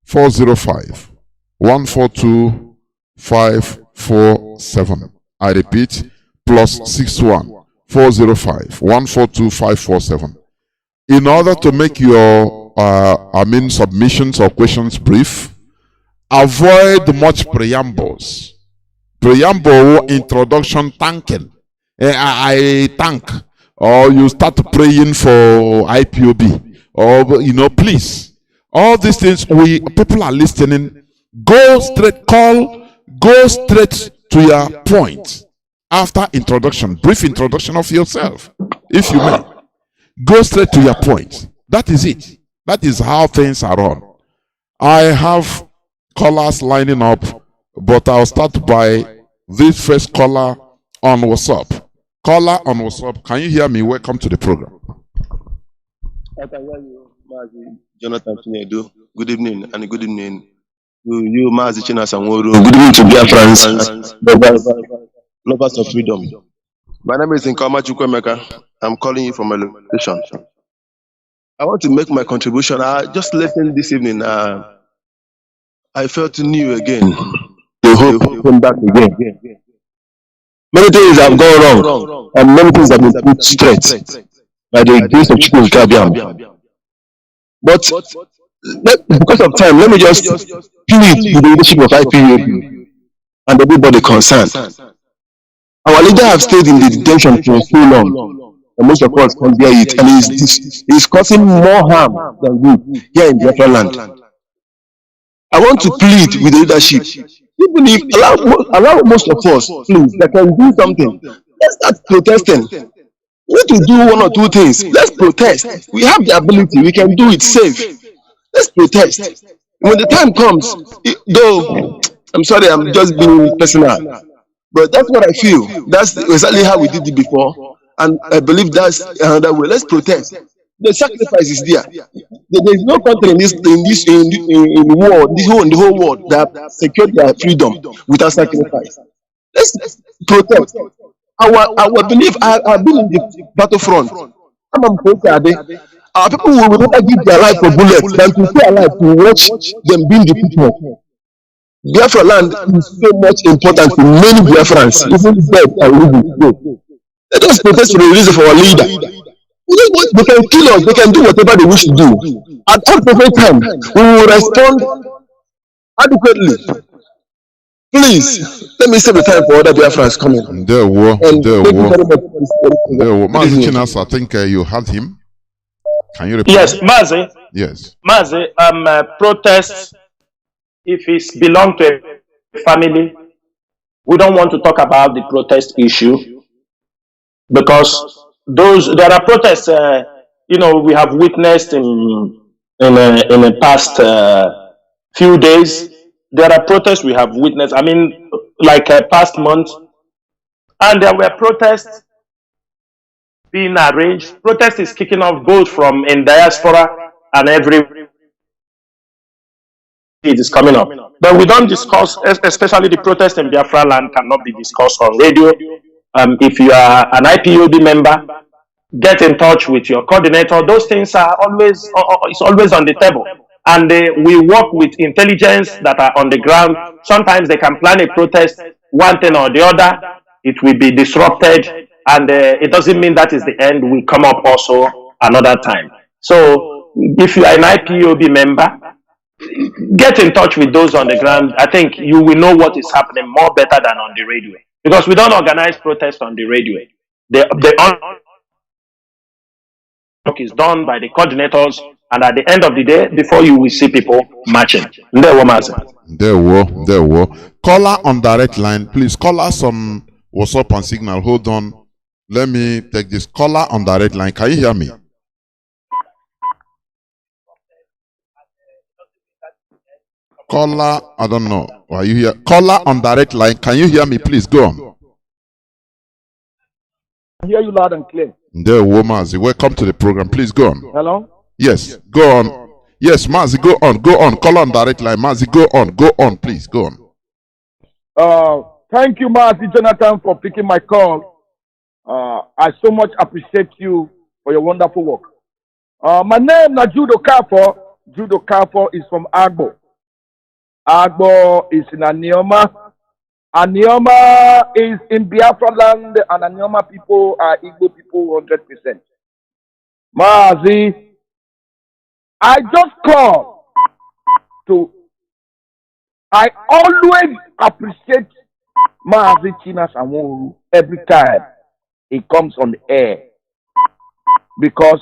405 142 547. I repeat, +61 405 142 547. In order to make your submissions or questions brief, avoid much preambles. Preamble, introduction, thanking. I thank. Or you start praying for IPOB, or please, all these things, people are listening. Go straight to your point after introduction, brief introduction of yourself, if you may. Go straight to your point. That is it. That is how things are run. I have callers lining up, but I'll start by this first caller on WhatsApp. Caller on WhatsApp, can you hear me? Welcome to the program. I can hear you, Mazi Jonathan Chinedu. Good evening, and good evening to you, Mazi Chinasa Nworu. Good evening to Biafrans, lovers of freedom. My name is Nkoma Chukwemeka. I'm calling you from a location. I want to make my contribution. I just listened this evening. I felt new again. The hope came back again. Many things have gone wrong, and many things have been put straight by the grace of Chukwu Kabiam. But because of time, let me just plead with the leadership of IPOB and everybody concerned. Our leader have stayed in the detention for so long, and most of us can't bear it, and he's causing more harm than good here in Biafra land. I want to plead with the leadership. Even if allow most of us, please, that can do something. Let's start protesting. We need to do 1 or 2 things. Let's protest. We have the ability. We can do it safe. Let's protest. When the time comes, though, I'm sorry, I'm just being personal. But that's what I feel. That's exactly how we did it before, and I believe that's another way. Let's protest. The sacrifice is there. There is no country in the world, the whole world that secured their freedom without sacrifice. Let's protest. Our belief. I've been in the battlefront. Our people will rather give their life for bullets than to stay alive to watch them being defeated. Biafra land is so much important to many Biafrans, even dead and living. Let us protest for the release of our leader. They can kill us, they can do whatever they wish to do. At appropriate time, we will respond adequately. Please, let me save the time for other Biafrans coming. There were. Mazi Chinasa, I think you had him. Can you repeat? Yes, Mazi. Yes. Mazi, protests, if it belongs to a family, we don't want to talk about the protest issue because there are protests, we have witnessed in the past few days. There are protests we have witnessed, like past month, and there were protests being arranged. Protest is kicking off both from in diaspora and every it is coming up. But we don't discuss, especially the protest in Biafra land cannot be discussed on radio. If you are an IPOB member, get in touch with your coordinator. Those things are always on the table. And we work with intelligence that are on the ground. Sometimes they can plan a protest, one thing or the other. It will be disrupted. And it doesn't mean that is the end. We come up also another time. So if you are an IPOB member, get in touch with those on the ground. I think you will know what is happening more better than on the radio. Because we don't organize protests on the radio. The work is done by the coordinators, and at the end of the day, before you will see people marching. There were. Caller on direct line, please call us on WhatsApp and Signal. Hold on. Let me take this. Caller on direct line. Can you hear me? Caller, I don't know. Are you here? Caller on direct line. Can you hear me? Please go on. I hear you loud and clear. There, Mazi. Welcome to the program. Please go on. Hello? Yes, go on. Yes, Mazi, go on. Go on. Call on direct line. Mazi, go on. Go on, please. Go on. Thank you, Mazi Jonathan, for picking my call. I so much appreciate you for your wonderful work. My name is Judo Kafo. Judo Kafo is from Agbo. Agbo is in Anioma. Anioma is in Biafra land, and Anioma people are Igbo people 100%. Mazi, I just call I always appreciate Mazi Chinasa Nworu every time he comes on the air. Because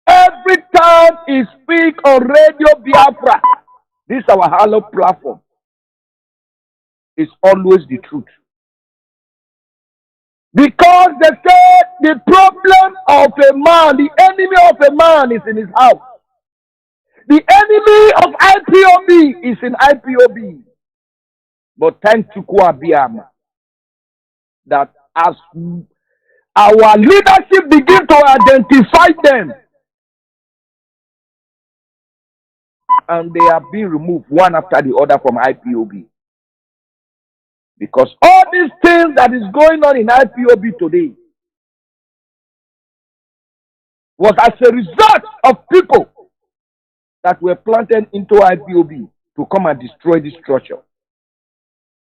every time he speaks on Radio Biafra, this is our Hello platform, is always the truth. Because they say the problem of a man, the enemy of a man is in his house. The enemy of IPOB is in IPOB. But thank you, Kwabiama, that as our leadership begin to identify them, and they are being removed one after the other from IPOB. Because all these things that is going on in IPOB today was as a result of people that were planted into IPOB to come and destroy this structure.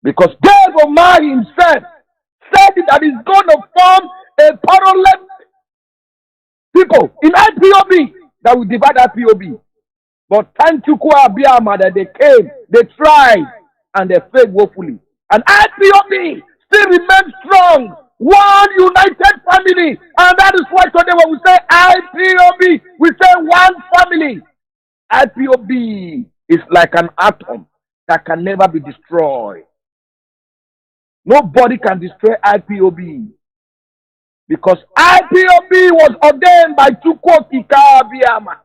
Because Dave Omar himself said that he's going to form a parallel people in IPOB that will divide IPOB. But thank you, Kwabiama, that they came, they tried, and they failed woefully. And IPOB still remains strong, one united family. And that is why today when we say IPOB, we say one family. IPOB is like an atom that can never be destroyed. Nobody can destroy IPOB. Because IPOB was ordained by Chukwuka Abiyama.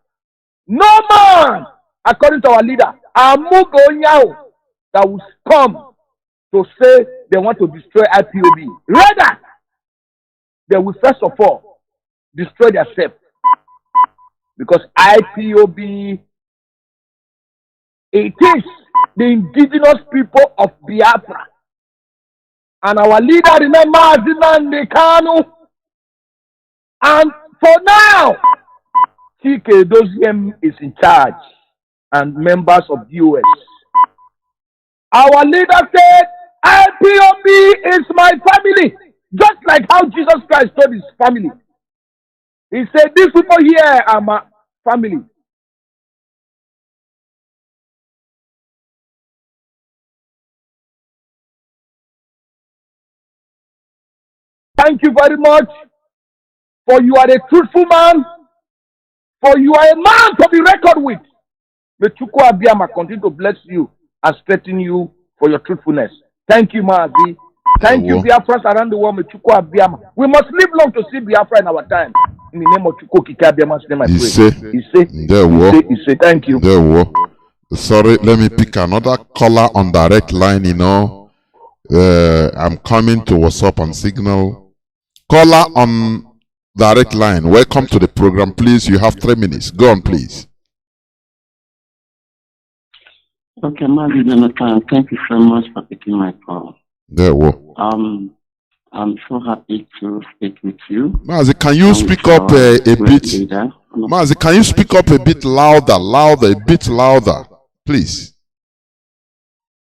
No man, according to our leader, Amugo Nyao, that will come to say they want to destroy IPOB. Rather, they will first of all destroy themselves. Because IPOB, it is the indigenous people of Biafra. And our leader, remember, Nnamdi Kanu. And for now, TK Doziem is in charge and members of DOS. Our leader said, IPOB is my family. Just like how Jesus Christ told his family. He said, these people here are my family. Thank you very much. For you are a truthful man. For you are a man to be reckoned with. May Chukwu Abiyama continue to bless you and strengthen you for your truthfulness. Thank you, Mazi. Thank you, Biafrans around the world. May Chukwu Abiyama. We must live long to see Biafra in our time. In the name of Chukwu Abiyama's name, I pray. He say, thank you. Sorry, let me pick another caller on direct line, you know. I'm coming to WhatsApp on Signal. Caller on direct line, welcome to the program. Please, you have 3 minutes. Go on, please. Okay, Mazi Jonathan, thank you so much for taking my call. I'm so happy to speak with you. Mazi, can you speak up a bit? Mazi, can you speak up a bit louder, a bit louder, please?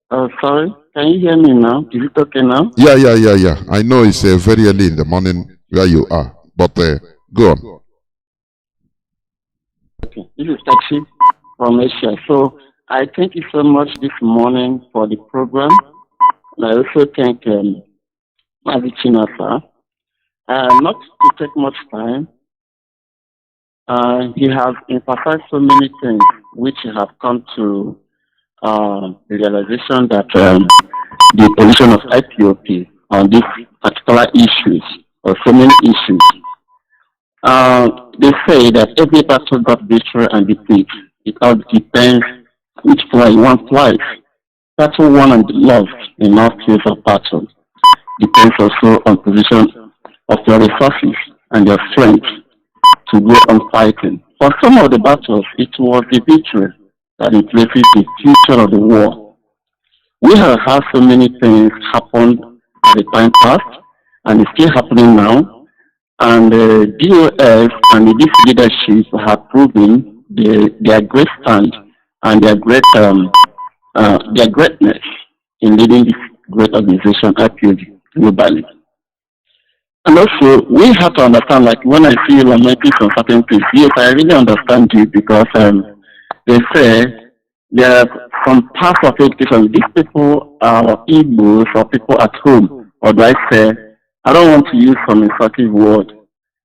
Sorry, can you hear me now? Is it okay now? Yeah. I know it's very early in the morning where you are, but go on. Okay, this is Tachi from Asia. So I thank you so much this morning for the program. And I also thank Mazi Chinasa. Not to take much time, he has emphasized so many things which have come to the realization that the position of IPOP on these particular issues, or so many issues, they say that every battle got victory and defeat. It all depends which flag one flies. Battle won and lost in all fields of battle depends also on position of your resources and your strength to go on fighting. For some of the battles, it was the victory that influences the future of the war. We have had so many things happen at the time past, and it's still happening now. And the DOS and this leadership have proven their great stand and their greatness in leading this great organization, IPOB, globally. And also, we have to understand, like when I see you lamenting on certain things, yes, I really understand you, because they say there are some parts of education, these people are Igbos or people at home, or do I say, I don't want to use some insultive word.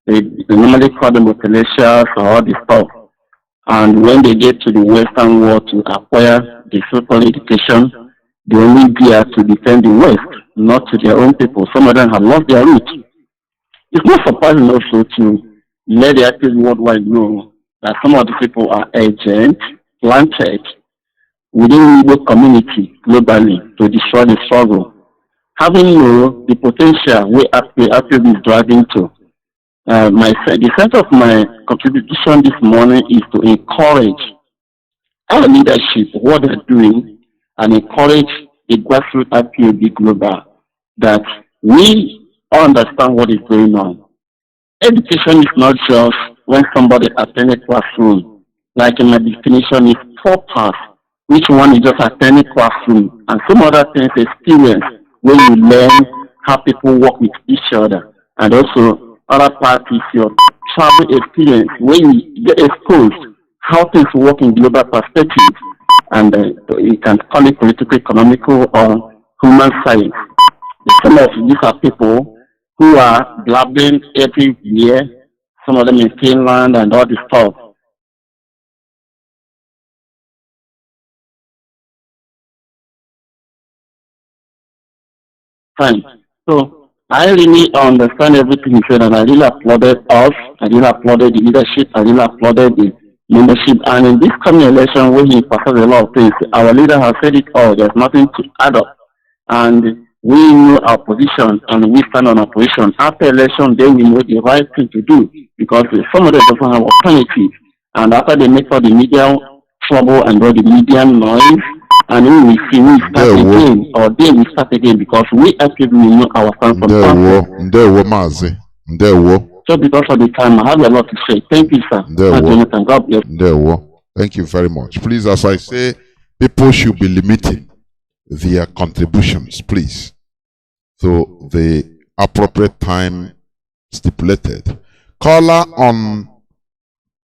They normally call them intellectuals or all this stuff. And when they get to the Western world to acquire the so-called education, they only gear to defend the West, not to their own people. Some of them have lost their roots. It's not surprising also to let the actors worldwide know that some of the people are agents planted within the community globally to destroy the struggle. Having known the potential where IPOB is driving to, the center of my contribution this morning is to encourage our leadership, what they're doing, and encourage the grassroots IPOB global that we understand what is going on. Education is not just when somebody attends a classroom. Like in my definition, is 4 parts. Which one is just attending classroom, and some other things experience where you learn how people work with each other, and also other part is your travel experience where you get exposed how things work in global perspective, and you can call it political, economical, or human science. Some of these are people who are blabbing every year, some of them in Finland and all this stuff. Fine. So I really understand everything he said, and I really applauded us, I really applauded the leadership, I really applauded the membership. And in this coming election, where he passes a lot of things, our leader has said it all, there's nothing to add up. And we know our position and we stand on our position. After election, then we know the right thing to do because some of them don't have alternative. And after they make all the media trouble and all the media noise, and we will see we start again, or they will start again because we actively know our stance on Mazi. So because of the time, I have a lot to say. Thank you, sir. Jonathan, God bless. Thank you very much. Please, as I say, people should be limiting their contributions, please, to the appropriate time stipulated. Caller on,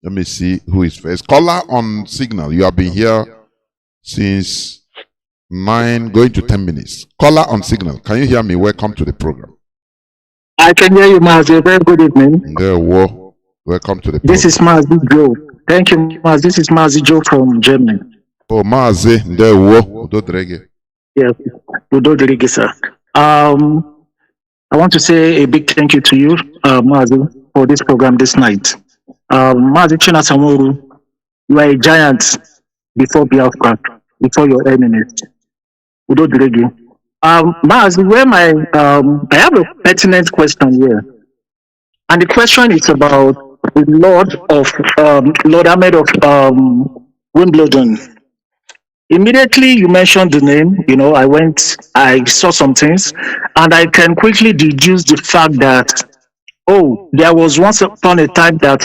let me see who is first. Caller on Signal. You have been here since 9, going to 10 minutes. Caller on Signal. Can you hear me? Welcome to the program. I can hear you, Mazi. Very good evening. Welcome to the program. This is Mazi Joe. Thank you, Mazi. This is Mazi Joe from Germany. Oh, Mazi. Yes, Udodrige, sir. I want to say a big thank you to you, Mazi, for this program this night. Mazi Chinasa Nworu, you are a giant before Biafra, before your enemies. Udodrige. Mazi, where I have a pertinent question here. And the question is about the Lord Ahmed of Wimbledon. Immediately you mentioned the name, I saw some things, and I can quickly deduce the fact that, there was once upon a time that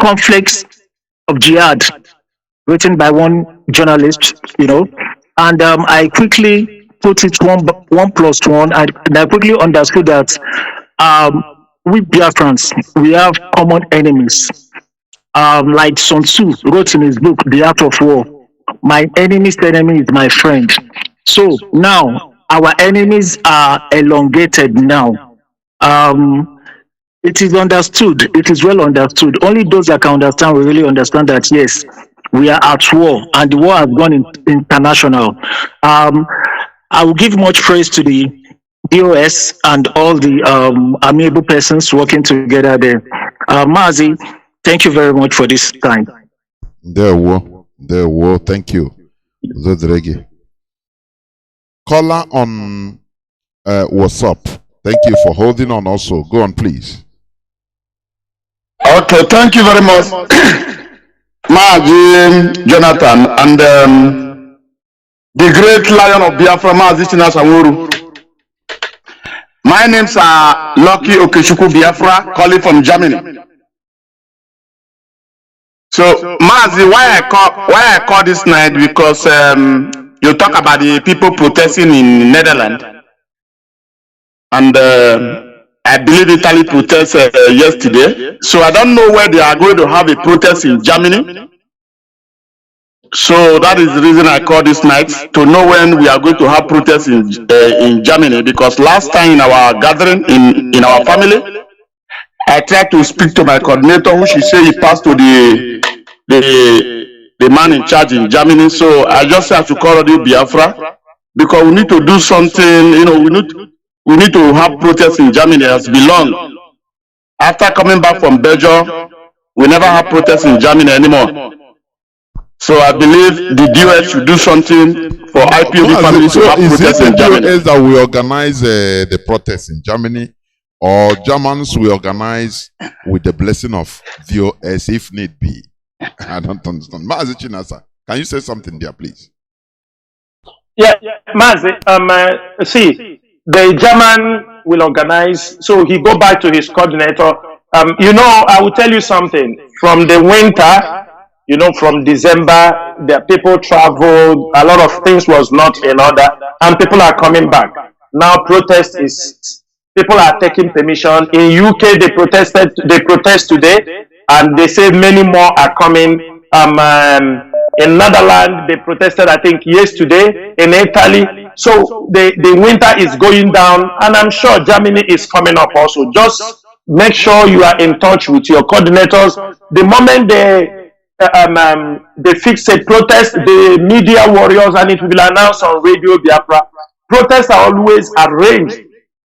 Conflicts of Jihad, written by one journalist, and I quickly put it 1+1, and I quickly understood that we Biafrans, we have common enemies. Like Sun Tzu wrote in his book, The Art of War, my enemy's enemy is my friend. So now our enemies are elongated now. It is understood, it is well understood. Only those that can understand will really understand that, yes, we are at war and the war has gone international. I will give much praise to the DOS and all the amiable persons working together there. Mazi, thank you very much for this time. Thank you. Caller on WhatsApp. Thank you for holding on also. Go on, please. Okay, thank you very much, Mazi Jonathan, and the great lion of Biafra, Mazi Chinasa Nworu. My name's Lucky Okechukwu Biafra, calling from Germany. So, Mazi, why I call this night, because you talk about the people protesting in Netherlands, and I believe Italy protested yesterday. So I don't know where they are going to have a protest in Germany. So that is the reason I call this night, to know when we are going to have protests in Germany. Because last time in our gathering in our family, I tried to speak to my coordinator, who she said he passed to the man in charge in Germany. So I just have to call you Biafra, because we need to do something. We need to have protests in Germany as belong. After coming back from Belgium, we never have protests in Germany anymore. So I believe the DOS should do something for IPOB families to have protests in Germany. Is it the DOS that will organize the protests in Germany, or Germans will organize with the blessing of DOS if need be? I don't understand. Mazi Chinasa, can you say something there, please? Yeah, Mazi, see, the German will organize, so he go back to his coordinator. I will tell you something. From the winter, from December, the people traveled, a lot of things was not in order, and people are coming back. Now people are taking permission. In UK, they protest today, and they say many more are coming. In Netherlands, they protested, I think, yesterday. In Italy, so the winter is going down, and I'm sure Germany is coming up also. Just make sure you are in touch with your coordinators. The moment they fix a protest, the media warriors, and it will be announced on Radio Biafra. Protests are always arranged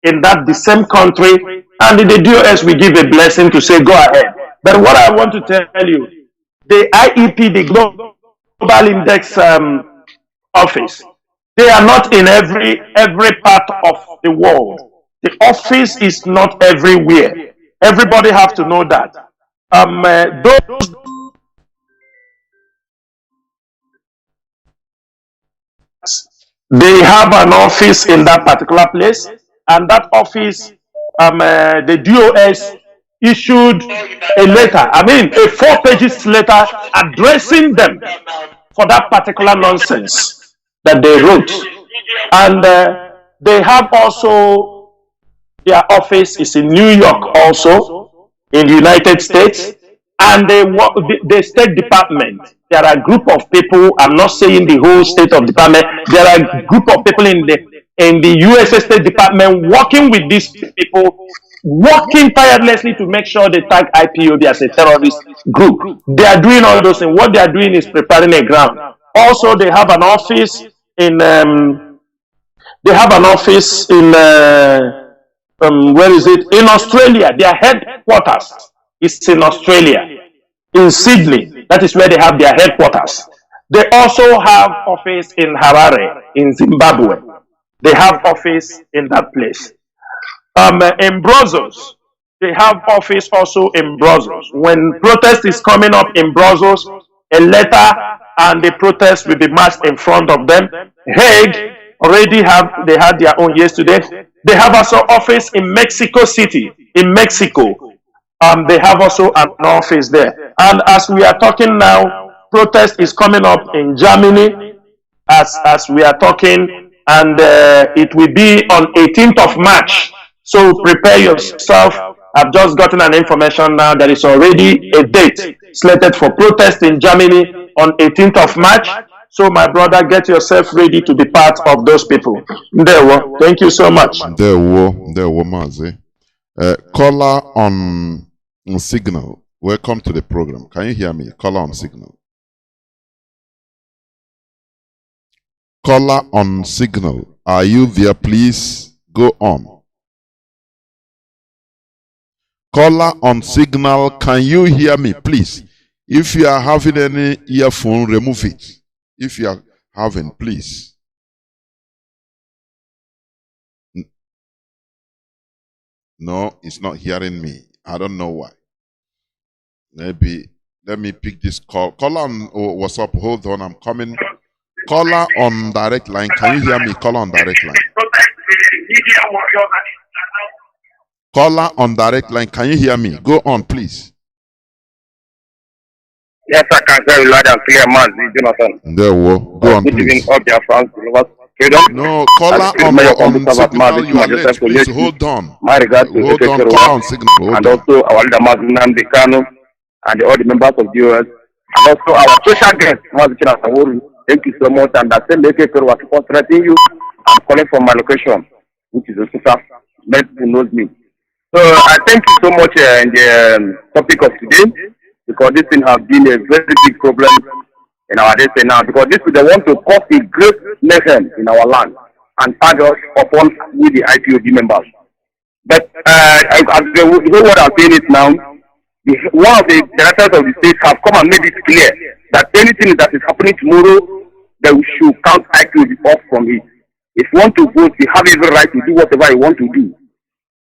in the same country, and the DOS will give a blessing to say go ahead. But what I want to tell you, the IEP, the Global Index Office, They are not in every part of the world. The office is not everywhere. Everybody have to know that. Those they have an office in that particular place, and that office, the DOS issued a letter. I mean, a 4 pages letter addressing them for that particular nonsense that they wrote. And they have also, their office is in New York also, in the United States, and the State Department. There are a group of people, I'm not saying the whole State of Department, there are a group of people in the USA State Department working with these people, working tirelessly to make sure they tag IPOB as a terrorist group. They are doing all those things. What they are doing is preparing a ground. Also, they have an office in where is it? In Australia. Their headquarters is in Australia, in Sydney. That is where they have their headquarters. They also have office in Harare, in Zimbabwe. They have office in that place. In Brussels, they have office also in Brussels. When protest is coming up in Brussels, a letter and the protest will be marched in front of them. Hague already they had their own yesterday. They have also office in Mexico City, in Mexico. They have also an office there. And as we are talking now, protest is coming up in Germany as we are talking, and it will be on 18th of March. So prepare yourself. I've just gotten an information now that is already a date slated for protest in Germany on 18th of March. So my brother, get yourself ready to be part of those people. Thank you so much. Mazi. Caller on signal. Welcome to the program. Can you hear me? Caller on signal. Caller on signal. Are you there? Please go on. Caller on signal. Can you hear me? Please. If you are having any earphone, remove it. If you are having, please. No, it's not hearing me. I don't know why. Maybe, let me pick this call. Caller on, what's up? Hold on, I'm coming. Caller on direct line. Can you hear me? Caller on direct line. Caller on direct line. Can you hear me? Go on, please. Yes, I can hear you loud and clear, Mazi Jonathan. There we go. Go on, good please. evening, all Biafrans, freedom. No, caller on signal. You are late. Please hold on. My regards to hold on. Caller on signal. And also our leader, Nnamdi, Kanu, and all the members of the US, and also our special guest, Mazi Chinasa Nworu. Thank you so much. And I said, was concentrating you. I'm calling from my location, which is Osaka. Many people knows me. So I thank you so much in the topic of today, because this thing has been a very big problem in our day now. Because this they want to cause a great mayhem in our land and tag us upon with the IPOB members. But the whole world are saying it now. One of the directors of the state have come and made it clear that anything that is happening tomorrow, they should count IPOB off from it. If you want to vote, you have every right to do whatever you want to do.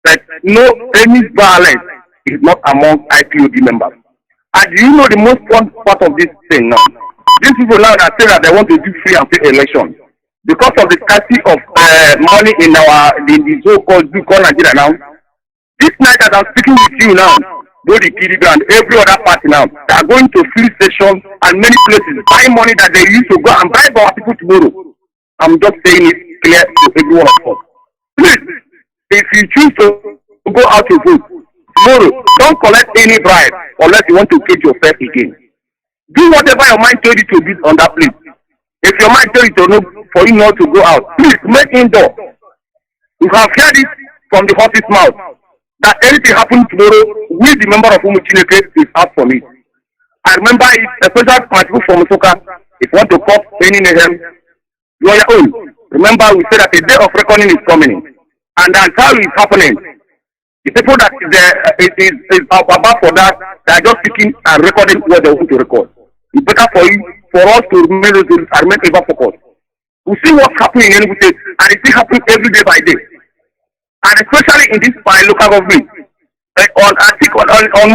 But any violence is not among IPOB members. And do you know the most fun part of this thing now? These people now that say that they want to do free and fair elections. Because of the scarcity of money in the so-called Nigeria now, this night that I'm speaking with you now, both the KDB and every other party now, they are going to fill stations and many places, buy money that they used to go and bribe our people tomorrow. I'm just saying it clear to everyone of us. Please, if you choose to go out to vote tomorrow, don't collect any bribe unless you want to cage yourself again. Do whatever your mind told you to do on that place. If your mind told you to know for you not to go out, please make indoor. You have heard it from the horse's mouth that anything happens tomorrow, we the member of Chineke is out from it. I remember it, especially my people from Soka, if you want to cause any mayhem, you are your own. Remember, we said that a day of reckoning is coming, and that's how it's happening. The people that is about for that, they are just speaking and recording what they want to record. It's better for us to remain ever focused. We see what's happening in Enugu State, and it's still happening every day by day. And especially in this my local government. On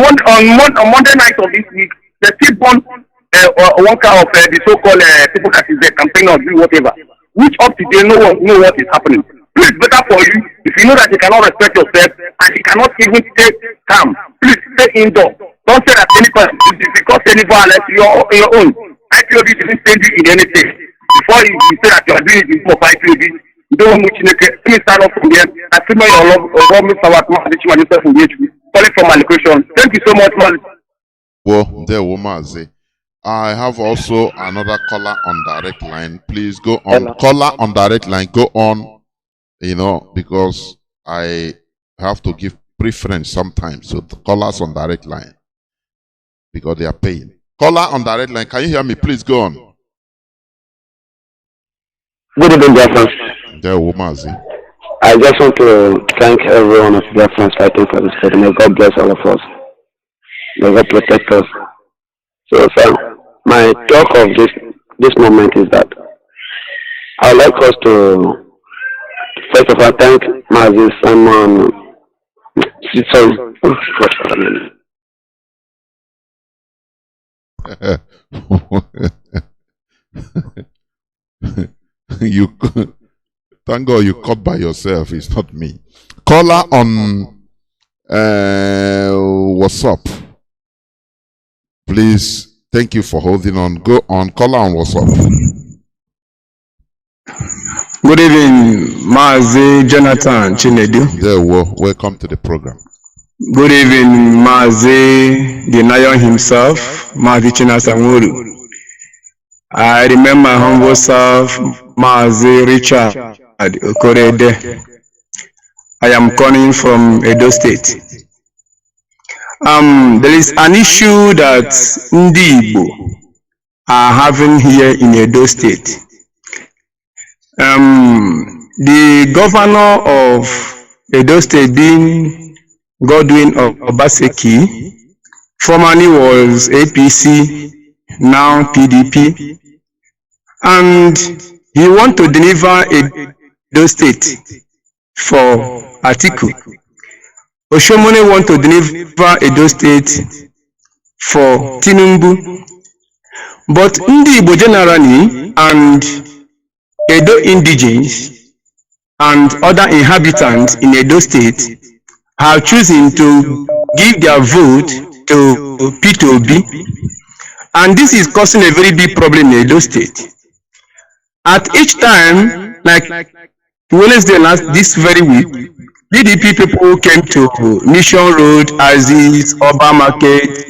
Monday night of this week, they still burn one car of the so-called people that is the campaign or do whatever. Which up to today, no one know what is happening. Please, better for you, if you know that you cannot respect yourself and you cannot even stay calm, please stay indoors. Don't say that any person is because any violence your own. IPOB didn't send you in anything. Before you say that you are doing it for IPOB, you don't want to let me stand up from here. I feel my love of Mr. Mazi Chinasa Nworu calling for my location. Thank you so much, man. Well, there, Mazi. I have also another caller on direct line. Please go on. Hello. Caller on direct line, go on, because I have to give preference sometimes. So the callers on direct line, because they are paying. Caller on direct line, can you hear me? Please go on. Good evening, Biafrans. There, Mazi. I just want to thank everyone of Biafrans fighting for this country. May God bless all of us. May God protect us. So, sir, my talk of this moment is that I would like us to first of all thank Mazi Simon. You thank God you caught by yourself. It's not me. Caller on what's up? Please, thank you for holding on. Go on. Caller on what's up? Good evening, Mazi Jonathan Chinedu. There, welcome to the program. Good evening, Mazi the Lion himself, Mazi Chinasa Nworu. I remember my humble self, Mazi Richard Okorede. I am calling from Edo State. There is an issue that Ndi Igbo are having here in Edo State. The governor of Edo State being Godwin Obaseki, formerly was APC, now PDP, and he want to deliver Edo State for Atiku. Oshomole want to deliver Edo State for Tinubu. But Ndi Igbo generally and Edo indigenes and other inhabitants in Edo State have chosen to give their vote to P2B, and this is causing a very big problem in Edo State. At each time, like Wednesday this very week, DDP people came to Mission Road, Aziz, Oba Market,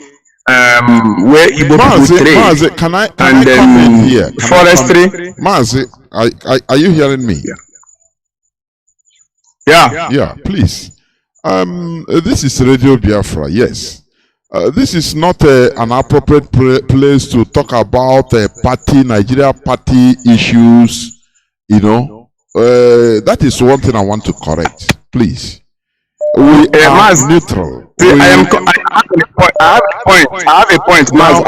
where Igbo people trade. Mazi, can I come in here? Forestry. Mazi, are you hearing me? Yeah, please. This is Radio Biafra, yes. This is not an appropriate place to talk about Nigeria party issues, that is one thing I want to correct, please. We are neutral. I have a point. Now,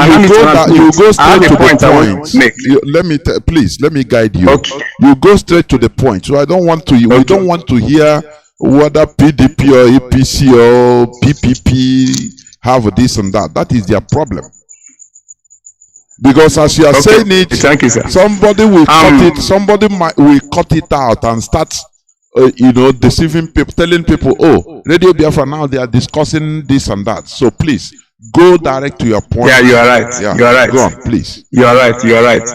you go straight to the point. Please, let me guide you. Okay. You go straight to the point. So I don't want to. We don't want to hear whether PDP or APC or PPP have this and that. That is their problem. Because as you are saying it, thank you, sir. Somebody will cut it. Somebody will cut it out and start, deceiving people, telling people, "Oh, Radio Biafra now they are discussing this and that." So please go direct to your point. Yeah, you are right. Yeah. You are right. Go on, please. You are right. You are right.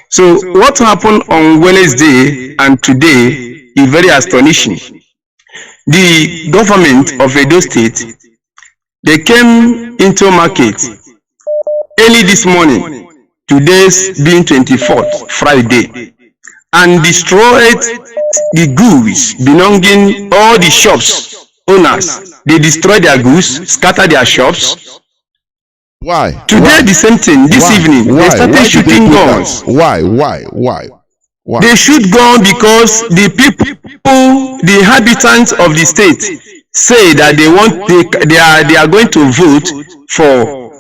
So what happened on Wednesday and today is very astonishing. The government of Edo State, they came into market early this morning, today's being 24th, Friday, and destroyed the goods belonging all the shops owners. They destroyed their goods, scattered their shops. Why? Today the same thing. This evening they started shooting guns. Why? They shoot guns because the people, the inhabitants of the state, say that they are going to vote for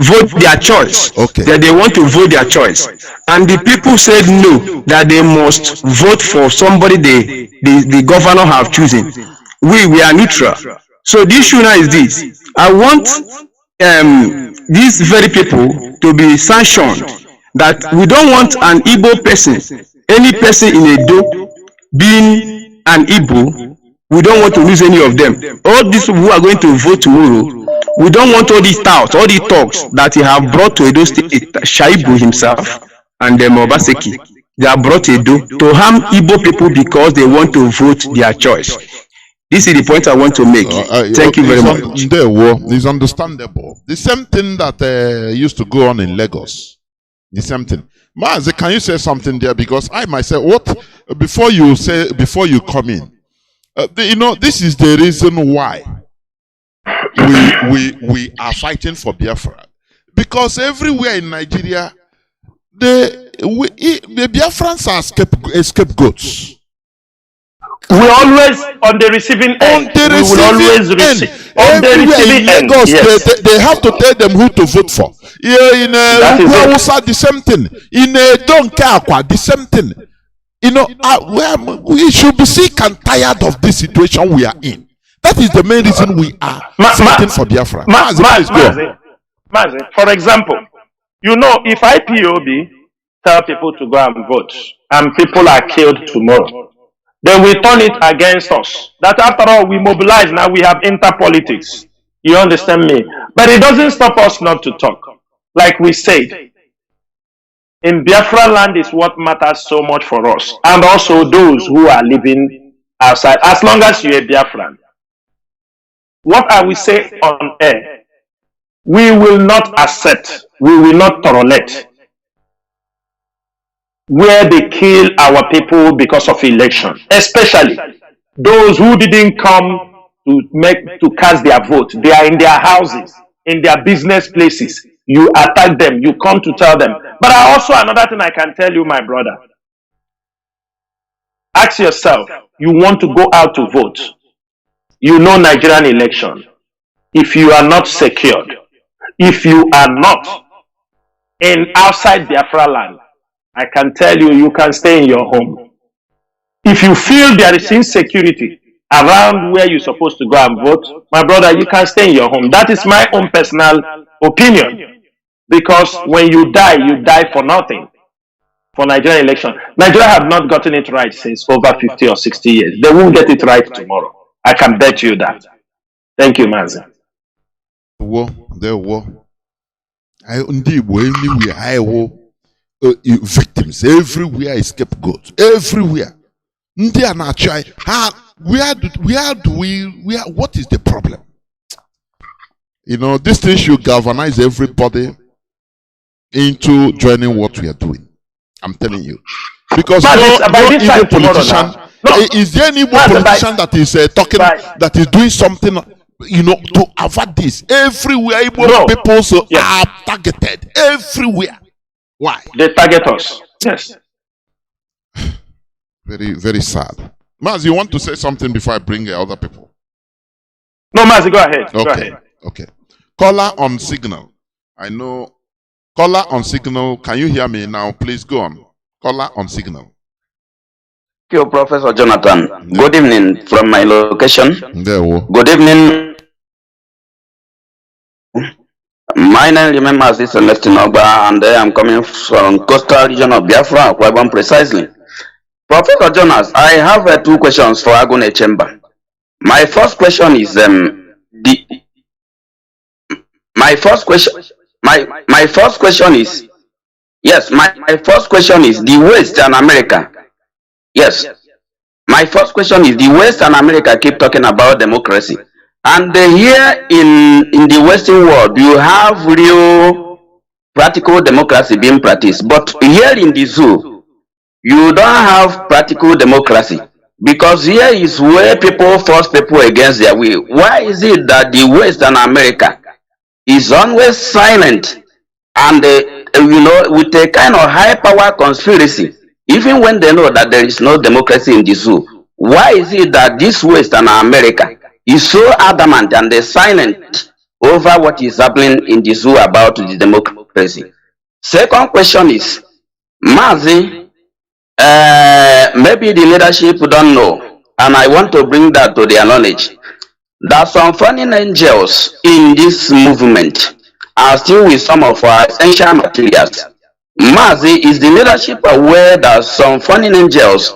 vote their choice. Okay. That they want to vote their choice. And the people said no, that they must vote for somebody the governor have chosen. We are neutral. So the issue now is this. I want these very people to be sanctioned that we don't want an Igbo person, any person in Edo being an Igbo. We don't want to lose any of them. All these people who are going to vote tomorrow, we don't want all these touts, all these talks that he have brought to Edo State, Shaibu himself and Obaseki. They are brought to Edo to harm Igbo people because they want to vote their choice. This is the point I want to make. Thank you very much. It's understandable. The same thing that used to go on in Lagos. The same thing. Mazi, can you say something there? Because I myself, before you come in, this is the reason why we are fighting for Biafra. Because everywhere in Nigeria, the Biafrans are scapegoats. We always on the receiving end. We will always receive. On the receiving end, yes. They have to tell them who to vote for. In Hausa, the same thing. In Donkakwa, the same thing. We should be sick and tired of this situation we are in. That is the main reason we are fighting for Biafra. Mazi, for example, if IPOB tell people to go and vote and people are killed tomorrow, then we turn it against us. That after all, we mobilize now, we have interpolitics. You understand me? But it doesn't stop us not to talk. Like we said, in Biafra land is what matters so much for us. And also those who are living outside, as long as you're a Biafran. What I will say on air, we will not accept, we will not tolerate where they kill our people because of election, especially those who didn't come to cast their vote. They are in their houses, in their business places. You attack them, you come to tell them. But also another thing I can tell you, my brother. Ask yourself, you want to go out to vote. You know Nigerian election. If you are not secured, if you are not outside Biafra land, I can tell you, you can stay in your home. If you feel there is insecurity around where you're supposed to go and vote, my brother, you can stay in your home. That is my own personal opinion. Because when you die for nothing. For Nigerian election. Nigeria have not gotten it right since over 50 or 60 years. They won't get it right tomorrow. I can bet you that. Thank you, Mazi. Victims everywhere, is scapegoats everywhere. What is the problem? This thing should galvanize everybody into joining what we are doing. I'm telling you, because no evil politician. Is there any evil politician that is talking, that is doing something, to avert this? Everywhere, people are targeted everywhere. Why? They target us. Yes. Very, very sad. Mazi, you want to say something before I bring other people? No, Mazi, go ahead. Okay. Go ahead. Okay. Caller on signal. I know. Caller on signal. Can you hear me now? Please go on. Caller on signal. Thank you, Professor Jonathan. Good evening from my location. Good evening. My name is Mazi Chinasa Nworu, and I am coming from coastal region of Biafra, Kwabon precisely. Professor Jonas, I have 2 questions for Agune Chamber. My first question is my first question is the West and America. Yes. My first question is the West and America keep talking about democracy. And here in the Western world, you have real practical democracy being practiced. But here in the zoo, you don't have practical democracy. Because here is where people force people against their will. Why is it that the West and America is always silent and, with a kind of high power conspiracy, even when they know that there is no democracy in the zoo? Why is it that this West and America is so adamant and they're silent over what is happening in the zoo about the democracy. Second question is, Mazi, maybe the leadership don't know, and I want to bring that to their knowledge, that some funding angels in this movement are still with some of our essential materials. Mazi, is the leadership aware that some funding angels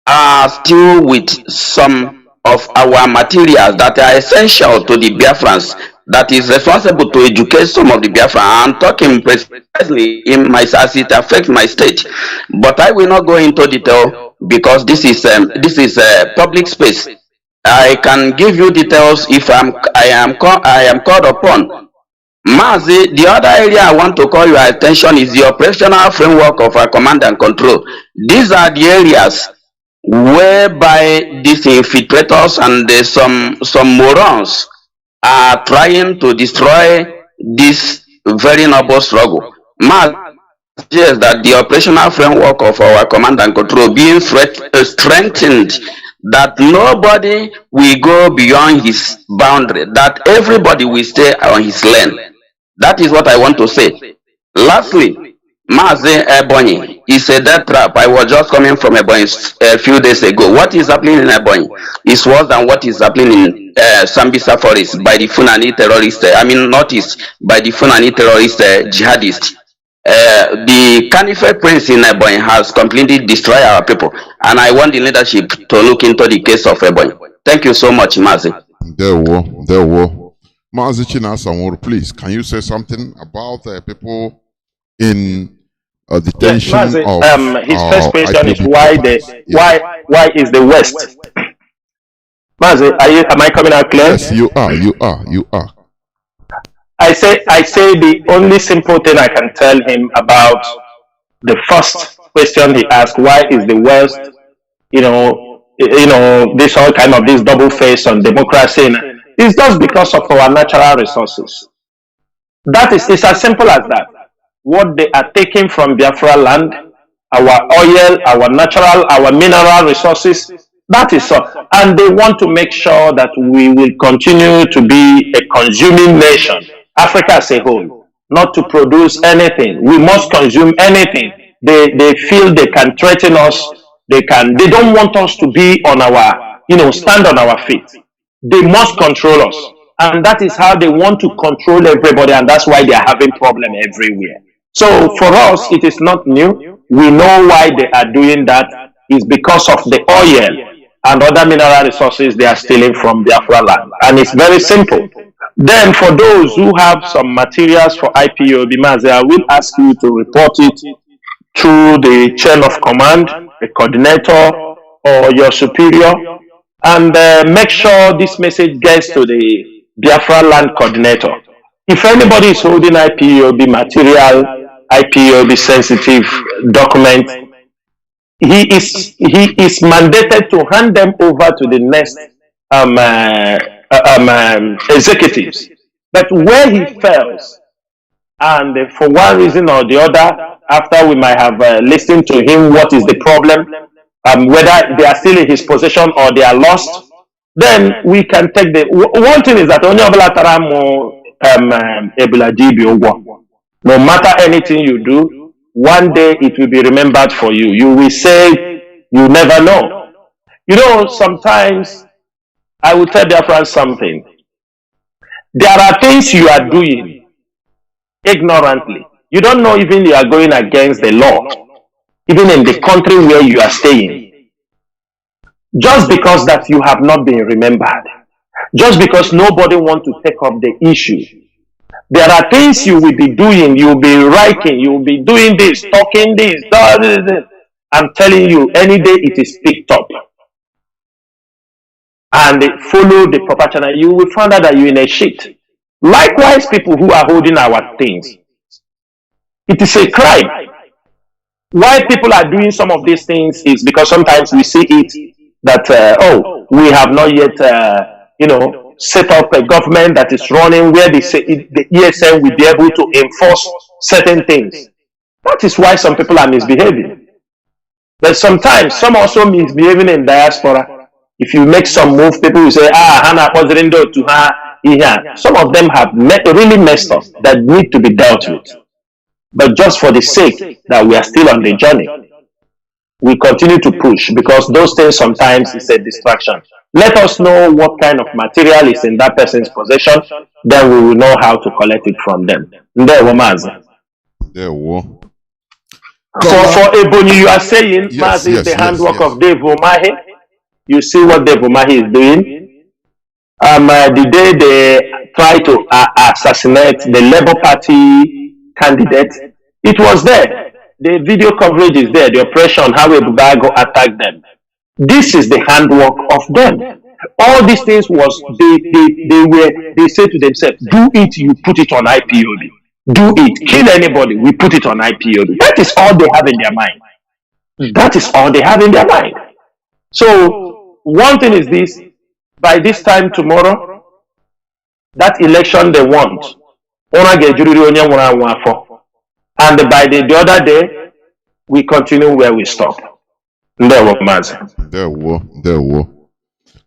are still with some of our materials that are essential to the Biafrans, that is responsible to educate some of the Biafrans? I'm talking precisely in my, as it affects my state, but I will not go into detail because this is a public space. I can give you details if I am called upon. Mazi, the other area I want to call your attention is the operational framework of our command and control. These are the areas whereby these infiltrators and some morons are trying to destroy this very noble struggle. Mazi, yes, that the operational framework of our command and control being strengthened, that nobody will go beyond his boundary, that everybody will stay on his lane. That is what I want to say. Lastly, Mazi Ebonyi is a death trap. I was just coming from Ebonyi a few days ago. What is happening in Ebonyi is worse than what is happening in Sambisa Forest by the Fulani terrorists. Northeast by the Fulani terrorist jihadists. The Caliphate Prince in Ebonyi has completely destroyed our people, and I want the leadership to look into the case of Ebonyi. Thank you so much, Mazi. There were. Mazi Chinasa Nworu, please, can you say something about people in detention? Yes, Mazi, his first question is why is the West? Mazi, am I coming out clear? Yes, you are. I say the only simple thing I can tell him about the first question he asked, why is the West, this whole kind of this double face on democracy, is just because of our natural resources. It's as simple as that. What they are taking from Biafra land, our oil, our natural, our mineral resources, that is so. And they want to make sure that we will continue to be a consuming nation. Africa as a whole, not to produce anything. We must consume anything. They feel they can threaten us. They don't want us to be on our, stand on our feet. They must control us. And that is how they want to control everybody. And that's why they are having problems everywhere. So for us, it is not new. We know why they are doing that. It's because of the oil and other mineral resources they are stealing from Biafra land. And it's very simple. Then for those who have some materials for IPOB, Mazi, I will ask you to report it through the chain of command, the coordinator or your superior, and make sure this message gets to the Biafra land coordinator. If anybody is holding IPOB material, IPOB sensitive document, he is mandated to hand them over to the next executives. But where he fails, and for one reason or the other, after we might have listened to him what is the problem, whether they are still in his possession or they are lost, then we can take the one thing is that no matter anything you do, one day it will be remembered for you. You will say, you never know. Sometimes I will tell Biafrans something. There are things you are doing ignorantly. You don't know even you are going against the law, even in the country where you are staying. Just because that you have not been remembered. Just because nobody wants to take up the issue. There are things you will be doing, you will be writing, you will be doing this, talking this. I'm telling you, any day it is picked up. And follow the proper channel, you will find out that you're in a shit. Likewise, people who are holding our things. It is a crime. Why people are doing some of these things is because sometimes we see it that, we have not yet, set up a government that is running where the ESN will be able to enforce certain things. That is why some people are misbehaving. But sometimes, some also misbehaving in diaspora. If you make some move, people will say, Hana Pozerindo to her, some of them have really messed up that need to be dealt with. But just for the sake that we are still on the journey, we continue to push because those things sometimes is a distraction. Let us know what kind of material is in that person's possession, then we will know how to collect it from them. There were. For Ebony, you are saying Mazi is the handwork of Dave Umahi. You see what Dave Umahi is doing. The day they try to assassinate the Labour Party candidate, it was there. The video coverage is there. The oppression, how Ebubago attacked them. This is the handwork of them. All these things was they say to themselves, do it, you put it on IPOB. Do it, kill anybody, we put it on IPOB. That is all they have in their mind. That is all they have in their mind. So one thing is this: by this time tomorrow, that election they want, and by the other day, we continue where we stop. There were.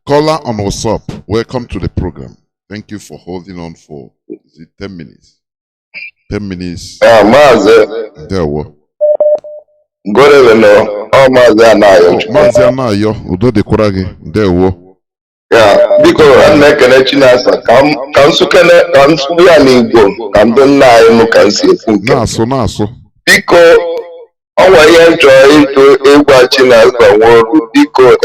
Caller on WhatsApp, welcome to the program. Thank you for holding on for 10 minutes. 10 minutes. Mazi. There were. Good evening. Mazi Anayo. Mazi Anayo, Udo de Kuragi. There were. Yeah, because I'm making a Chinasa. Come so can we are Igbo. Come to Nai, can see Naso. Because our enjoy to Igbo Chinasa Nworu. Because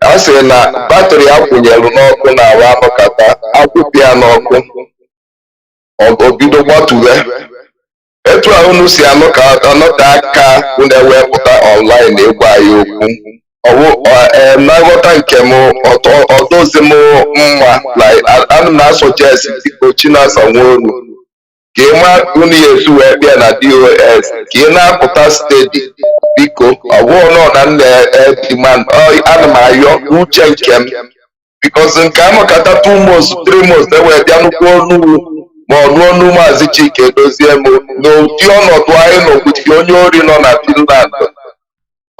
I say na battery akwụnyelu n'ọkụ na awa anọkata akwụpịa n'ọkụ obido gbatụwe etu ahụ unu si anọta aka unu ewepụta online ịgwa anyị okwu na nghọta nke m ọdọzi m mma ana m na-asọjesi biko Chinasa Nworu ka ị ma unu ya esi wee bịa na DOS ka ị na-apụta steeti biko ọ bụrụ nọ na demand ana m ayọ uche nke m because nke anọkata 2 months 3 months ewee bịa nnukwu ọnụ ma ọ nụọ ọnụ Maazị Chike dozie m n'ụdị ọnọdụ anyị n'obodo onye ori nọ na Finland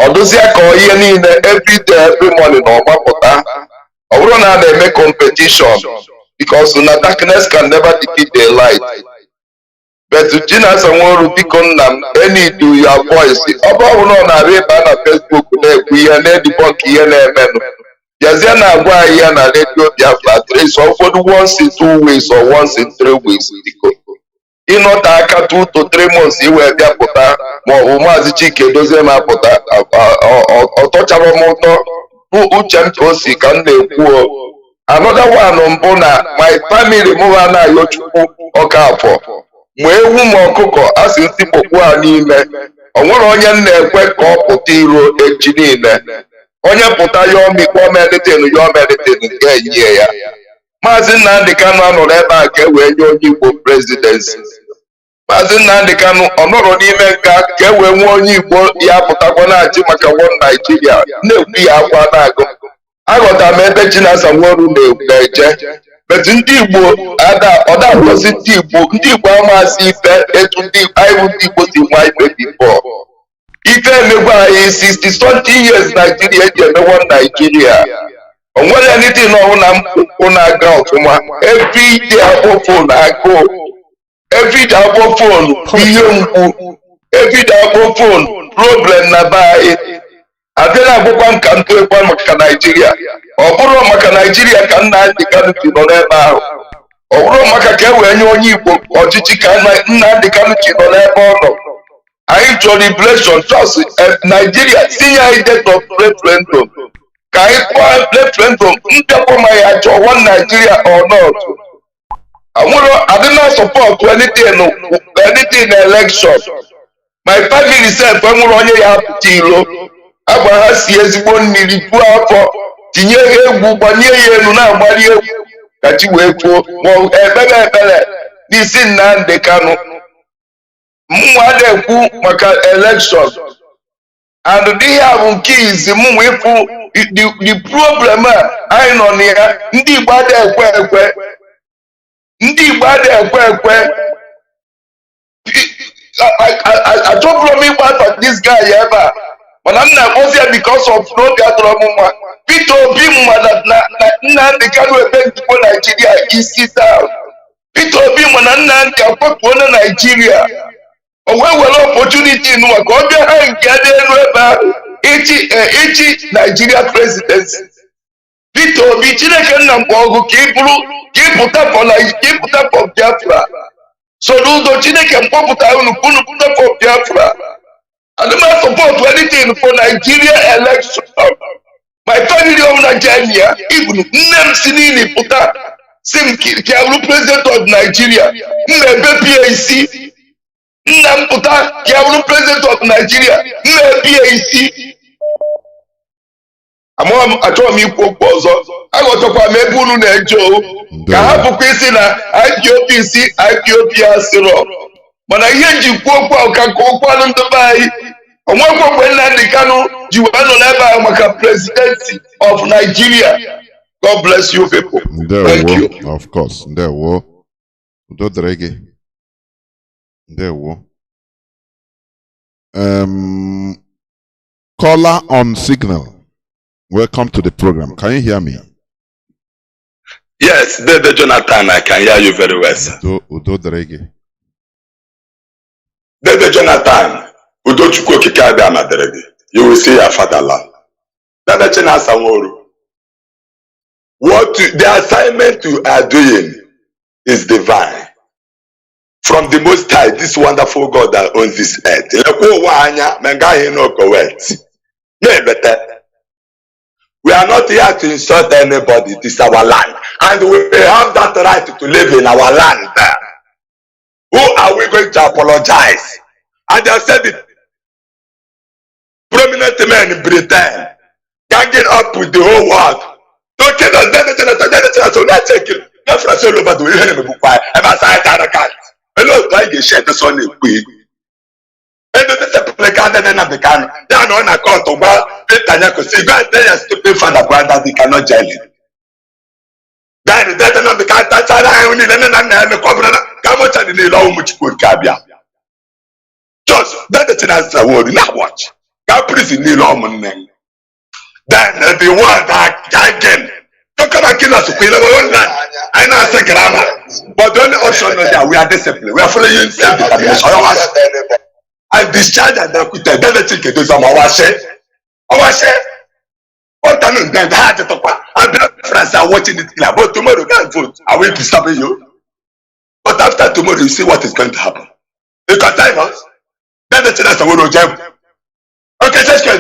ọ dozie ka ihe niile everyday every morning na ọgbapụta ọ bụrụ na a na-eme competition because na darkness can never defeat the light. But Chinasa Nworu biko nna m need your voice. Ọ bụ na ọ na-arị ebe na Facebook na-ekwu ihe na-edibọnk ihe na-emenụ bịazie na-agwa anyị ya na redio Biafra at least ụfọdụ once in 2 weeks or once in 3 weeks biko ịnọta aka 2 to 3 months iwee bịapụta ma ọ bụ Maazị Chike dozie m apụta ọtọchara m ụtọ bụ uche m ka o si ka m na-ekwu. Another one mbụ na my family mụ ha na-ayọ Chukwu Ọkafọ ma ewu ma ọkụkọ a sị ntikpokpu ha n'ime o nwere onye m na-ekwe ka ọ pụta iro echi niile onye pụta ya ọmịkpọ meditin ya ọmeditin ga-enye ya. Maazị Nnamdi Kanu anọrọ ebe a ka e wee nye onye Igbo presidency. Maazị Nnamdi Kanu ọ nọrọ n'ime nka ka e wee nwee onye Igbo ya pụtakwa na-achị maka one Nigeria na-ekwu ya akwa na-agụ. Aghọtara m ebe Chinasa Nworu na-eje but ndị Igbo ọdagọzi ndị Igbo amasị ife etu anyị bụ ndị Igbo si nwa ife before. Ife emegbu anyị 60-something years Nigeria eji emewo Nigeria. O nwere anything ọhụrụ na mpụ na-aga ọfụma. Everyday akpọ phone agụụ. Everyday akpọ phone ihe mgbu. Everyday akpọ phone problem na be anyị. Adịla agbụkwa m ka m toekwa maka Nigeria. Ọ bụrụ maka Nigeria ka Nnamdi Kanu ji nọ n'ebe ahụ. Ọ bụrụ maka ka e wee nye onye Igbo ọchịchị ka Nnamdi Kanu ji nọ n'ebe ọ nọ. Anyị chọrọ liberation trust Nigeria tinye anyị date of referendum ka anyị kpọọ referendum ndekọ ma ya chọọ one Nigeria or not. Adịna support anything na election. My family self enwere onye ya apụta ilo agba ha si ezigbo mmiri buo afọ tinye ha egwu gbanye ya elu na-agbali egwu ka chi wee kwuo ekpere n'isi Nnamdi Kanu. Mụnwa na-ekwu maka election and ihe a bụ nke izi mụnwa ịfụ the problem a anyị nọ na ya. Ndị Igbo adịghị ekwe ekwe. Ndị Igbo adịghị ekwe ekwe. Achọpụrụ m ịgba afa this guy ebe a mana m na-akpọzi ya because of n'obi atọrọ m mma Peter Obi mma na Nnamdi Kanu ebe ndigbo Naijiria isi down. Peter Obi mma na Nnamdi akwapụ na Naijiria o wee were opportunity nwa ka ọ bịa ha nke dị elu ebe ahụ ichi Nigeria presidency. Peter Obi Chineke nna mkpa ọgụ ka ịpụta for Biafra so n'udo Chineke mkpọpụta unu pụta for Biafra. I don't support anything for Nigeria election. My family of Nigeria, even name Sinini Puta, Sim Kiaru president of Nigeria, Nebe PAC, Nam Puta, Kiaru president of Nigeria, Nebe PAC. I told me, I got to come a Bulu Nejo, Kahapu Pisina, IPOPC, Zero. But I hear you go can go on the buy. And one go when Nnamdi Kanu, you are never presidency of Nigeria. God bless you, people. Thank you. Of course, there were. There were. Caller on signal. Welcome to the program. Can you hear me? Yes, Dede Jonathan, I can hear you very well, sir. Udo Derege. Dede Jonathan, Udo Chukwu Kikabe Amaderege. You will see your fatherland. Dede Chinasa Nworu. The assignment you are doing is divine. From the Most High, this wonderful God that owns this earth. We are not here to insult anybody. This is our land. And we have that right to live in our land. Who are we going to apologize? And they said it. Prominent men in Britain, ganging up with the whole world. Don't kill us. So let's take it. Not for us all over the enemy. I'm a side of the cat. Hello, like a shed the sun is quick. And this is a precaution and the can. They are on a court of Tanya could see God, they are stupid for the brand that they cannot jail it. That is that not the cat that's I only and the cobra. Come on, and the law which could cabia. Just that the Chinasa word not watch. God please in the law name. Then the word that again. Don't come and kill us. We never own that. I know it's a grammar. But the only option is that we are disciplined. We are following self-determination. I discharge and then quit. Then the ticket is on our share. Our share. What time is then? I had to talk about. And Biafrans are watching it. But tomorrow you can't vote. I will disturb you. But after tomorrow, you see what is going to happen. You can time us. Then the Chinasa Nworu jam. Okay, just go.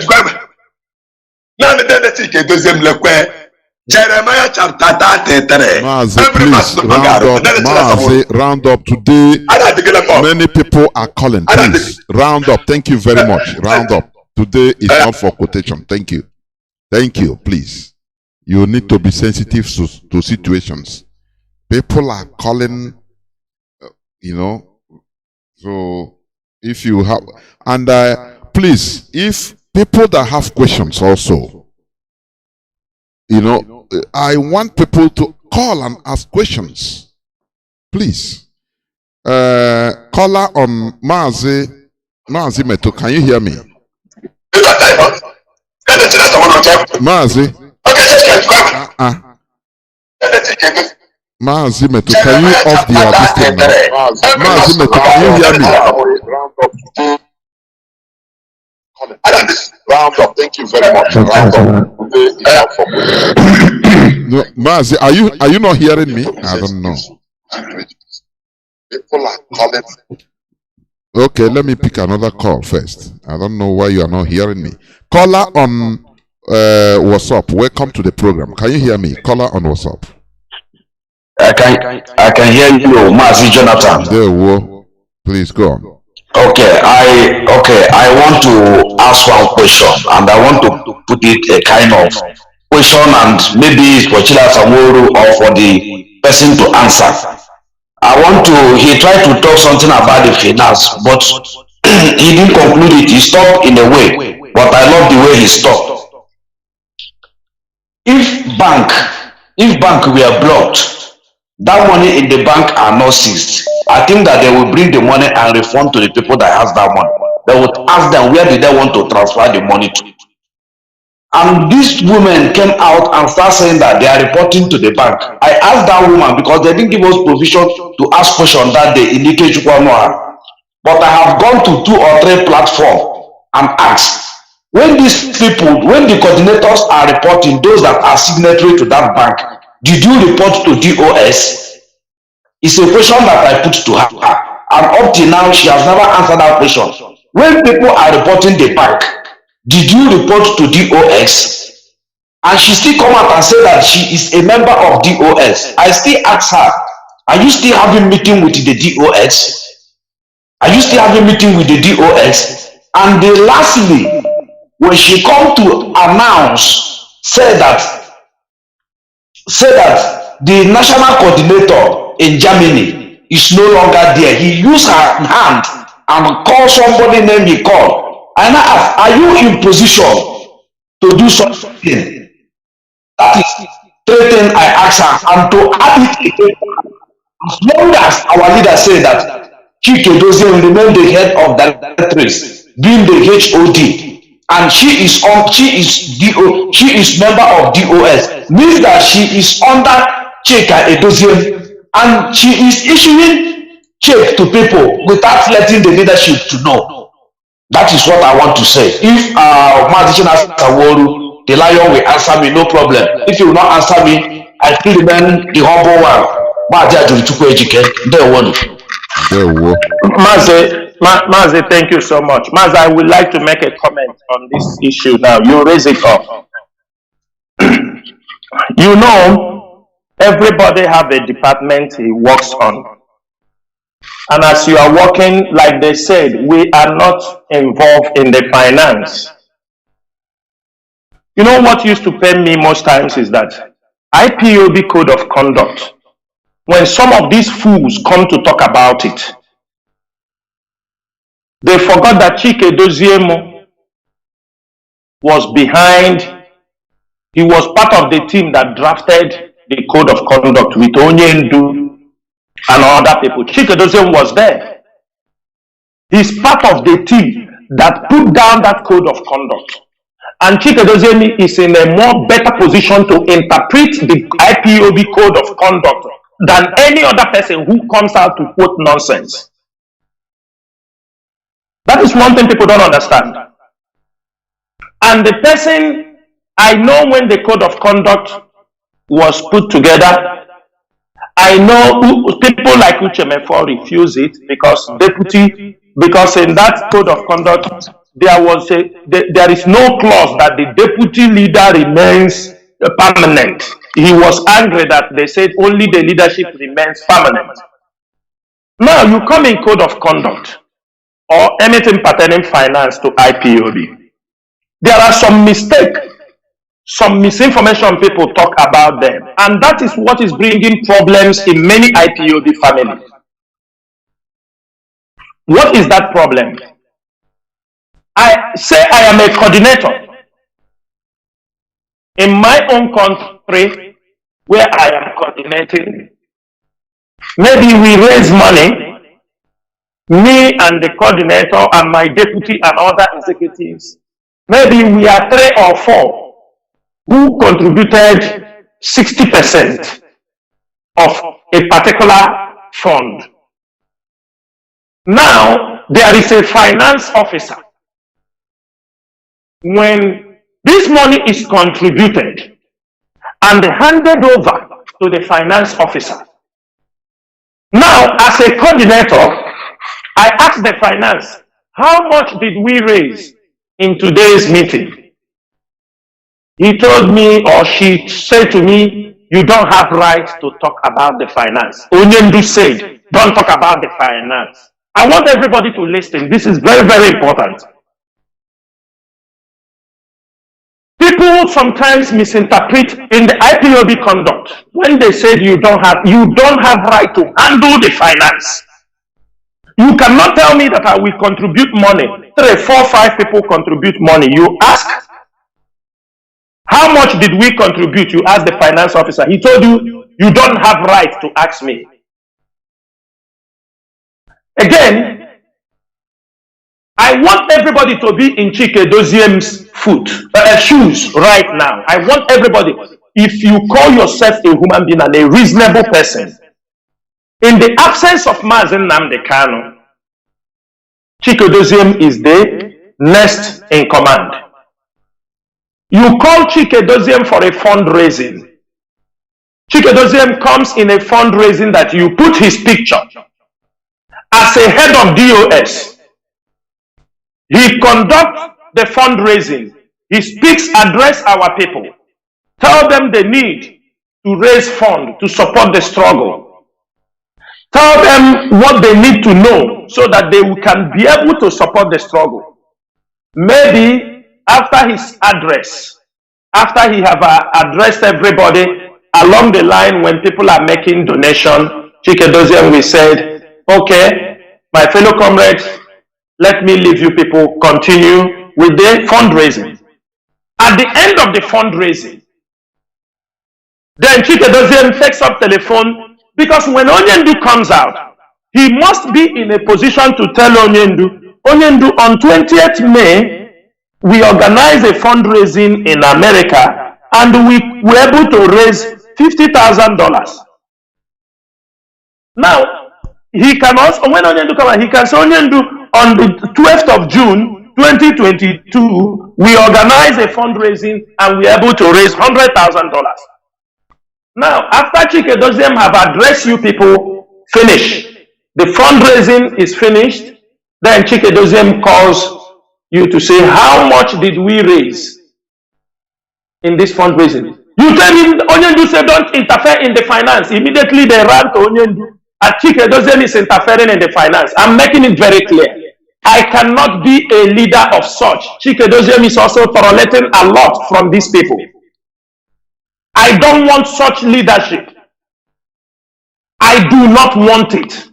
Now the ticket does him look where. Jeremiah chapter 33. Mazi, please round up today. Many people are calling. Please round up. Thank you very much. Round up. Today is not for quotation. Thank you. Thank you. Please. You need to be sensitive to situations. People are calling, So if you have, and please, if people that have questions also, I want people to call and ask questions. Please. Caller on Mazi Meto, can you hear me? Mazi. Mazi Meto, can you off the distance now? Mazi Meto, can you hear me? Round up. Thank you very much. No, Mazi, are you not hearing me? I don't know. People are calling. Okay, let me pick another call first. I don't know why you are not hearing me. Caller on WhatsApp. Welcome to the program. Can you hear me? Caller on WhatsApp. I can hear you, Mazi Jonathan. There we go. Please go on. Okay, I want to ask one question, and I want to put it a kind of question, and maybe it's for Chinasa Nworu or for the person to answer. He tried to talk something about the finance, but he didn't conclude it. He stopped in a way, but I love the way he stopped. If bank were blocked, that money in the bank are not seized. I think that they will bring the money and refund to the people that has that money. they would ask them where did they want to transfer the money to. And these women came out and started saying that they are reporting to the bank. I asked that woman because they didn't give us provision to ask question that day in Ikechukwamoa. But I have gone to 2 or 3 platforms and asked, when these people, when the coordinators are reporting, those that are signatory to that bank, did you report to DOS? It's a question that I put to her. And up till now, she has never answered that question. When people are reporting the bank, did you report to DOS? And she still come out and say that she is a member of DOS. I still ask her, are you still having meeting with the DOS? Are you still having meeting with the DOS? And lastly, when she come to announce, say that the national coordinator in Germany is no longer there. He used her hand and called somebody name he called. And I asked, are you in position to do something? That is threatening, I asked her, and to add it again, as long as our leader say that Chike Dozie will remain the head of the directories, being the HOD, and she is member of DOS, means that she is under Chike Edozie, and she is issuing check to people without letting the leadership to know. That is what I want to say. If Mazi Chinasa Nworu, the lion will answer me, no problem. If he will not answer me, I still remain the humble one. Mazi, thank you so much. Mazi, I would like to make a comment on this issue now. You raise it up. You know, everybody have a department he works on. And as you are working, like they said, we are not involved in the finance. You know what used to pain me most times is that IPOB code of conduct, when some of these fools come to talk about it, they forgot that Chike Doziemo was behind, he was part of the team that drafted the code of conduct with Onyendu and other people. Chike Doziemo was there. He's part of the team that put down that code of conduct. And Chike Doziemo is in a more better position to interpret the IPOB code of conduct than any other person who comes out to quote nonsense. That is one thing people don't understand. And the person, I know when the code of conduct was put together, I know people like Uchemefo refuse it because in that code of conduct, there is no clause that the deputy leader remains permanent. He was angry that they said only the leadership remains permanent. Now you come in code of conduct or anything pertaining finance to IPOB. There are some mistakes, some misinformation people talk about them, and that is what is bringing problems in many IPOB families. What is that problem? I say I am a coordinator in my own country where I am coordinating. Maybe we raise money, me and the coordinator and my deputy and other executives. Maybe we are 3 or 4 who contributed 60% of a particular fund. Now, there is a finance officer. When this money is contributed and handed over to the finance officer, now as a coordinator, I asked the finance, how much did we raise in today's meeting? He told me, or she said to me, you don't have right to talk about the finance. Onyendu said, don't talk about the finance. I want everybody to listen. This is very, very important. People sometimes misinterpret in the IPOB conduct when they said you don't have right to handle the finance. You cannot tell me that I will contribute money. 3, 4, 5 people contribute money. You ask, how much did we contribute? You ask the finance officer. He told you, you don't have right to ask me. Again, I want everybody to be in Chike Doziem's shoes right now. I want everybody, if you call yourself a human being and a reasonable person, in the absence of Mazi Nnamdi Kanu, Chike Doziem is the next in command. You call Chike Doziem for a fundraising. Chike Doziem comes in a fundraising that you put his picture as a head of DOS. He conducts the fundraising. He speaks, address our people. Tell them they need to raise funds to support the struggle. Tell them what they need to know so that they can be able to support the struggle. Maybe after his address, after he have addressed everybody along the line when people are making donation, Chike Doziem we said, okay, my fellow comrades, let me leave you people continue with the fundraising. At the end of the fundraising, then Chike Doziem takes up telephone, because when Onyendu comes out, he must be in a position to tell Onyendu, on 20th May, we organize a fundraising in America and we were able to raise $50,000. Now, he can also, when Onyendu comes out, he can say, Onyendu, on the 12th of June, 2022, we organize a fundraising and we are able to raise $100,000. Now, after Chike Doziem have addressed you people, finish. The fundraising is finished. Then Chike Doziem calls you to say, how much did we raise in this fundraising? You tell him, Onyendu said, don't interfere in the finance. Immediately they ran to Onyendu. And Chike Doziem is interfering in the finance. I'm making it very clear. I cannot be a leader of such. Chike Doziem is also tolerating a lot from these people. I don't want such leadership. I do not want it.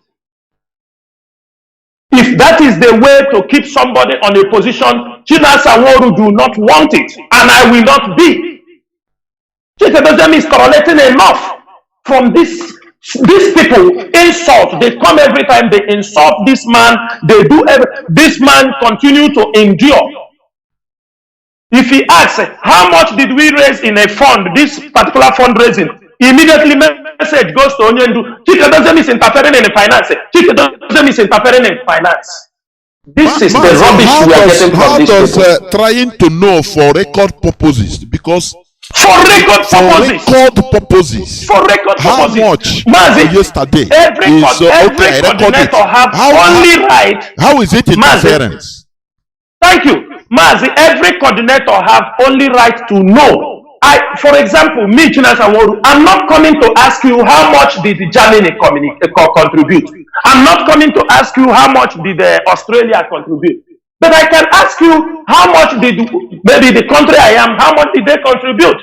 If that is the way to keep somebody on a position, Chinasa Nworu do not want it, and I will not be. Chike Doziem is tolerating enough from these people. Insult. They come every time, they insult this man, they do this man continue to endure. If he asks, how much did we raise in a fund, this particular fundraising, immediately message goes to Onyendu, Chike Doziem is interfering in the finance. Chike Doziem is interfering in finance. This is the rubbish we are getting from this people. How does trying to know for record purposes, because for record purposes, how much Mazi, yesterday every coordinator have only right. How is it interference? Thank you. Mazi, every coordinator have only right to know. For example, me, Chinasa Nworu, I'm not coming to ask you how much did Germany contribute. I'm not coming to ask you how much did Australia contribute. But I can ask you how much did maybe the country I am, how much did they contribute?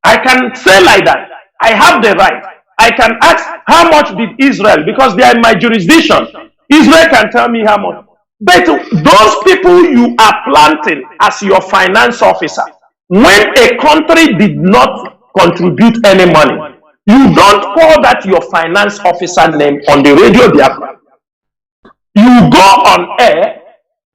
I can say like that. I have the right. I can ask how much did Israel, because they are in my jurisdiction. Israel can tell me how much. But those people you are planting as your finance officer, when a country did not contribute any money, you don't call that your finance officer name on the radio Biafra. You go on air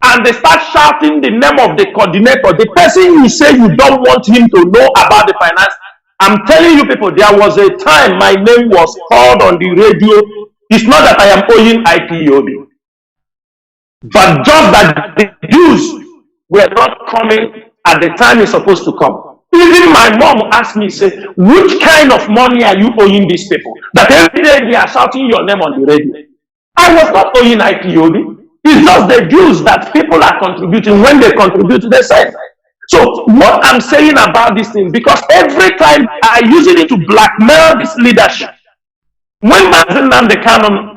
and they start shouting the name of the coordinator, the person you say you don't want him to know about the finance. I'm telling you people, there was a time my name was called on the radio. It's not that I am owing IPOB, but just that the Jews were not coming at the time it's supposed to come. Even my mom asked me, say, which kind of money are you owing these people? That every day they are shouting your name on the radio. I was not owing IPOB. It's just the Jews that people are contributing. When they contribute, they say. So what I'm saying about this thing, because every time I use it to blackmail this leadership. When Mazi Nnamdi Kanu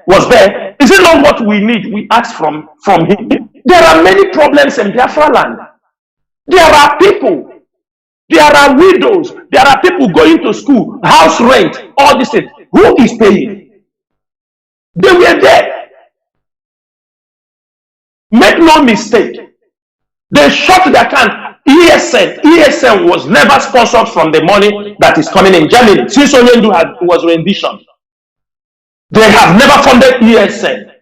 was there, is it not what we need? We ask from him. There are many problems in Biafra land. There are people. There are widows. There are people going to school, house rent, all these things. Who is paying? They were there. Make no mistake. They shut their account. ESN was never sponsored from the money that is coming in Germany. Since Onyendu was rendition, they have never funded ESN.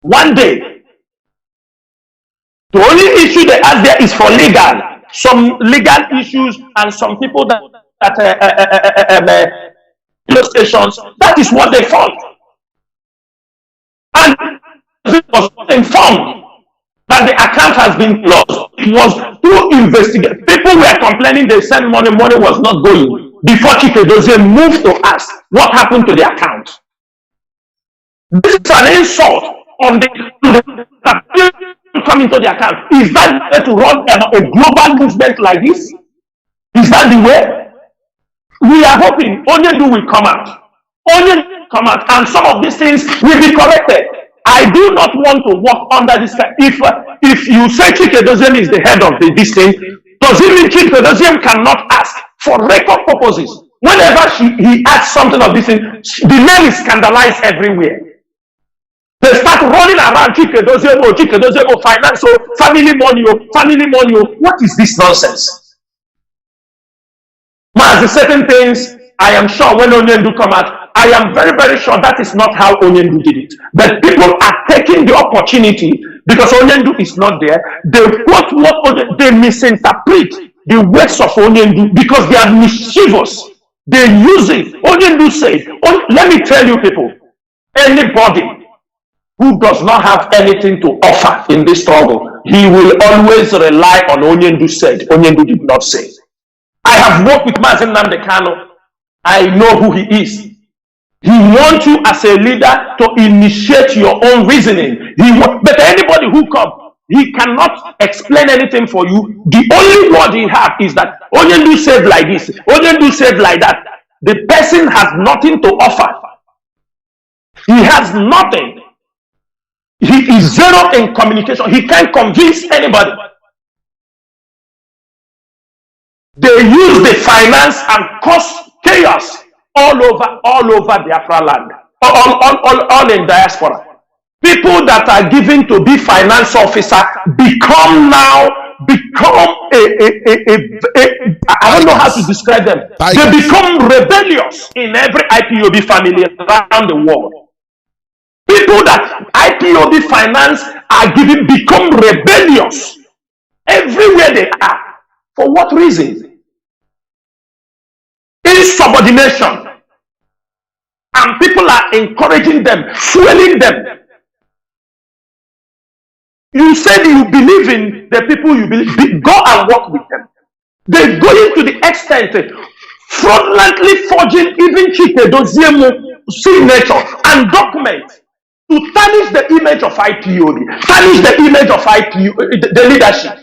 One day, The only issue they ask there is for legal, some legal issues, and some people that stations. That is what they found, and it was informed that the account has been closed. It was to investigate. People were complaining they sent money was not going. Before Chikedozie moved to ask what happened to the account. This is an insult on the coming to the account. Is that the way to run a global movement like this? Is that the way? We are hoping Onyendu will come out. Onyendu will come out, and some of these things will be corrected. I do not want to work under this. If you say Chikedozie is the head of this thing, does it mean Chikedozie cannot ask for record purposes? Whenever he asks something of this thing, the name is scandalized everywhere. They start running around Chikedozie, finance, family money. What is this nonsense? Mazi, certain things, I am sure when Onyendu come out, I am very, very sure that is not how Onyendu did it. But people are taking the opportunity because Onyendu is not there. They they misinterpret the words of Onyendu because they are mischievous. They use it. Onyendu said, let me tell you people, anybody who does not have anything to offer in this struggle, he will always rely on Onyendu said. Onyendu did not say. I have worked with Mazi Kanu. I know who he is. He wants you as a leader to initiate your own reasoning. But anybody who comes, he cannot explain anything for you. The only word he has is that Onyendu said like this, Onyendu said like that. The person has nothing to offer. He has nothing. He is zero in communication. He can't convince anybody. They use the finance and cause chaos all over Biafra land, all in diaspora. People that are given to be finance officer become I don't know how to describe them. They become rebellious in every IPOB family around the world. People that IPOB finance are given become rebellious everywhere they are. For what reason? Insubordination. And people are encouraging them, fueling them. You said you believe in the people you believe. Go and work with them. They go into the extent fraudulently forging even Chikedozie signature and document to tarnish the image of IPOB, tarnish the image of the leadership.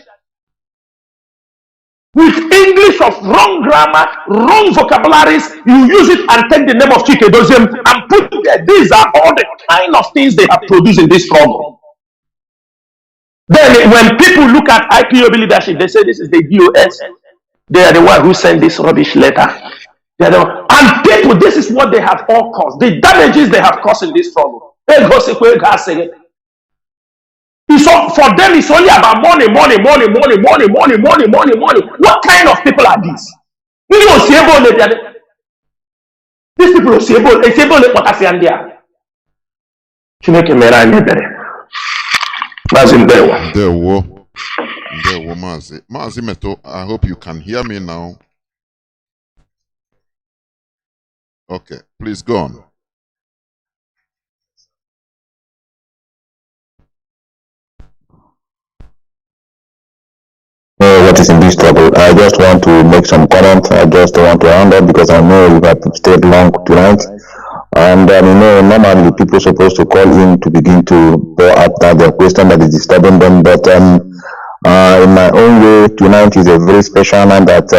With English of wrong grammar, wrong vocabularies, you use it and take the name of Chikedozie and put it there. These are all the kind of things they have produced in this struggle. Then when people look at IPOB leadership, they say this is the DOS. They are the one who sent this rubbish letter. And people, this is what they have all caused. The damages they have caused in this struggle. For them, it's only about money. What kind of people are these? These people Mazi Meto, I hope you can hear me now. Okay, please go on. What is in this trouble? I just want to make some comment. I just want to round up because I know you have stayed long tonight. And normally people are supposed to call in to begin to pour out their question that is disturbing them. But in my own way, tonight is a very special night that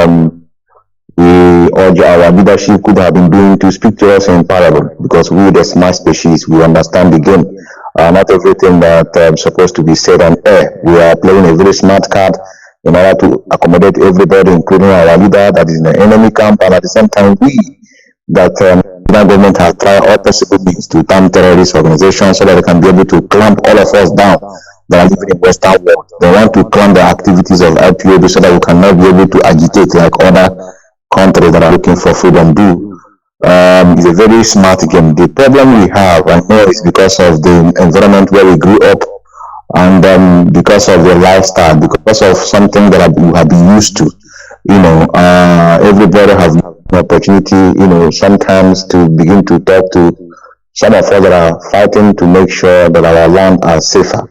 we urge our leadership could have been doing to speak to us in parable, because we, the smart species, we understand the game. Not everything that is supposed to be said on air. We are playing a very smart card in order to accommodate everybody, including our leader that is in the enemy camp, and at the same time we, that the government has tried all possible means to term terrorist organizations so that they can be able to clamp all of us down that are living in Western world. They want to clamp the activities of IPOB so that we cannot be able to agitate like other countries that are looking for freedom do. It's a very smart game. The problem we have, I know, is because of the environment where we grew up. And because of their lifestyle, because of something that you have been used to, everybody have an opportunity, sometimes to begin to talk to some of us that are fighting to make sure that our land are safer.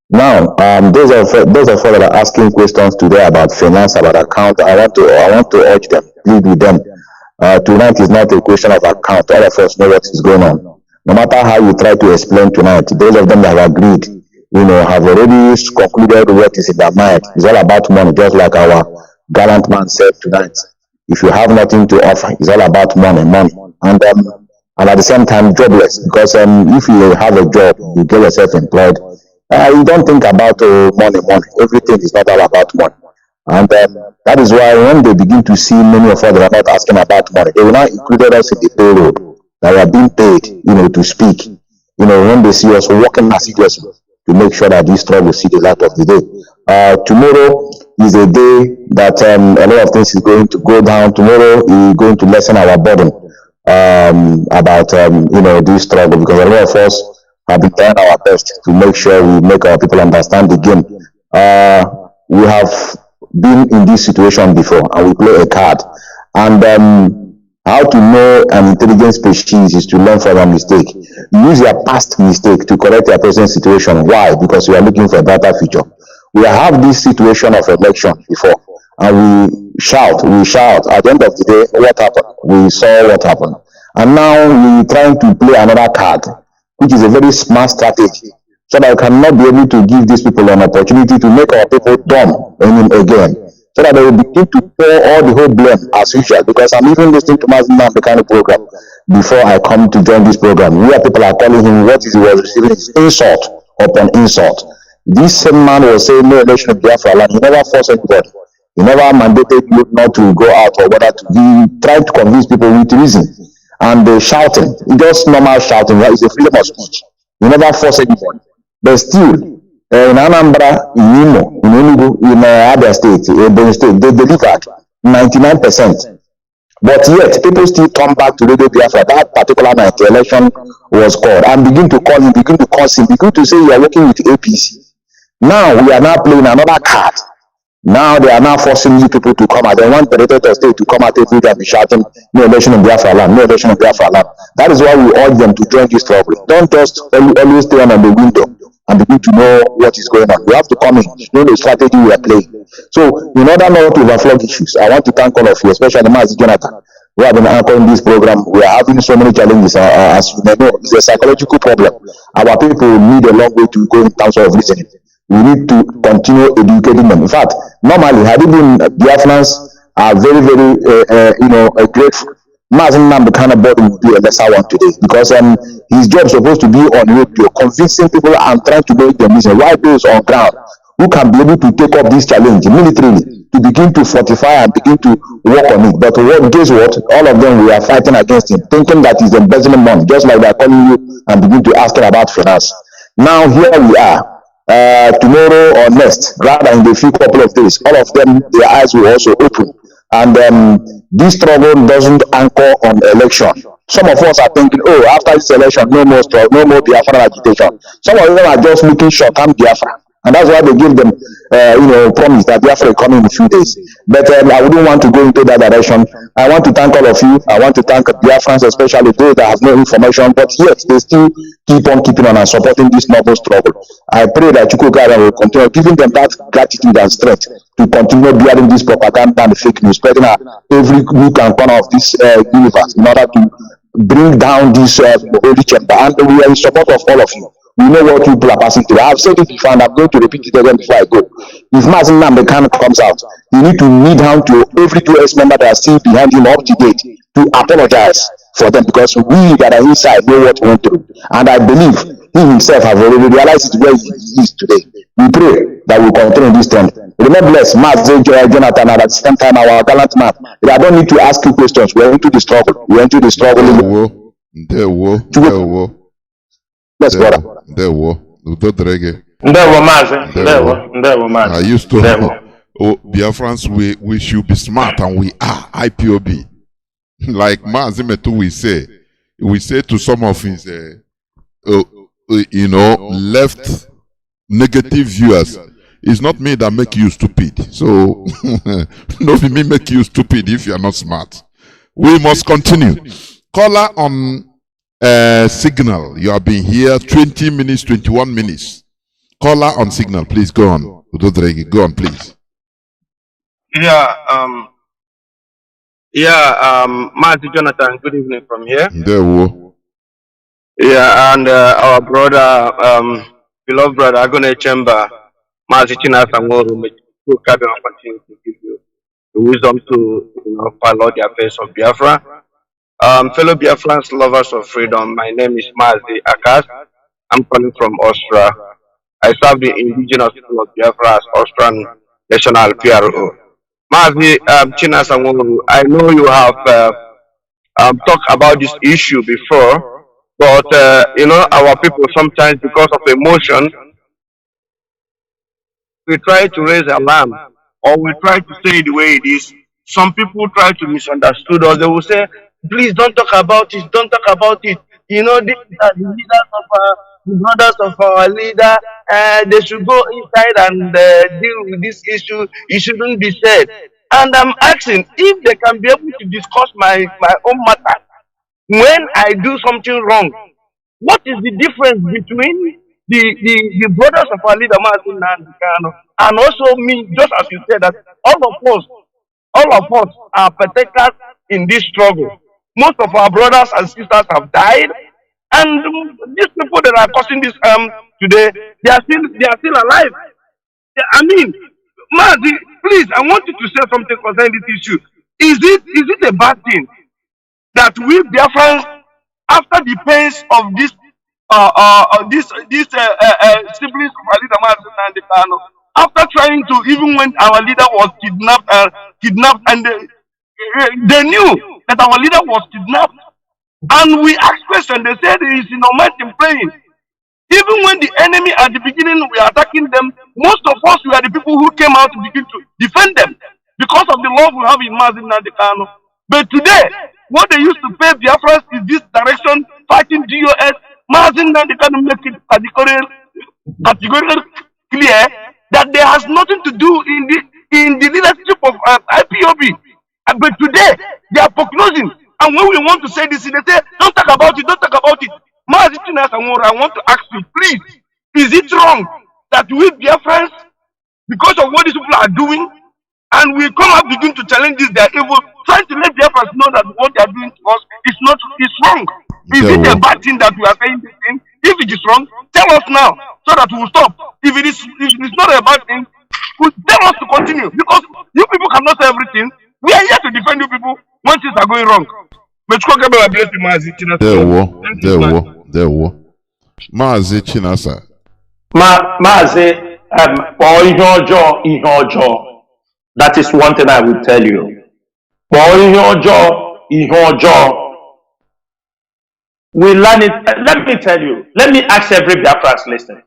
Now, those of us that are asking questions today about finance, about account, I want to urge them, plead with them. Tonight is not a question of account. All of us know what is going on. No matter how you try to explain tonight, those of them that have agreed, have already concluded what is in their mind. It's all about money, just like our gallant man said tonight. If you have nothing to offer, it's all about money, money. And at the same time, jobless. Because if you have a job, you get yourself employed, you don't think about money, money. Everything is not all about money. And that is why when they begin to see many of us that are not asking about money, they will not include us in the payroll that we are being paid, to speak. When they see us working assiduously to make sure that this struggle will see the light of the day. Tomorrow is a day that a lot of things is going to go down. Tomorrow is going to lessen our burden about this struggle, because a lot of us have been trying our best to make sure we make our people understand the game. We have been in this situation before, and we play a card. And how to know an intelligent species is to learn from a mistake. Use your past mistake to correct your present situation. Why? Because you are looking for a better future. We have this situation of election before, and we shout. At the end of the day, what happened? We saw what happened. And now we're trying to play another card, which is a very smart strategy, so that we cannot be able to give these people an opportunity to make our people dumb again, so that they will begin to pour all the whole blame as usual. Because I'm even listening to Mazi Chinasa Nworu program before I come to join this program, where people are calling him what is he was receiving is insult upon insult. This same man was saying no election of Biafra land. He never forced anybody. He never mandated you not to go out or whether to. He tried to convince people with reason. And shouting, just normal shouting, right? It's a freedom of speech. You never force anybody. But still, in Anambra, in Imo, in Enugu, in other states, Benue State, they delivered 99%. But yet, people still come back to Radio Biafra. That particular night, the election was called, and begin to call him, begin to curse him, begin to say you are working with APC. Now, we are now playing another card. Now they are now forcing you people to come out. They want the United States to come out every day and be shouting, no election in Biafra land, no election in Biafra land. That is why we urge them to join this struggle. Don't just always stay on the window and begin to know what is going on. We have to come in, know the strategy we are playing. So, in order not to overflow issues, I want to thank all of you, especially Mazi Jonathan, who have been anchoring this program. We are having so many challenges. As you may know, it's a psychological problem. Our people need a long way to go in terms of reasoning. We need to continue educating them. In fact, normally, had it been Biafrans are very, very, grateful. Mazi Chinasa Nworu would be a lesser one today, because his job is supposed to be on radio, convincing people and trying to make them listen. Why those on ground who can be able to take up this challenge militarily to begin to fortify and begin to work on it? But guess what? All of them, we are fighting against him, thinking that he's embezzling money, just like they're calling you and begin to ask him about finance. Now here we are. Tomorrow or next, rather in the few couple of days, all of them, their eyes will also open. And this struggle doesn't anchor on election. Some of us are thinking, oh, after this election, no more struggle, no more Biafra agitation. Some of them are just looking short-term Biafra. And that's why they give them, promise that Biafra will come in a few days. But I wouldn't want to go into that direction. I want to thank all of you. I want to thank Biafrans, especially those that have no information, but yet they still keep on keeping on and supporting this noble struggle. I pray that Chukwukara will continue giving them that gratitude and strength to continue bearing this propaganda and fake news, spreading every nook and corner of this universe in order to bring down this holy chamber. And we are in support of all of you. We know what people are passing through. I have said it before, and I'm going to repeat it again before I go. If Mazi Chinasa comes out, you need to kneel down to every 2S member that are still behind him up to date to apologize for them, because we that are inside know what we went through. And I believe he himself has already realized it where he is today. We pray that we continue this trend. Remember, bless Mazi Jonathan, and at the same time, our gallant man. I don't need to ask you questions. We're into the struggle. We're into the struggle. Yes, brother. I used to Biafrans, we should be smart, and we are IPOB. Like Mazi Metu we say to some of his left negative viewers. It's not me that make you stupid. So, no, me make you stupid if you are not smart. We must continue. Caller on signal. You have been here 20 minutes, 21 minutes. Caller on signal. Please go on. Go on, please. Mazi Jonathan, good evening from here. There we Yeah, and our brother, beloved brother, Agone Chamber, Mazi Chinasa Nworu, may you carry on continue to give you the wisdom to follow the affairs of Biafra. Fellow Biafrans, lovers of freedom, my name is Mazi Akas. I'm calling from Austria. I serve the indigenous people of Biafra as Austrian National PRO. Mazi Chinasa Nworu, I know you have talked about this issue before, but our people sometimes, because of emotion, we try to raise alarm or we try to say it the way it is. Some people try to misunderstand us. They will say, please don't talk about it, don't talk about it. These are the leaders of the brothers of our leader. They should go inside and deal with this issue. It shouldn't be said. And I'm asking if they can be able to discuss my own matter when I do something wrong. What is the difference between the brothers of our leader Mazi Nnamdi and also me? Just as you said that all of us are partakers in this struggle. Most of our brothers and sisters have died, and these people that are causing this today, they are still alive. I mean, Mazi, please, I want you to say something concerning this issue. Is it a bad thing that we Biafrans, after the pains of this siblings of our leader Mazi Nnamdi, after trying to, even when our leader was kidnapped, and they knew that our leader was kidnapped, and we asked questions, they said he is in a mountain praying. Even when the enemy at the beginning we are attacking them, most of us were the people who came out to begin to defend them because of the love we have in Mazi Nnamdi. But today, what they used to pay Biafrans is this direction, fighting GOS. Mazi Nnamdi make it categorically clear that there has nothing to do in the leadership of IPOB. But today, they are prognosing. And when we want to say this, they say, don't talk about it, don't talk about it. Mazi Chinasa Nworu, I want to ask you, please, is it wrong that we Biafrans, because of what these people are doing, and we come up begin to challenge this, they are evil, trying to let Biafrans know that what they are doing to us is wrong. Is it a bad thing that we are saying this thing? If it is wrong, tell us now so that we will stop. If it is not a bad thing, tell us to continue, because you people cannot say everything. We are here to defend you people when things are going wrong. There were. Mazi Chinasa. Mazi, that is one thing I will tell you. We learn it. Let me tell you. Let me ask every Biafrans listening.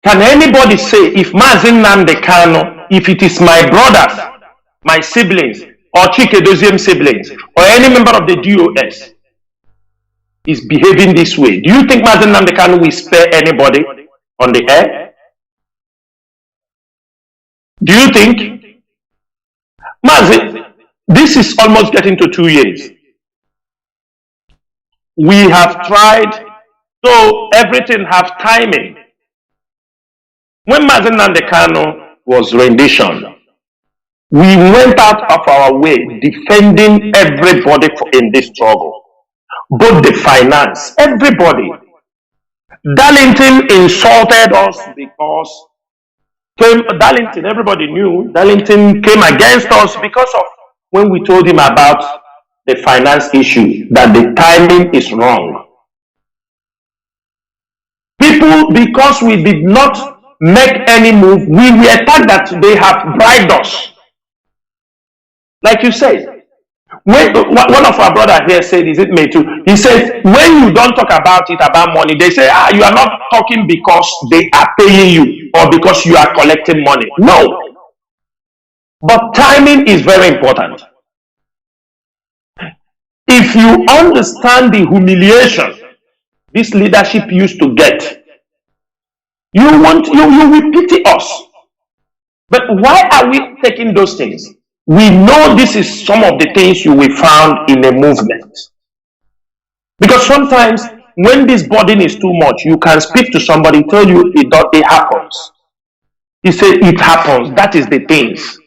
Can anybody say if Mazi Nnamdi Kanu, if it is my brothers, my siblings, or Chikedozium siblings, or any member of the DOS is behaving this way, do you think Mazi Nnamdi Kanu will spare anybody on the air? Do you think? Mazi, this is almost getting to 2 years. We have tried, so everything have timing. When Mazi Nnamdi Kanu was rendition, we went out of our way defending everybody in this struggle. Both the finance, everybody. Darlington insulted us because Darlington, everybody knew, Darlington came against us because of when we told him about the finance issue, that the timing is wrong. People, because we did not make any move, we were told that they have bribed us. Like you said, when one of our brother here said, is it me too? He says, when you don't talk about it, about money, they say, you are not talking because they are paying you or because you are collecting money. No. But timing is very important. If you understand the humiliation this leadership used to get, You will pity us. But why are we taking those things? We know this is some of the things you will find in a movement. Because sometimes when this burden is too much, you can speak to somebody, tell you it happens. He said it happens. That is the things.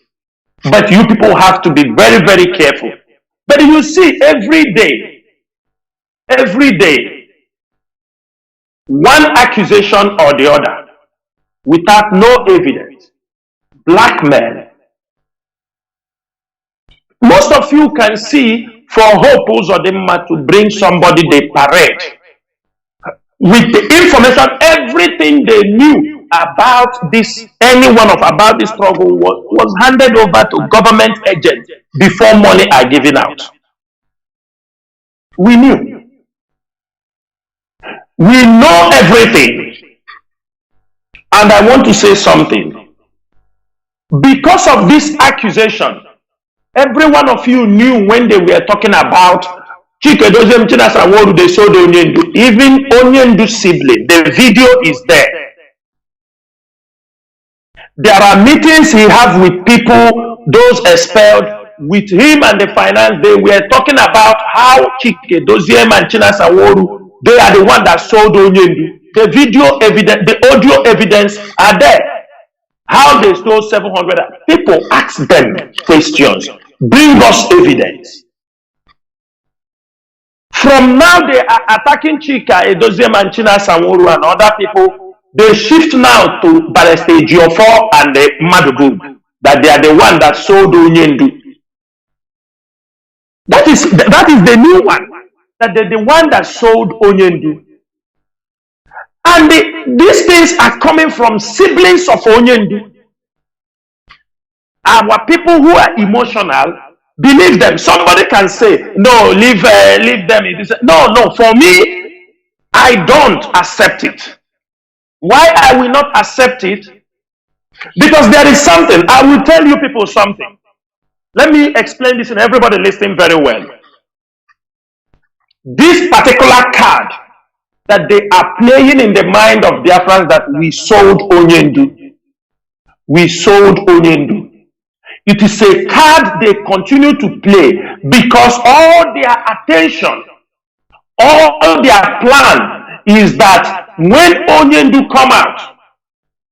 But you people have to be very, very careful. But you see every day, one accusation or the other, without no evidence, blackmail. Most of you can see for Hope Uzodimma to bring somebody they parade with the information, everything they knew about this, about this struggle was handed over to government agents before money are given out. We knew. We know everything. And I want to say something. Because of this accusation, every one of you knew when they were talking about Chikedozie Chinasa Nworu, they sold Onyendu. Even Onyendu's sibling, the video is there. There are meetings he has with people, those expelled, with him and the finance. They were talking about how Chikedozie and Chinasa Nworu, they are the one that sold Onyendu. The video evidence, the audio evidence are there. How they stole 700. People ask them questions. Bring us evidence. From now, they are attacking Chika, Edozie, and Chinasa Nworu and other people. They shift now to Barrister Ejiofor and the Madugu, that they are the one that sold Onyendu. That is the new one. That they're the one that sold Onyendu. And these things are coming from siblings of Onyendu. Our people who are emotional, believe them. Somebody can say, no, leave them. No, for me, I don't accept it. Why I will not accept it? Because there is something. I will tell you people something. Let me explain this and everybody listening very well. This particular card that they are playing in the mind of Biafrans, that we sold Onyendu. We sold Onyendu. It is a card they continue to play because all their attention, all their plan is that when Onyendu come out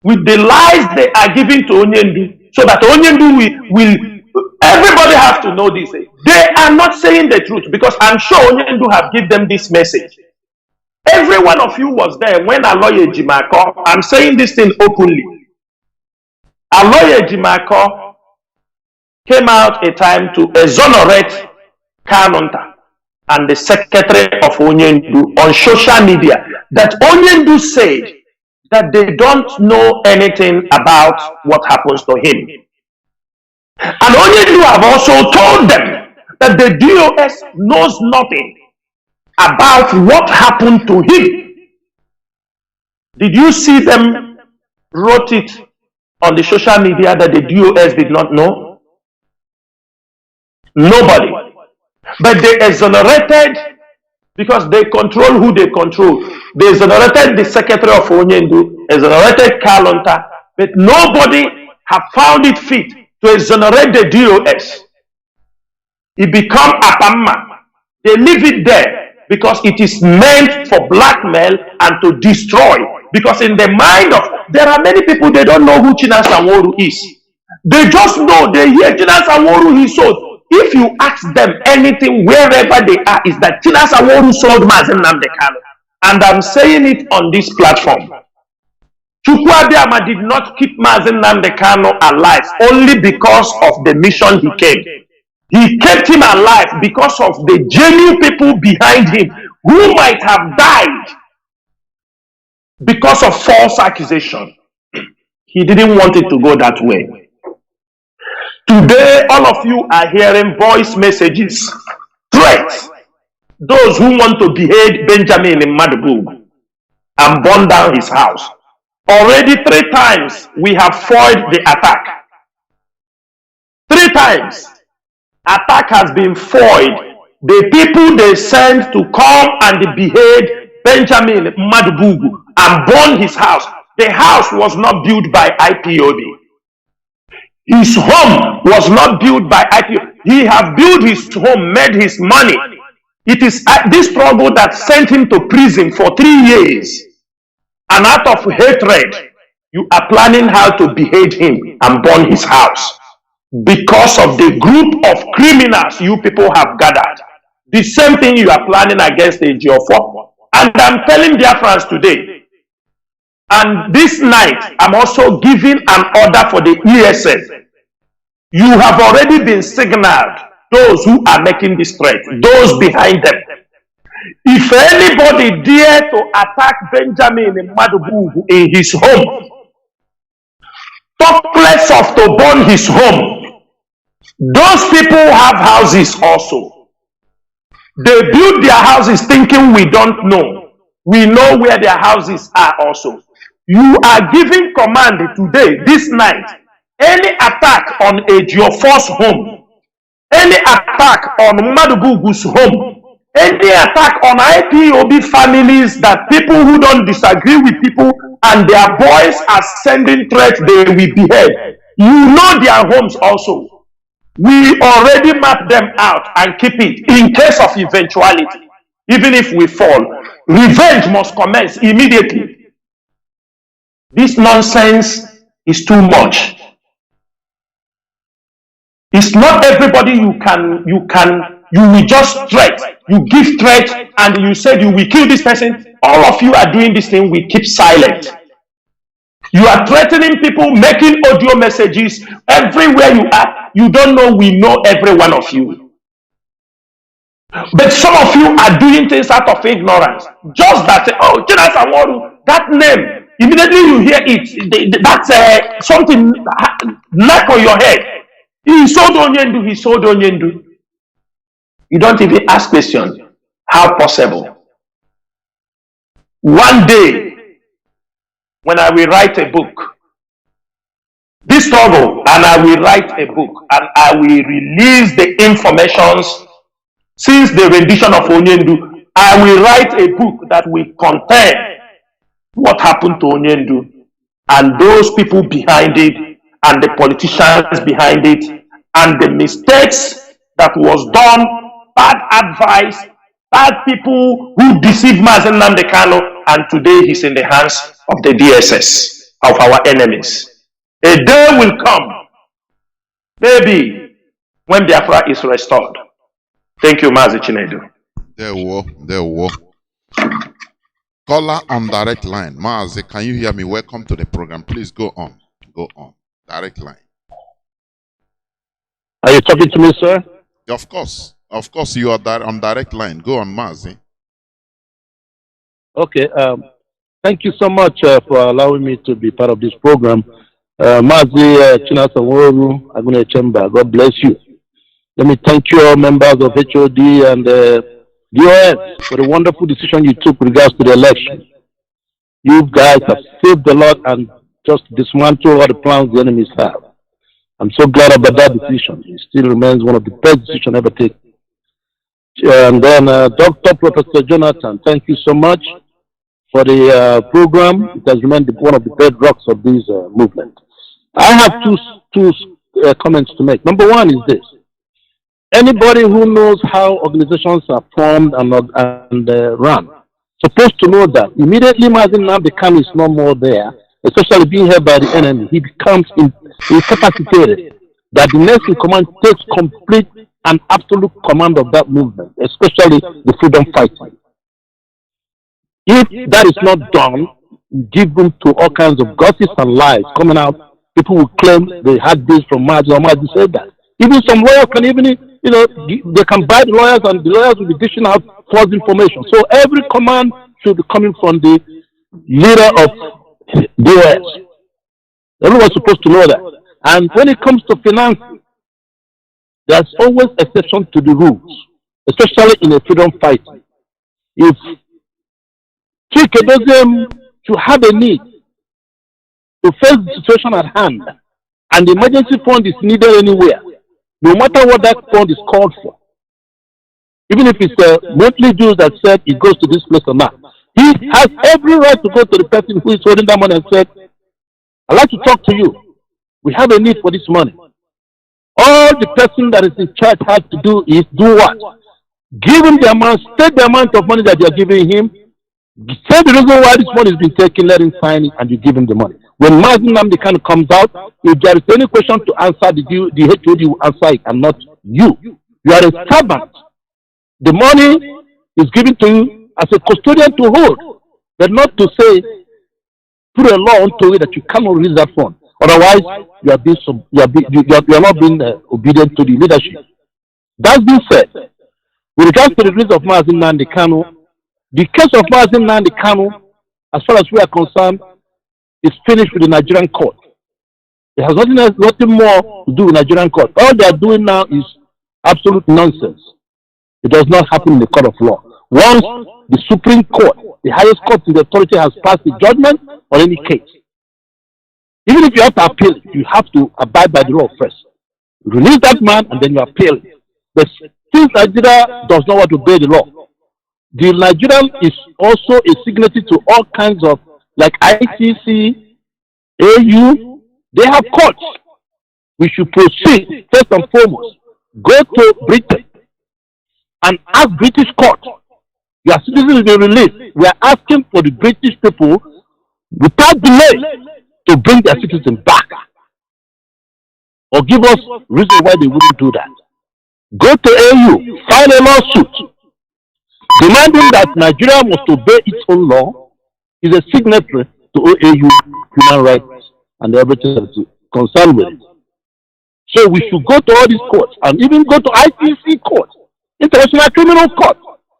with the lies they are giving to Onyendu, so that Onyendu will everybody has to know this. They are not saying the truth, because I'm sure Onyendu have given them this message. Every one of you was there when Aloye Jimako, I'm saying this thing openly. Aloye Jimako came out a time to exonerate Kanu and the secretary of Onyendu on social media, that Onyendu said that they don't know anything about what happens to him. And Onyendu have also told them that the DOS knows nothing about what happened to him. Did you see them wrote it on the social media that the DOS did not know? Nobody. But they exonerated, because they control who they control. They exonerated the secretary of Onyendu, exonerated Kalonta, but nobody have found it fit to exonerate the DOS. It become Apamma. They leave it there because it is meant for blackmail and to destroy. Because in the mind of, there are many people, they don't know who Chinasa Nworu is. They just know, they hear Chinasa Nworu he sold. If you ask them anything, wherever they are, is that Chinasa Nworu sold Mazi Nnamdi Kanu. And I'm saying it on this platform. Chukwuabiama did not keep Mazi Nnamdi Kanu alive only because of the mission he came. He kept him alive because of the genuine people behind him who might have died because of false accusation. He didn't want it to go that way. Today, all of you are hearing voice messages, threats. Those who want to behead Benjamin in Madubug and burn down his house. Already 3 times we have foiled the attack. 3 times. Attack has been foiled. The people they sent to come and behead Benjamin Madubugu and burn his house, The house was not built by IPOB. His home was not built by IPOB. He have built his home, made his money. It is this struggle that sent him to prison for 3 years. And out of hatred, you are planning how to behead him and burn his house. Because of the group of criminals you people have gathered. The same thing you are planning against AG4. And I'm telling Biafrans today, and this night, I'm also giving an order for the ESN. You have already been signaled, those who are making this threat, those behind them. If anybody dare to attack Benjamin Madubu in his home, talk less of to burn his home, those people have houses also. They build their houses thinking we don't know. We know where their houses are also. You are giving command today, this night, any attack on Ejiofor's home, any attack on Madubugu's home, any attack on IPOB families, that people who don't disagree with people and their boys are sending threats, they will behead. You know their homes also. We already map them out and keep it in case of eventuality. Even if we fall, revenge must commence immediately. This nonsense is too much. It's not everybody you will just threat. You give threat and you said you will kill this person. All of you are doing this thing, we keep silent. You are threatening people, making audio messages everywhere you are. You don't know, we know every one of you. But some of you are doing things out of ignorance. Just that, oh, Chinasa Nworu, that name, immediately you hear it, that's something knock on your head. He sold Onyendu, he sold Onyendu. You don't even ask questions. How possible? One day, when I will write a book, this struggle, and I will write a book, and I will release the informations since the rendition of Onyendu, I will write a book that will contain what happened to Onyendu and those people behind it and the politicians behind it and the mistakes that was done, bad advice, bad people who deceived Mazi Nnamdi, and today he's in the hands of the DSS, of our enemies. A day will come, maybe, when Biafra is restored. Thank you, Mazi Chinasa. There were. Caller on direct line. Mazi, can you hear me? Welcome to the program. Please go on. Go on. Direct line. Are you talking to me, sir? Of course. Of course, you are on direct line. Go on, Mazi. Okay. Thank you so much for allowing me to be part of this program. Mazi Chinasa Nworu, Agune Chamber, God bless you. Let me thank you all members of HOD and DOS for the wonderful decision you took with regards to the election. You guys have saved a lot and just dismantled all the plans the enemies have. I'm so glad about that decision. It still remains one of the best decisions ever taken. And then Dr. Professor Jonathan, thank you so much for the program. It has remained one of the bedrocks of this movement. I have two comments to make. Number one is this. Anybody who knows how organizations are formed and run, supposed to know that immediately Mazi Nnamdi is no more there, especially being held by the enemy, he becomes incapacitated, that the next in command takes complete and absolute command of that movement, especially the freedom fighting. If that is not done, give room to all kinds of gossips and lies coming out. People will claim they had this from Mazi, or Mazi said that. Even some lawyers can even, they can buy the lawyers and the lawyers will be dishing out false information. So every command should be coming from the leader of DOS. Everyone's supposed to know that. And when it comes to financing, there's always exception to the rules, especially in a freedom fight. If Chike to have a need to face the situation at hand, and the emergency fund is needed anywhere, no matter what that fund is called for, even if it's a monthly dues that said it goes to this place or not, He has every right to go to the person who is holding that money and say, I'd like to talk to you. We have a need for this money. All the person that is in charge has to do is do what? Give him the amount, state the amount of money that you are giving him, say the reason why this money is being taken, let him sign it, and you give him the money. When Mazi Nnamdi Kanu comes out, if there is any question to answer, the HOD will answer it and not you. You are a servant. The money is given to you as a custodian to hold, but not to say, put a law onto it that you cannot release that fund. Otherwise, you are not being obedient to the leadership. That being said, with regards to the release of Mazi Nnamdi Kanu, the case of Mazi Nnamdi Kanu, as far as we are concerned, is finished with the Nigerian court. It has nothing more to do with Nigerian court. All they are doing now is absolute nonsense. It does not happen in the court of law. Once the Supreme Court, the highest court in the authority, has passed the judgment on any case, even if you have to appeal it, you have to abide by the law first. Release that man and then you appeal it. But since Nigeria does not want to obey the law, the Nigerian is also a signatory to all kinds of, like ICC, AU, they have courts. We should proceed, first and foremost, go to Britain and ask British court, your citizens will be released. We are asking for the British people, without delay, to bring their citizens back. Or give us reason why they wouldn't do that. Go to AU, file a lawsuit, demanding that Nigeria must obey its own law, is a signatory to AU human rights and everything that is concerned with it. So we should go to all these courts and even go to ICC court, International Criminal Court.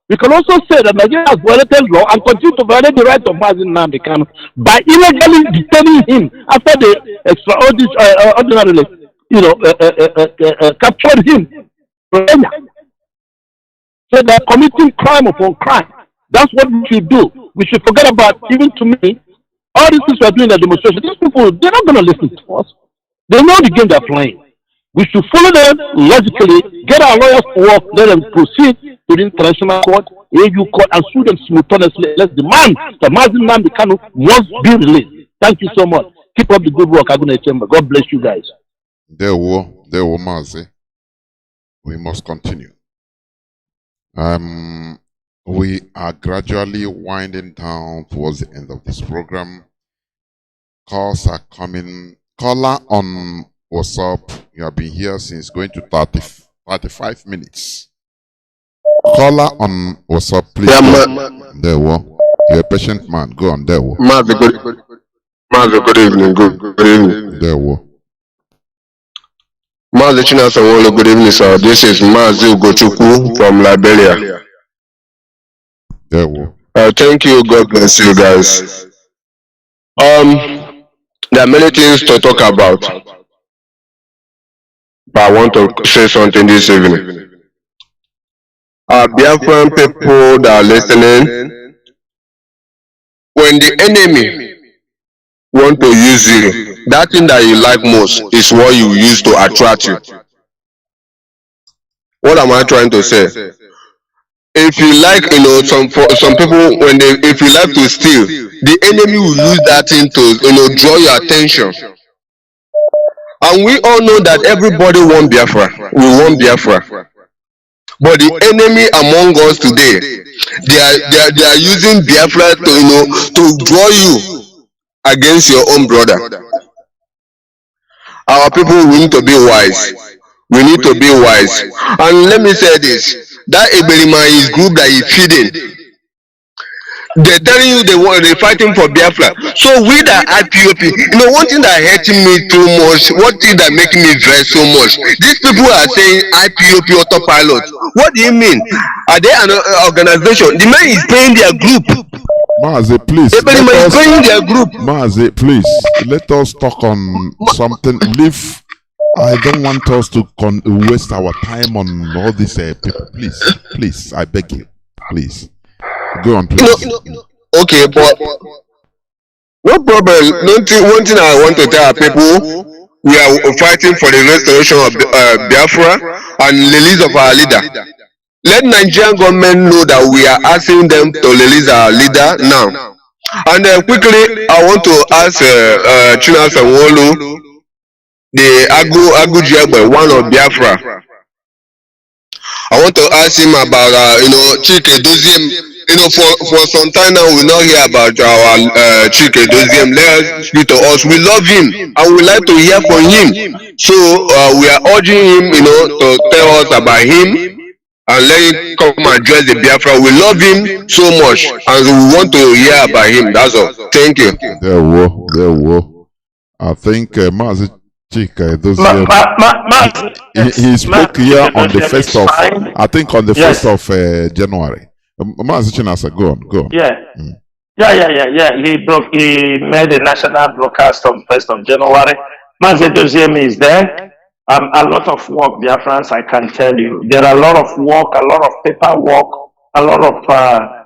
We can also say that Nigeria has violated law and continue to violate the rights of Mazi Nnamdi Kanu by illegally detaining him after they extraordinarily, captured him from Kenya. So they are committing crime upon crime. That's what we should do. We should forget about, even to me, all these things we are doing in the demonstration. These people, they're not going to listen to us. They know the game they're playing. We should follow them logically, get our lawyers to work, let them proceed to the international court, AU court, and sue them simultaneously. Let's demand that Mazi Nnamdi Kanu must be released. Thank you so much. Keep up the good work, Agune Chamber. God bless you guys. There were Mazi. We must continue. We are gradually winding down towards the end of this program. Calls are coming. Caller on WhatsApp, you have been here since going to 35 minutes. Caller on WhatsApp, please. Yeah, there were. You're a patient man. Go on, there were. Mazi, good evening. Good evening. There were. Mazi Chinasa Nworu, good evening, sir. This is Mazi Ugochukwu from Liberia. There were. Thank you. God bless you guys. There are many things to talk about, but I want to say something this evening. Biafran people that are listening, when the enemy want to use you, that thing that you like most is what you use to attract you. What am I trying to say? If you like, some people, if you like to steal, the enemy will use that thing to, draw your attention. And we all know that everybody wants Biafra. We want Biafra. But the enemy among us today, they are using Biafra to draw you against your own brother. Our people, we need to be wise. We need to be wise. And let me say this. That Eberima is group that is feeding. They're telling you they're fighting for Biafra. So we that IPOP, one thing that hurting me too much, one thing that making me vex so much, these people are saying IPOP autopilot. What do you mean? Are they an organization? The man is paying their group. Mazi, please. Eberima is paying their group. Mazi, please. Let us talk on something. I don't want us to waste our time on all these people. Please, I beg you. Please. Go on, please. Okay, but no problem. One thing I want to tell people, we are fighting for the restoration of Biafra and the release of our leader. Let Nigerian government know that we are asking them to release our leader now. And quickly, I want to ask Chinasa Nworu, the Agujiagbe, one of Biafra. I want to ask him about, Chike Doziem. For some time now, we not hear about our Chike Doziem. Let us speak to us. We love him and we like to hear from him. So we are urging him, to tell us about him and let him come and address the Biafra. We love him so much and we want to hear about him. That's all. Thank you. There we I think Mazi Chika, he spoke here on the 1st of, I think on the 1st of January. Mazi Chinasa, go on. Yeah. He made a national broadcast on 1st of January. Mazi Doziem is there. A lot of work, Biafrans, I can tell you. There are a lot of work, a lot of paperwork, a lot of, a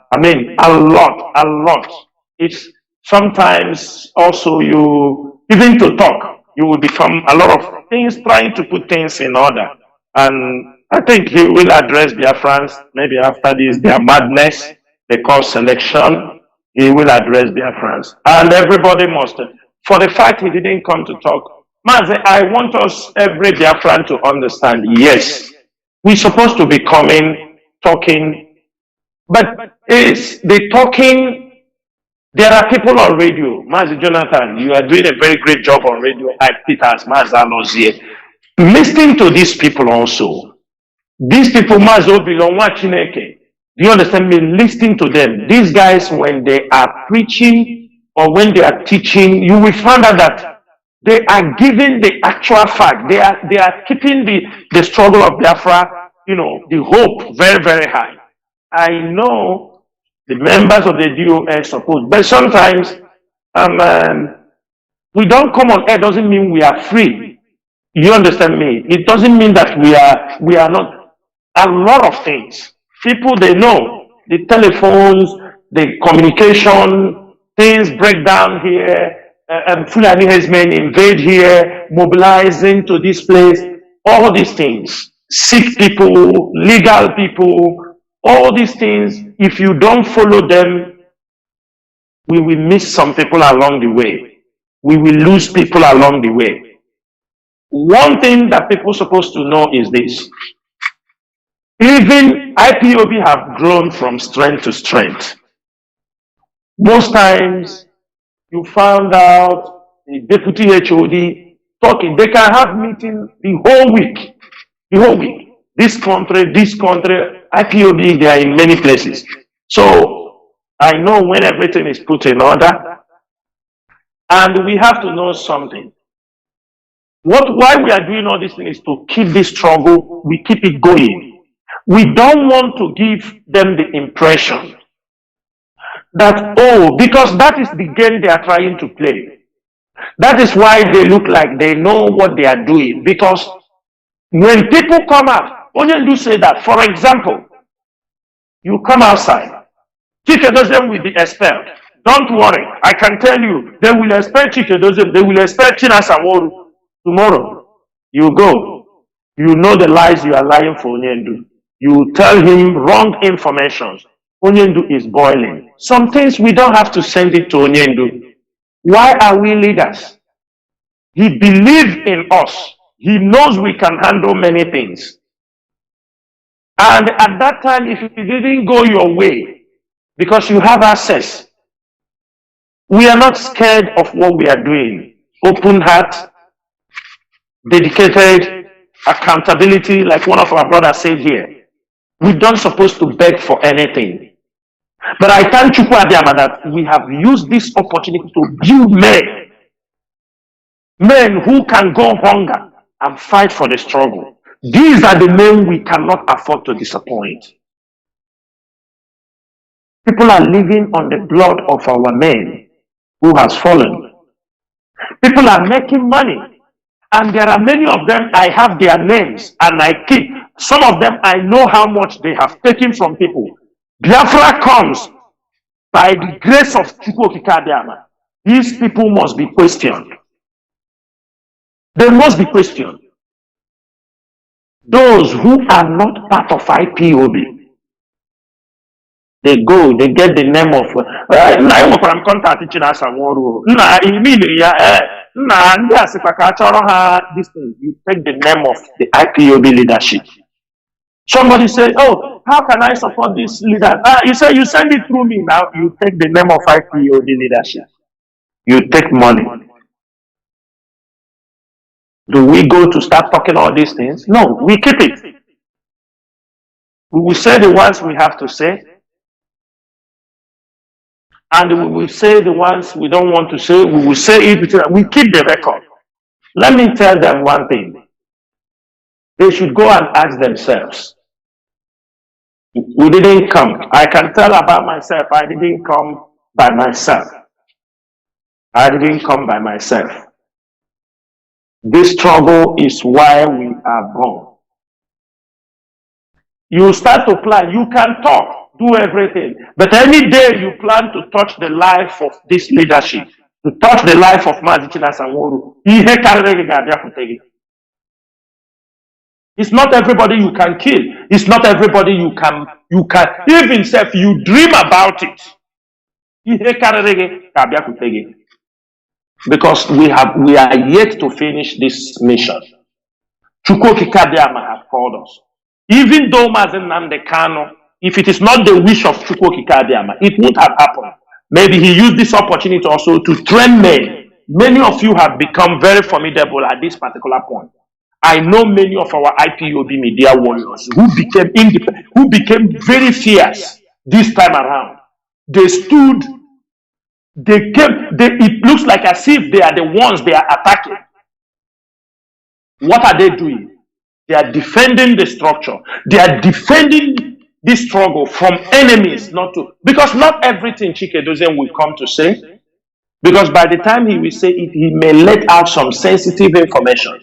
lot. It's sometimes also even to talk, you will become a lot of things trying to put things in order. And I think he will address Biafrans, maybe after this, their madness, they call selection, he will address Biafrans. And everybody must, for the fact he didn't come to talk, Mazi, I want us, every Biafran, to understand, yes, we're supposed to be coming, talking, but is the talking, there are people on radio. Mazi Jonathan, you are doing a very great job on radio. I Peters, Mazalos here. Listening to these people also. These people, Mazo belong watching. Do you understand me? Listening to them. These guys, when they are preaching or when they are teaching, you will find out that they are giving the actual fact. They are keeping the struggle of Biafra, the hope very, very high. I know the members of the DOS suppose, but sometimes we don't come on air doesn't mean we are free. You understand me? It doesn't mean that we are not. A lot of things. People, they know the telephones, the communication, things break down here. Fulani herdsmen invade here, mobilizing to this place, all these things, sick people, legal people, all these things, if you don't follow them, we will miss some people along the way. We will lose people along the way. One thing that people are supposed to know is this. Even IPOB have grown from strength to strength. Most times, you found out the deputy HOD talking. They can have meeting the whole week. This country, IPOB, they are in many places. So I know when everything is put in order. And we have to know something. Why we are doing all this thing is to keep this struggle, we keep it going. We don't want to give them the impression that, because that is the game they are trying to play. That is why they look like they know what they are doing. Because when people come out, only do say that, for example, you come outside, Chike Doziem will be expelled. Don't worry, I can tell you, they will expel Chike Doziem, they will expel Chinasa Nworu tomorrow. You go, you know the lies you are lying for Onyendu. You tell him wrong information. Onyendu is boiling. Some things we don't have to send it to Onyendu. Why are we leaders? He believes in us. He knows we can handle many things. And at that time, if it didn't go your way, because you have access, we are not scared of what we are doing. Open heart, dedicated, accountability, like one of our brothers said here. We don't supposed to beg for anything. But I thank Chukwu Abiyama that we have used this opportunity to build men. Men who can go hunger and fight for the struggle. These are the men we cannot afford to disappoint. People are living on the blood of our men who has fallen. People are making money. And there are many of them, I have their names and I keep. Some of them, I know how much they have taken from people. Biafra comes by the grace of Chukwu Abiyama. These people must be questioned. They must be questioned. Those who are not part of IPOB, they go, they get the name of I'm contacting Chinasa Nworu. This thing, you take the name of the IPOB leadership. Somebody say, oh, how can I support this leader? You say you send it through me now. You take the name of IPOB leadership. You take money. Do we go to start talking all these things? No, we keep it. We will say the ones we have to say. And we will say the ones we don't want to say. We will say it. We keep the record. Let me tell them one thing. They should go and ask themselves. We didn't come. I can tell about myself. I didn't come by myself. I didn't come by myself. This struggle is why we are born. You start to plan. You can talk, do everything. But any day you plan to touch the life of this leadership, to touch the life of Mazi Chinasa Nworu, it's not everybody you can kill. It's not everybody you can even if you dream about it. Because we are yet to finish this mission. Chukwuokike Abịama have called us. Even though Mazi Nnamdi Kanu, if it is not the wish of Chukwuokike Abịama, it would have happened. Maybe he used this opportunity also to train men. Many of you have become very formidable at this particular point. I know many of our IPOB media warriors who became independent, who became very fierce this time around. They stood, it looks like as if they are the ones they are attacking. What are they doing? They are defending the structure. They are defending this struggle from enemies, because not everything Chikedozie will come to say. Because by the time he will say it, he may let out some sensitive information.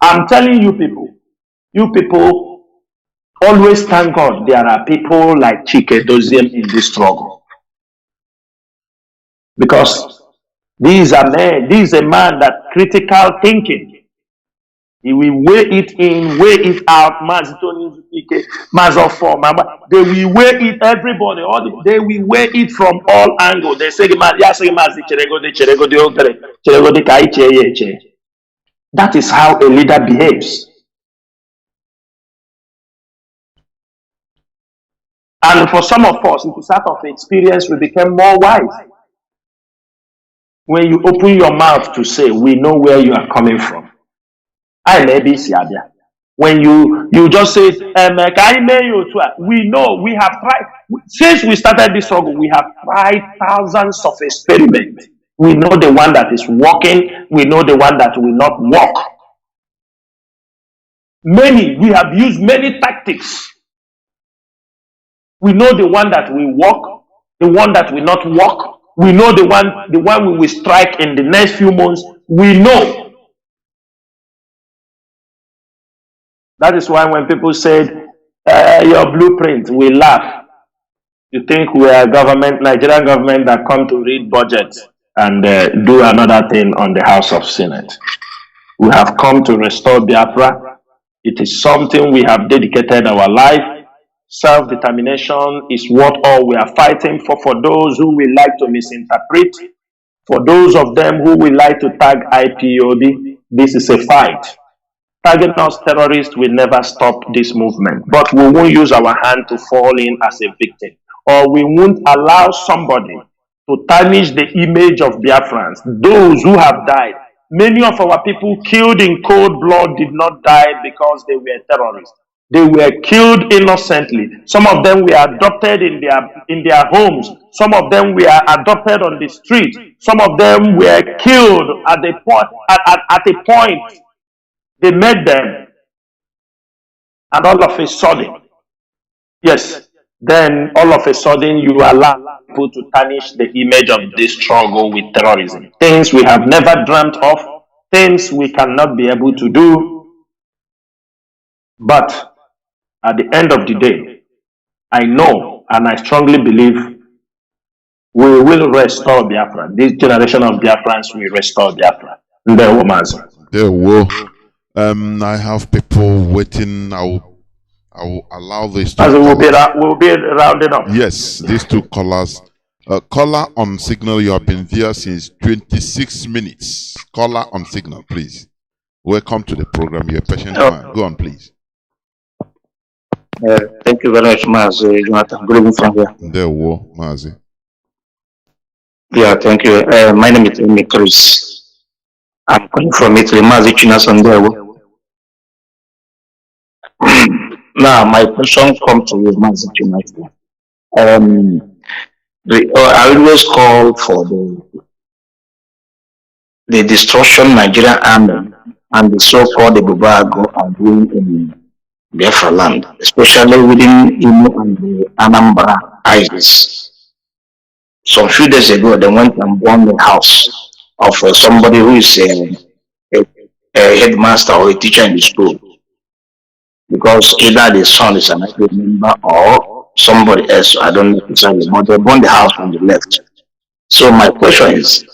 I'm telling you people always thank God there are people like Chikedozie in this struggle. Because these are men, this is a man that critical thinking. He will weigh it in, weigh it out. They will weigh it, everybody, they will weigh it from all angles. They say, that is how a leader behaves. And for some of us, it is out of experience we become more wise. When you open your mouth to say, we know where you are coming from. When you just say, we know, we have tried. Since we started this struggle, we have tried thousands of experiments. We know the one that is working. We know the one that will not work. We have used many tactics. We know the one that will work, the one that will not work. We know the one we will strike in the next few months. We know. That is why when people said, your blueprint, we laugh. You think we are Nigerian government that come to read budget and do another thing on the House of Senate. We have come to restore Biafra. It is something we have dedicated our life. Self-determination is what all we are fighting for those who will like to misinterpret. For those of them who will like to tag IPOB, this is a fight. Tagging us terrorists will never stop this movement. But we won't use our hand to fall in as a victim. Or we won't allow somebody to tarnish the image of Biafrans. Those who have died. Many of our people killed in cold blood did not die because they were terrorists. They were killed innocently. Some of them were adopted in their homes. Some of them were adopted on the street. Some of them were killed at a point. They met them. And all of a sudden, yes, then all of a sudden you allow people to tarnish the image of this struggle with terrorism. Things we have never dreamt of, things we cannot be able to do. But at the end of the day, I know and I strongly believe we will restore Biafra. This generation of Biafrans will restore Biafra. Ndewo Mazi. There were. I have people waiting. I will allow this to. As we'll be rounding up. Yes, these two callers. Caller on signal, you have been there since 26 minutes. Caller on signal, please. Welcome to the program. You're a patient man. Go on, please. Thank you very much, Mazi. Jonathan. Good evening from here. There were, Mazi. Yeah, thank you. My name is Chris. I'm calling from Italy, Mazi Chinasa Nworu. Now, my question comes to you, Mazi Chinasa. I always call for the destruction Nigerian army and the so-called the Bubago are doing in Biafra land, especially within Imo and the Anambra Islands. Some few days ago, they went and burned the house of somebody who is a headmaster or a teacher in the school, because either the son is an active member or somebody else, I don't know exactly, but they burned the house when they left. So my question is,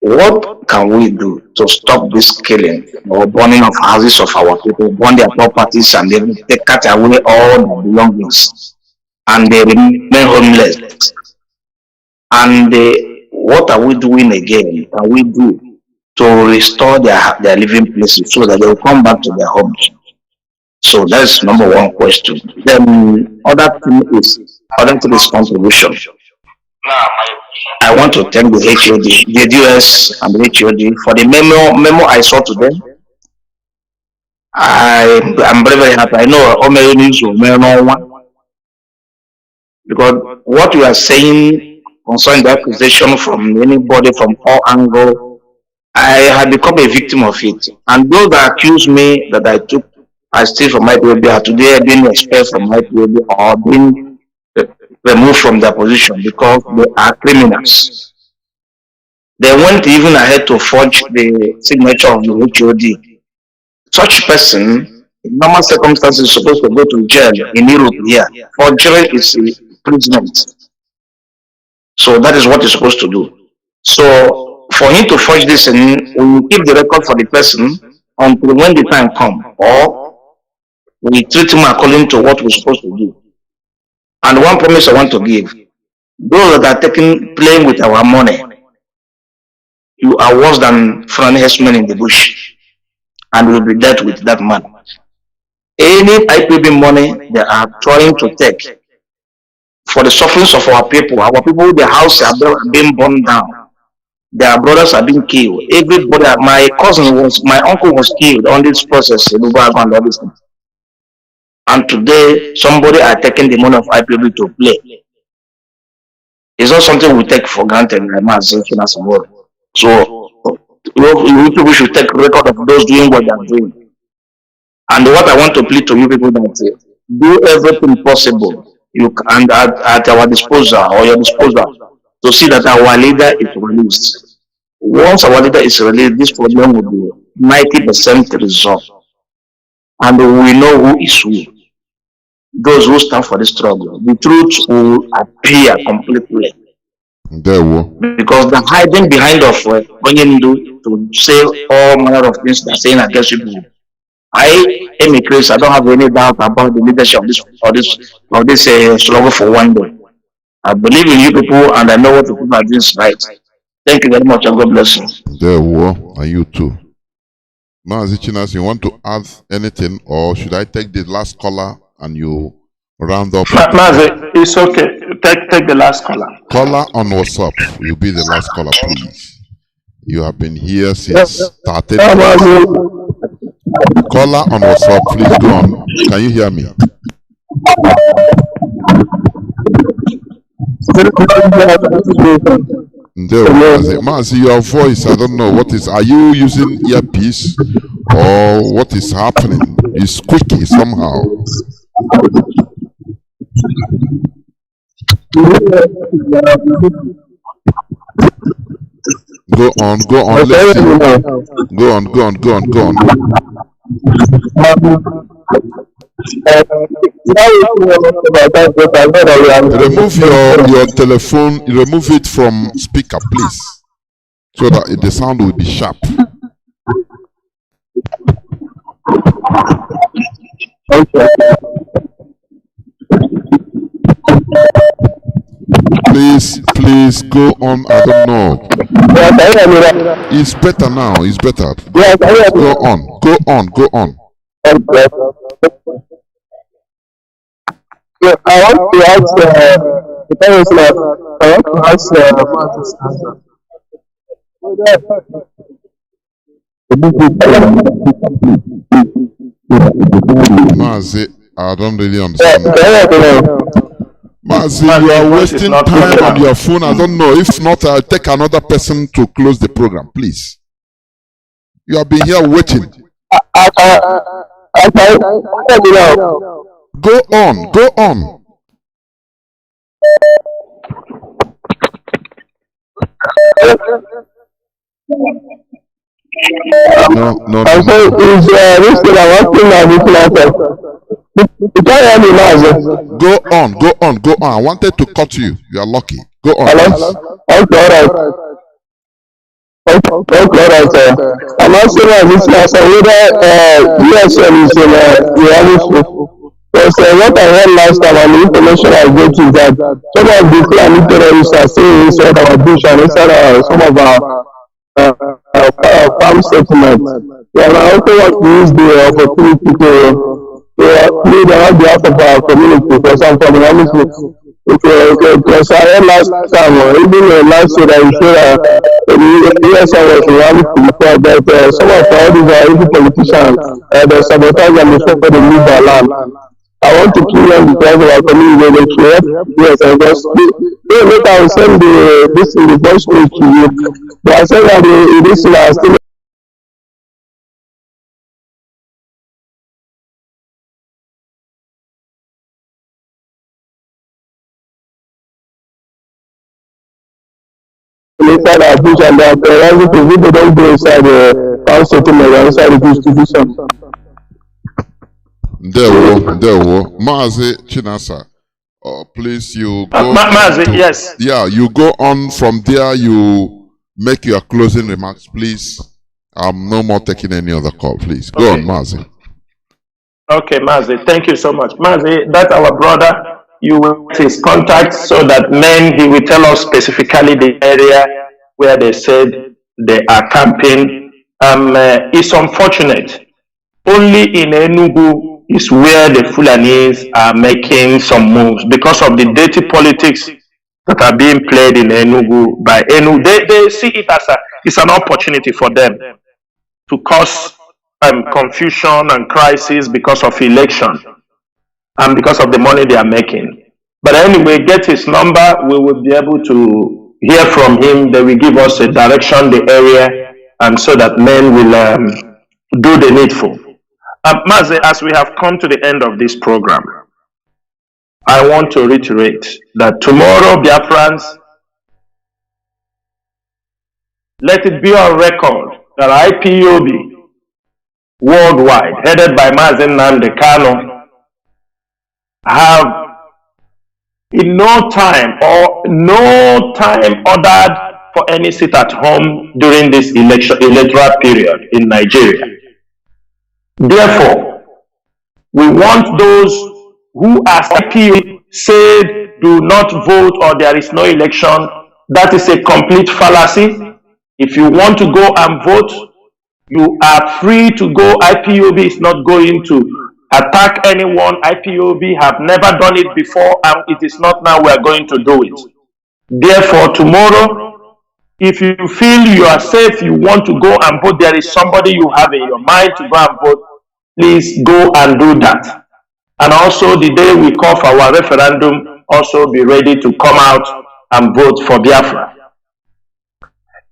what can we do to stop this killing or burning of houses of our people, burn their properties and they cut away all their belongings and they remain homeless? And what are we doing again? Can we do to restore their living places so that they will come back to their homes? So that's number one question. Then other thing is, other to this contribution. I want to thank the HOD, the US and the HOD for the memo I saw today. I'm very, very happy. I know how many news will one, because what you are saying concerning the accusation from anybody from all angles, I have become a victim of it. And those that accuse me that I steal from my POB are today being expelled from my POB or being removed from their position because they are criminals. They went even ahead to forge the signature of the HOD. Such person, in normal circumstances, is supposed to go to jail in Europe here. Forgery is imprisonment. So that is what he's supposed to do. So for him to forge this, we will keep the record for the person until when the time comes, or we treat him according to what we're supposed to do. And one promise I want to give: those that are playing with our money, you are worse than Fulani herdsmen in the bush, and will be dealt with that man. Any IPB money they are trying to take for the sufferings of our people, their houses are being burned down, their brothers are being killed. Everybody, my uncle was killed on this process, and all this thing. And today, somebody are taking the money of IPB to play. It's not something we take for granted, like Mazi Chinasa Nworu. So, you people should take record of those doing what they are doing. And what I want to plead to you people that do everything possible and at our disposal or your disposal to see that our leader is released. Once our leader is released, this problem will be 90% resolved. And we know who is who. Those who stand for the struggle. The truth will appear completely. Because the hiding behind of Onyendu to say all manner of things they're saying against people. I am a Chris. I don't have any doubt about the leadership of this struggle for one day. I believe in you people, and I know what the people are doing is right. Thank you very much, and God bless you. There were, and you too. Mazi Chinasa, you want to add anything, or should I take the last caller and you round up? Mazi, it's okay. Take the last caller. Caller on WhatsApp. You'll be the last caller, please. You have been here since 13 minutes. Caller on WhatsApp, please go on. Can you hear me? Mazi, your voice, I don't know what is. Are you using earpiece or what is happening? It's squeaky somehow. Go on, let's see. Go on. Remove your telephone, remove it from speaker, please, so that the sound will be sharp. Okay. Please go on. I don't know. Yeah, it's better now. It's better. Yeah, Go on. Go on. Go on. Okay. So I want to ask the parents now. I want to ask Mazi, I don't really understand. Mazi, you are wasting time on your phone. I don't know. If not, I'll take another person to close the program, please. You have been here waiting. Go on. Go on. No. I say is this thing I want to know this letter. Go on. I wanted to cut you. You are lucky. Go on. Hello? Okay, alright. Okay, alright. I'm asking this letter whether USM is in reality. Because what I heard last time and the information I get is that some of the Fulani terrorists are staying inside our bush and inside some of our farm settlements. Yeah, and I also want to use the opportunity to plead on behalf of our community because I'm from the because I heard last time, even last year, I showed the USM was reality before that some of all these are evil politicians, they sabotage and before they leave their land. I want to kill them because of our community. Yes, I just later I will send this in the voice note to you. But I said that this is still inside our bush and they are terrorizing people. They don't go inside the house settlement or inside the distribution. There were. Mazi Chinasa. Please, you go. Mazi, yes. Yeah, you go on from there. You make your closing remarks, please. I'm no more taking any other call, please. Go on, Mazi. Okay, Mazi, thank you so much. Mazi, that's our brother. You will get his contact so that he will tell us specifically the area where they said they are camping. It's unfortunate. Only in Enugu is where the Fulanis are making some moves because of the dirty politics that are being played in Enugu by Enugu. They see it as it's an opportunity for them to cause confusion and crisis because of election and because of the money they are making. But anyway, get his number. We will be able to hear from him. They will give us a direction, the area, and so that men will do the needful. Mazi, as we have come to the end of this program, I want to reiterate that tomorrow, Biafrans, let it be on record that IPOB worldwide, headed by Mazi Nnamdi Kanu, have in no time ordered for any sit at home during this electoral period in Nigeria. Therefore, we want those who are said do not vote or there is no election. That is a complete fallacy. If you want to go and vote, you are free to go. IPOB is not going to attack anyone. IPOB have never done it before and it is not now we are going to do it. Therefore, tomorrow, if you feel you are safe, you want to go and vote, there is somebody you have in your mind to go and vote, please go and do that. And also the day we call for our referendum, also be ready to come out and vote for Biafra.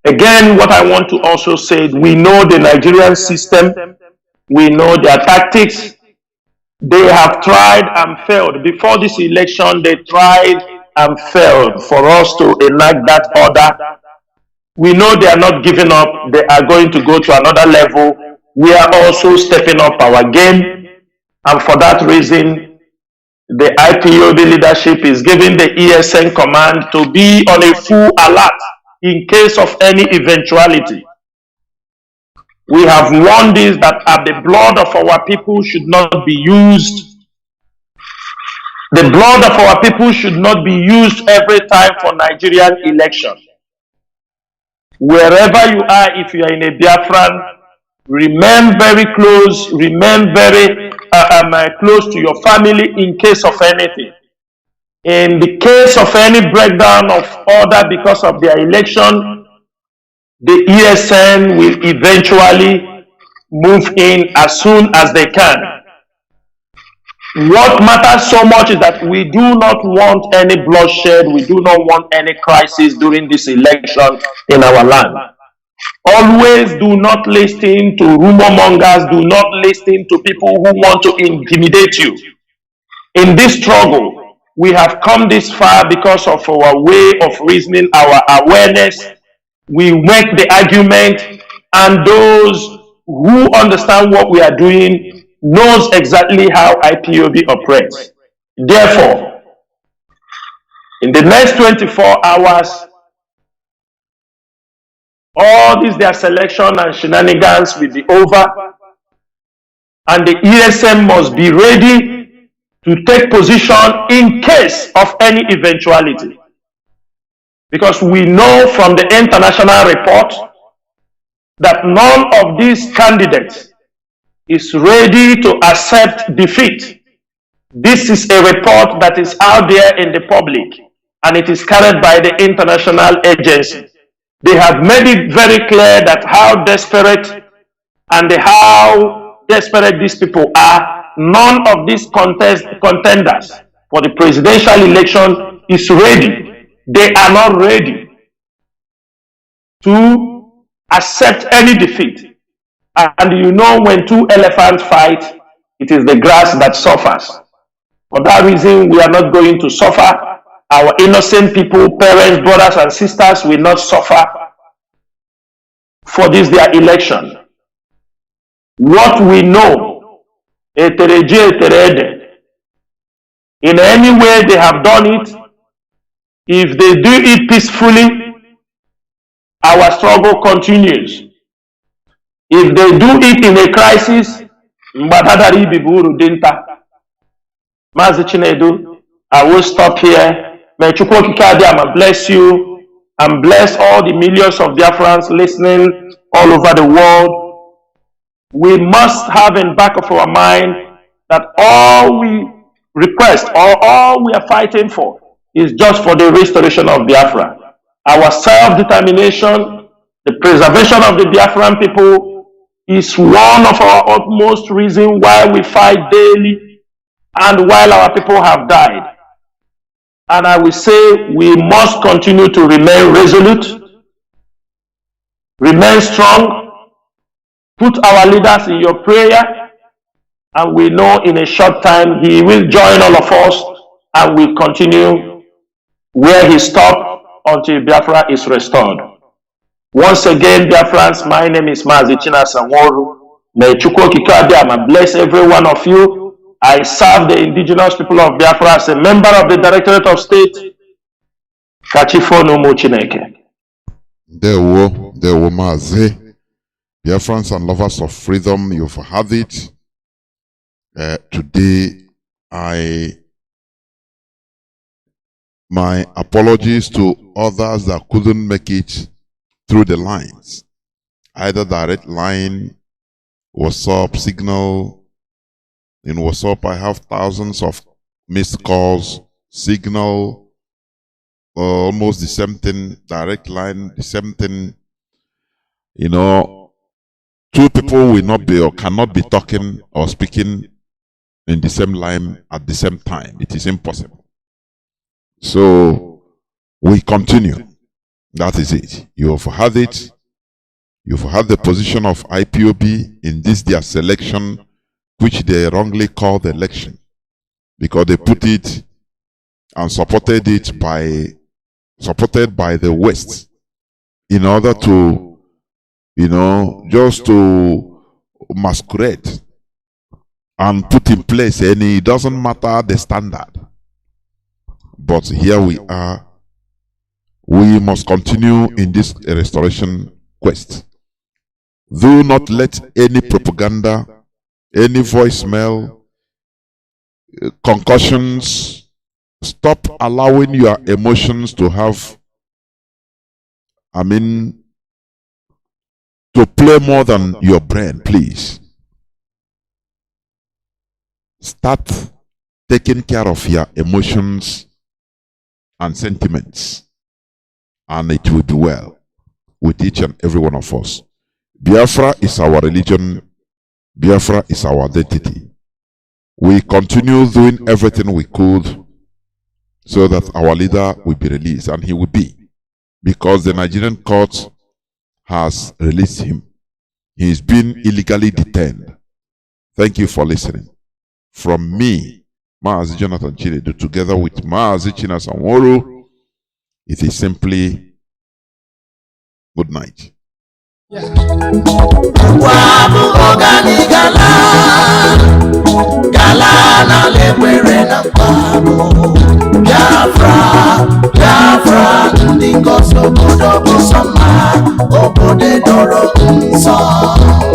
Again, what I want to also say, we know the Nigerian system, we know their tactics. They have tried and failed. Before this election, they tried and failed for us to enact that order. We know they are not giving up. They are going to go to another level. We are also stepping up our game. And for that reason, the IPOB leadership is giving the ESN command to be on a full alert in case of any eventuality. We have warned this that the blood of our people should not be used. The blood of our people should not be used every time for Nigerian election. Wherever you are, if you are in a Biafran, remain very close, remain very close to your family in case of anything. In the case of any breakdown of order because of their election, the ESN will eventually move in as soon as they can. What matters so much is that we do not want any bloodshed, we do not want any crisis during this election in our land. Always do not listen to rumor mongers, do not listen to people who want to intimidate you. In this struggle, we have come this far because of our way of reasoning, our awareness. We make the argument, and those who understand what we are doing knows exactly how IPOB operates. Therefore, in the next 24 hours, all this their selection and shenanigans will be over, and the ESM must be ready to take position in case of any eventuality. Because we know from the international report that none of these candidates is ready to accept defeat. This is a report that is out there in the public, and it is carried by the international agency. They have made it very clear that how desperate these people are. None of these contenders for the presidential election is ready. They are not ready to accept any defeat. And you know, when two elephants fight, it is the grass that suffers. For that reason, we are not going to suffer. Our innocent people, parents, brothers, and sisters will not suffer for this their election. What we know, in any way they have done it, if they do it peacefully, our struggle continues. If they do it in a crisis, Mazi Chinedu, I will stop here. May Chukwu bless you and bless all the millions of Biafrans listening all over the world. We must have in back of our mind that all we request or all we are fighting for is just for the restoration of Biafra. Our self-determination, the preservation of the Biafran people is one of our utmost reasons why we fight daily and while our people have died. And I will say we must continue to remain resolute, remain strong, put our leaders in your prayer, and we know in a short time he will join all of us and we continue where he stopped until Biafra is restored. Once again, Biafrans, my name is Mazi Chinasa Nworu. May Chukwu Okike bless every one of you. I serve the indigenous people of Biafra as a member of the Directorate of State. Kachifo no mo Chineke. There were Mazi. Biafrans and lovers of freedom, you've had it. Today, my apologies to others that couldn't make it through the lines, either direct line, WhatsApp, Signal. In WhatsApp, I have thousands of missed calls, Signal, almost the same thing, direct line, the same thing. You know, two people will not be or cannot be talking or speaking in the same line at the same time. It is impossible. So we continue. That is it. You have had it. You've had the position of IPOB in this their selection, which they wrongly called the election, because they put it and supported by the West in order to, you know, just to masquerade and put in place any, it doesn't matter the standard. But here we are. We must continue in this restoration quest. Do not let any propaganda, any voicemail, concussions, stop allowing your emotions to have, to play more than your brain, please. Start taking care of your emotions and sentiments, and it will be well with each and every one of us. Biafra is our religion. Biafra is our identity. We continue doing everything we could so that our leader will be released, and he will be, because the Nigerian court has released him. He is being illegally detained. Thank you for listening. From me, Mazi Jonathan Chinedu, together with Mazi Chinasa Nworu, it is simply good night. Gala na lekwere na